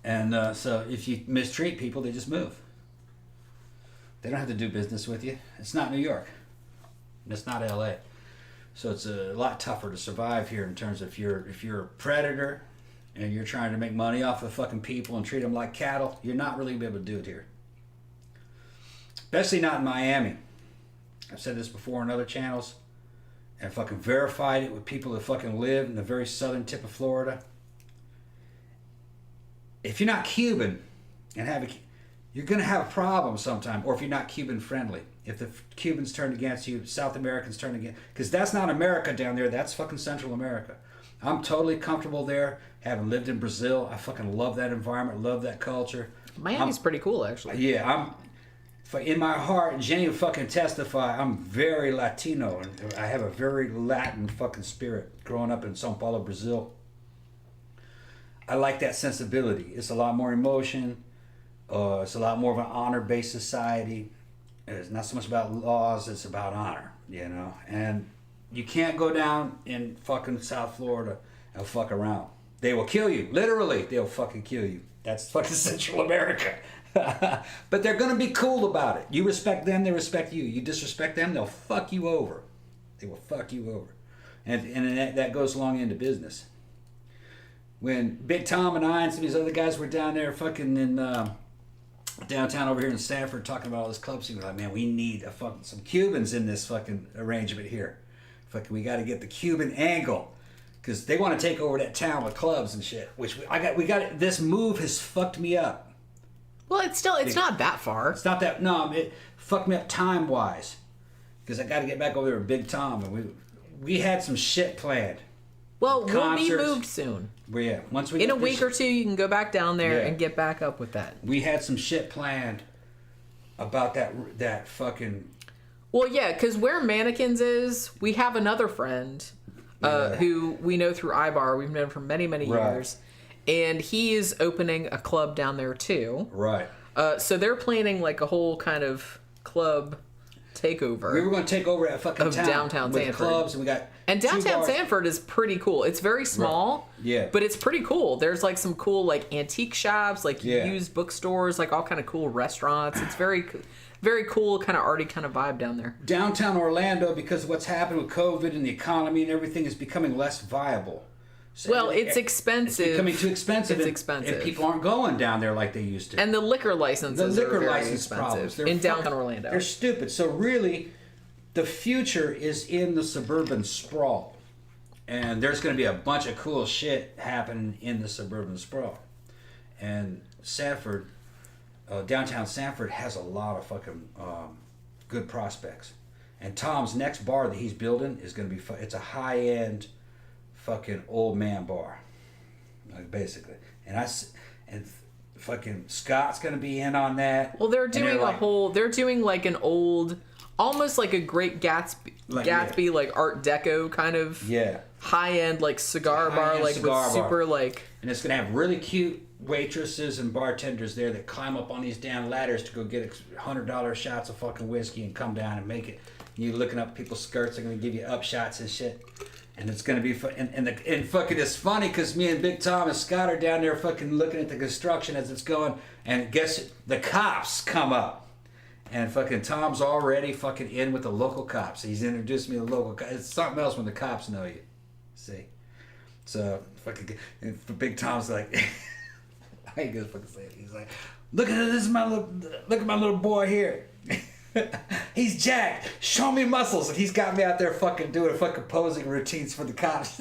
Speaker 2: And so if you mistreat people, they just move. They don't have to do business with you. It's not New York. And it's not LA. So it's a lot tougher to survive here in terms of if you're a predator and you're trying to make money off of fucking people and treat them like cattle, you're not really going to be able to do it here. Especially not in Miami. I've said this before on other channels and fucking verified it with people that fucking live in the very southern tip of Florida. If you're not Cuban and you're going to have a problem sometime, or if you're not Cuban friendly. If the Cubans turn against you, South Americans turn against, because that's not America down there, that's fucking Central America. I'm totally comfortable there, having lived in Brazil. I fucking love that environment, love that culture.
Speaker 1: Miami's pretty cool, actually.
Speaker 2: Yeah, in my heart, and Jenny would fucking testify, I'm very Latino, and I have a very Latin fucking spirit growing up in São Paulo, Brazil. I like that sensibility. It's a lot more emotion. It's a lot more of an honor-based society. It's not so much about laws, it's about honor, you know? And you can't go down in fucking South Florida and fuck around. They will kill you. Literally, they'll fucking kill you. That's fucking Central America. But they're going to be cool about it. You respect them, they respect you. You disrespect them, they'll fuck you over. They will fuck you over. And that goes along into business. When Big Tom and I and some of these other guys were down there fucking in downtown over here in Stanford talking about all this club scene, we're like, man, we need some Cubans in this fucking arrangement here. Fucking, we got to get the Cuban angle. Because they want to take over that town with clubs and shit. This move has fucked me up.
Speaker 1: Well, it's not that far.
Speaker 2: It's not that, no, it fucked me up time-wise. Because I got to get back over there with Big Tom. And we had some shit planned.
Speaker 1: Well, we'll be moved soon.
Speaker 2: Well, yeah. Once we
Speaker 1: in a week or two, you can go back down there and get back up with that.
Speaker 2: We had some shit planned about that fucking...
Speaker 1: Well, yeah, because where Mannequins is, we have another friend who we know through iBar. We've known for many, many years. And he is opening a club down there, too.
Speaker 2: Right.
Speaker 1: So they're planning like a whole kind of club takeover.
Speaker 2: We were going to take over that fucking town
Speaker 1: downtown
Speaker 2: with
Speaker 1: Sanford.
Speaker 2: Clubs, and we got
Speaker 1: downtown Sanford is pretty cool. It's very small, but it's pretty cool. There's like some cool like antique shops, like used bookstores, like all kind of cool restaurants. It's very, very cool, kind of arty kind of vibe down there.
Speaker 2: Downtown Orlando, because of what's happened with COVID and the economy and everything, is becoming less viable.
Speaker 1: Well, it's expensive.
Speaker 2: It's becoming too expensive.
Speaker 1: It's expensive.
Speaker 2: And people aren't going down there like they used to.
Speaker 1: And the liquor licenses are very expensive in downtown Orlando.
Speaker 2: They're stupid. So really, the future is in the suburban sprawl. And there's going to be a bunch of cool shit happening in the suburban sprawl. And Sanford, downtown Sanford has a lot of fucking good prospects. And Tom's next bar that he's building is going to be, it's a high-end fucking old man bar, like basically. And fucking Scott's going to be in on that.
Speaker 1: Well, they're doing they're doing like an old, almost like a Great Gatsby, like Art Deco kind of high-end like cigar bar, like with super like.
Speaker 2: And it's going to have really cute waitresses and bartenders there that climb up on these damn ladders to go get $100 shots of fucking whiskey and come down and make it. You looking up people's skirts, they're going to give you up shots and shit. And it's going to be and fucking it's funny because me and Big Tom and Scott are down there fucking looking at the construction as it's going, and guess the cops come up. And fucking Tom's already fucking in with the local cops. He's introduced me to the local cops. It's something else when the cops know you. See? So fucking Big Tom's like I ain't gonna fucking say it. He's like, look at my little boy here. He's jacked. Show me muscles. And he's got me out there fucking doing fucking posing routines for the cops.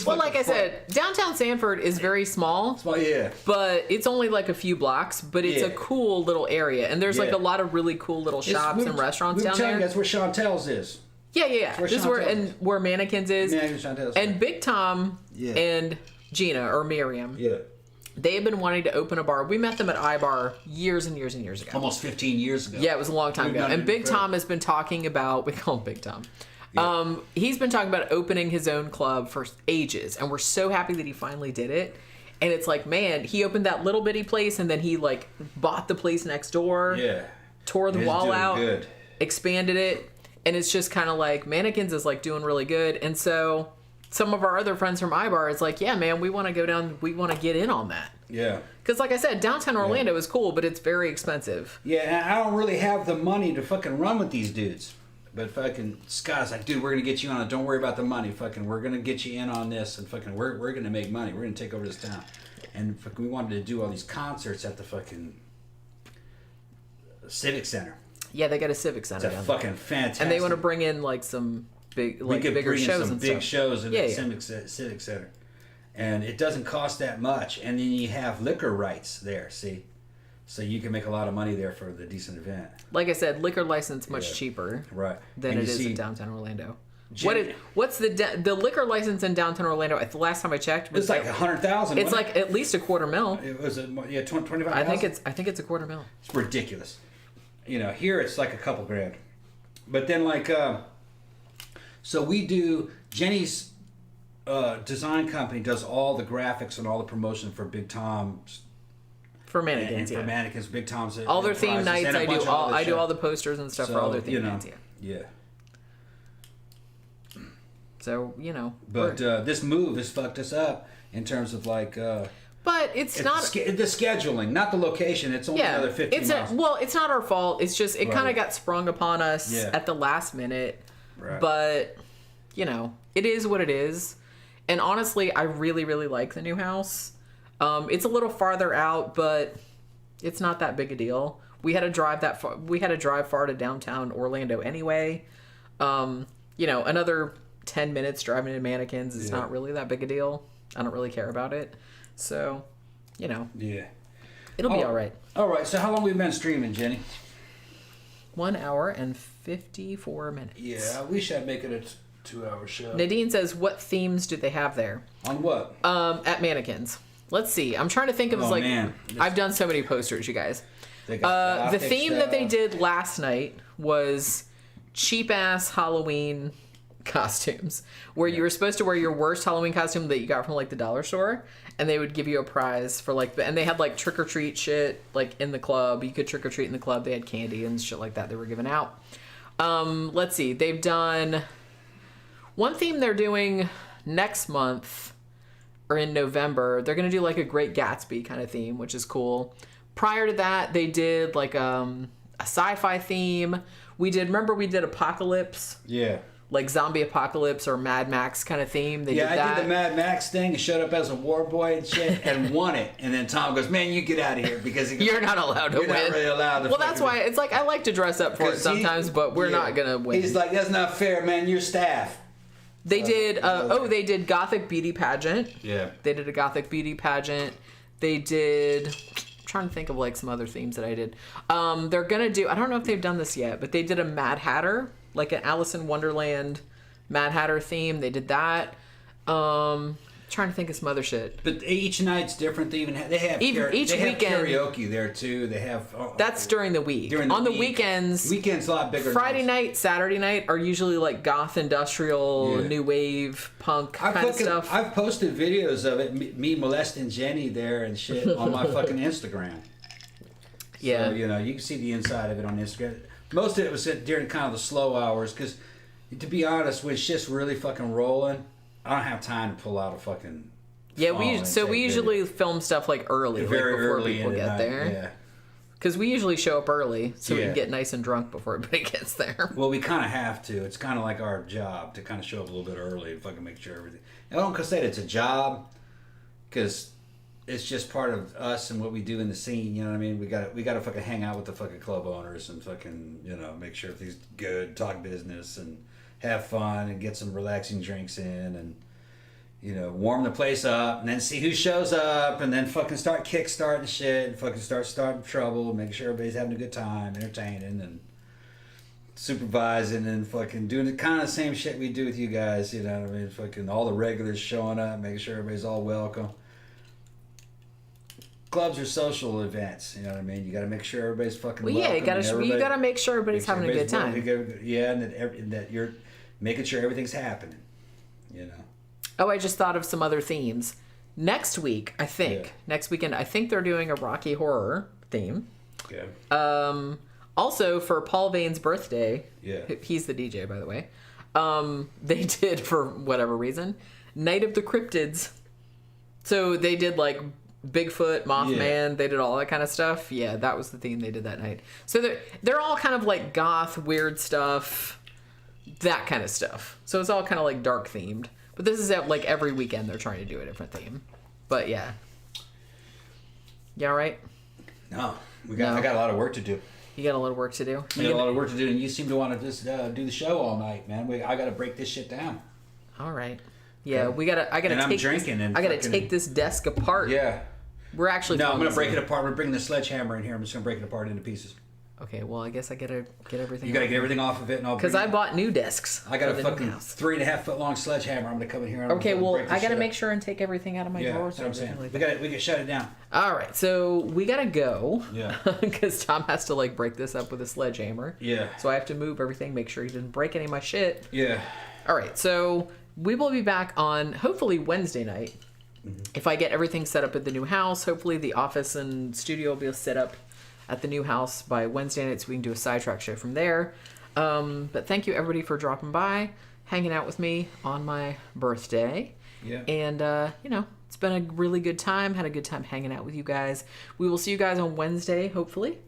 Speaker 1: Well, like I said, downtown Sanford is very small.
Speaker 2: Small, yeah.
Speaker 1: But it's only like a few blocks, but it's a cool little area. And there's like a lot of really cool little shops and restaurants down there.
Speaker 2: That's where Chantel's is.
Speaker 1: Yeah. This is where Mannequins is. And Big Tom and Gina, or Miriam.
Speaker 2: Yeah.
Speaker 1: They have been wanting to open a bar. We met them at iBar years and years and years ago.
Speaker 2: Almost 15 years ago.
Speaker 1: Yeah, it was a long time ago. And Big Tom has been talking about, we call him Big Tom. Yeah. He's been talking about opening his own club for ages. And we're so happy that he finally did it. And it's like, man, he opened that little bitty place and then he like bought the place next door.
Speaker 2: Yeah.
Speaker 1: Tore the wall out. Good. Expanded it. And it's just kind of like, Mannequins is like doing really good. And so some of our other friends from iBar is like, yeah, man, we want to go down, we want to get in on that.
Speaker 2: Yeah.
Speaker 1: Because like I said, downtown Orlando is cool, but it's very expensive.
Speaker 2: Yeah, and I don't really have the money to fucking run with these dudes. But fucking Scott's like, dude, we're going to get you on it. Don't worry about the money. Fucking, we're going to get you in on this. And fucking, we're going to make money. We're going to take over this town. And fucking, we wanted to do all these concerts at the fucking Civic Center.
Speaker 1: Yeah, they got a Civic Center.
Speaker 2: It's fucking fantastic.
Speaker 1: And they want to bring in like some bigger shows and
Speaker 2: big
Speaker 1: stuff.
Speaker 2: shows in the Civic Center. And it doesn't cost that much. And then you have liquor rights there, see? So you can make a lot of money there for the decent event.
Speaker 1: Like I said, liquor license much cheaper than it is in downtown Orlando. What's the liquor license in downtown Orlando? The last time I checked,
Speaker 2: was like $100,000.
Speaker 1: It's like at least $250,000.
Speaker 2: It was $25,000.
Speaker 1: I think it's $250,000.
Speaker 2: It's ridiculous. You know, here it's like a couple grand. But then like, so we do Jenny's design company does all the graphics and all the promotion for Big Tom's.
Speaker 1: For Mannequins,
Speaker 2: for Mannequins, Big Tom's.
Speaker 1: All their theme nights, I do all the posters and stuff for all their theme nights.
Speaker 2: Yeah.
Speaker 1: So
Speaker 2: But this move has fucked us up in terms of like.
Speaker 1: But it's not
Speaker 2: the scheduling, not the location. It's only another 15 miles.
Speaker 1: Well, it's not our fault. It's just it kind of got sprung upon us at the last minute.
Speaker 2: Right.
Speaker 1: But it is what it is. And honestly, I really, really like the new house. It's a little farther out, but it's not that big a deal. We had to drive that far. We had to drive far to downtown Orlando anyway. Another 10 minutes driving to Mannequins is not really that big a deal. I don't really care about it. So, Yeah. It'll be all right.
Speaker 2: All right. So how long have we been streaming, Jenny?
Speaker 1: 1 hour and 54 minutes.
Speaker 2: Yeah, I wish I'd make it a 2-hour show.
Speaker 1: Nadine says, what themes do they have there?
Speaker 2: On what?
Speaker 1: At Mannequins. Let's see. I'm trying to think of man. I've done so many posters, you guys. The theme that they did last night was cheap ass Halloween costumes, where you were supposed to wear your worst Halloween costume that you got from like the dollar store, and they would give you a prize for like and they had like trick or treat shit like in the club. You could trick or treat in the club. They had candy and shit like that they were giving out. Let's see. They've done one theme they're doing next month. Or in November, they're going to do like a Great Gatsby kind of theme, which is cool. Prior to that, they did like a sci-fi theme. We did Apocalypse.
Speaker 2: Yeah.
Speaker 1: like zombie apocalypse or Mad Max kind of theme. They did that.
Speaker 2: I did the Mad Max thing and showed up as a war boy and shit and won it. And then Tom goes, "Man, you get out of here because
Speaker 1: you're not allowed to win."
Speaker 2: You're not really allowed to.
Speaker 1: Well, that's why it's like I like to dress up for it sometimes, but we're not gonna win.
Speaker 2: He's like, "That's not fair, man. You're staff."
Speaker 1: They did. They did Gothic beauty pageant.
Speaker 2: Yeah.
Speaker 1: They did a Gothic beauty pageant. They did. I'm trying to think of like some other themes that I did. They're gonna do. I don't know if they've done this yet, but they did a Mad Hatter, like an Alice in Wonderland Mad Hatter theme. They did that. Trying to think of some other shit.
Speaker 2: But each night's different. They have
Speaker 1: each weekend
Speaker 2: karaoke there too. They have
Speaker 1: that's during the week. On the weekends,
Speaker 2: weekends a lot bigger.
Speaker 1: Friday night, Saturday night are usually like goth, industrial, new wave, punk kind of stuff.
Speaker 2: I've posted videos of it, me molesting Jenny there and shit on my fucking Instagram.
Speaker 1: Yeah,
Speaker 2: so, you can see the inside of it on Instagram. Most of it was during kind of the slow hours because, to be honest, when shit's really fucking rolling, I don't have time to pull out a fucking.
Speaker 1: Yeah, we usually film stuff like early,
Speaker 2: very
Speaker 1: like before
Speaker 2: early
Speaker 1: people get there.
Speaker 2: Yeah,
Speaker 1: because we usually show up early so we can get nice and drunk before everybody gets there.
Speaker 2: Well, we kind of have to. It's kind of like our job to kind of show up a little bit early and fucking make sure everything. I don't say it's a job because it's just part of us and what we do in the scene. You know what I mean? We got to fucking hang out with the fucking club owners and fucking make sure everything's good, talk business and have fun and get some relaxing drinks in and warm the place up and then see who shows up and then fucking start kickstarting shit and fucking start starting trouble, making sure everybody's having a good time, entertaining and supervising and fucking doing the kind of same shit we do with you guys. You know what I mean? Fucking all the regulars showing up, making sure everybody's all welcome. Clubs are social events, you know what I mean? You got to make sure everybody's fucking welcome.
Speaker 1: Yeah, you got to make sure everybody's having a good time.
Speaker 2: And that you're making sure everything's happening,
Speaker 1: Oh, I just thought of some other themes. Next week, I think. Next weekend, I think they're doing a Rocky Horror theme.
Speaker 2: Okay.
Speaker 1: Also, for Paul Vane's birthday, he's the DJ, by the way, they did, for whatever reason, Night of the Cryptids. So they did, like, Bigfoot, Mothman, they did all that kind of stuff. Yeah, that was the theme they did that night. So they're all kind of, like, goth, weird stuff, that kind of stuff. So it's all kind of, like, dark themed. But this is like every weekend they're trying to do a different theme. But yeah. Yeah, right?
Speaker 2: No. I got a lot of work to do.
Speaker 1: You got a lot of work to do?
Speaker 2: I got a lot of work to do, and you seem to want to just do the show all night, man. I got to break this shit down.
Speaker 1: All right. Yeah, I gotta take this desk apart.
Speaker 2: Yeah.
Speaker 1: We're actually
Speaker 2: I'm gonna break it apart. I'm gonna bring the sledgehammer in here. I'm just gonna break it apart into pieces.
Speaker 1: Okay, well, I guess I gotta get everything.
Speaker 2: You gotta get everything off of it, and I'll.
Speaker 1: Because I bought new desks.
Speaker 2: I got a fucking 3.5 foot long sledgehammer. I'm gonna come in here. And
Speaker 1: okay, well, I gotta make sure and take everything out of my drawers.
Speaker 2: That's what I'm saying. We gotta shut it down.
Speaker 1: All right, so we gotta go.
Speaker 2: Yeah.
Speaker 1: Because Tom has to like break this up with a sledgehammer.
Speaker 2: Yeah.
Speaker 1: So I have to move everything, make sure he didn't break any of my shit.
Speaker 2: Yeah.
Speaker 1: All right, so we will be back on hopefully Wednesday night. Mm-hmm. If I get everything set up at the new house, hopefully the office and studio will be set up at the new house by Wednesday night so we can do a Sidetrack show from there. But thank you everybody for dropping by, hanging out with me on my birthday.
Speaker 2: Yeah.
Speaker 1: And, it's been a really good time. Had a good time hanging out with you guys. We will see you guys on Wednesday, hopefully.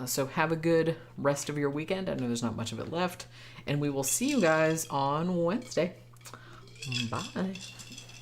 Speaker 1: So have a good rest of your weekend. I know there's not much of it left. And we will see you guys on Wednesday. Bye.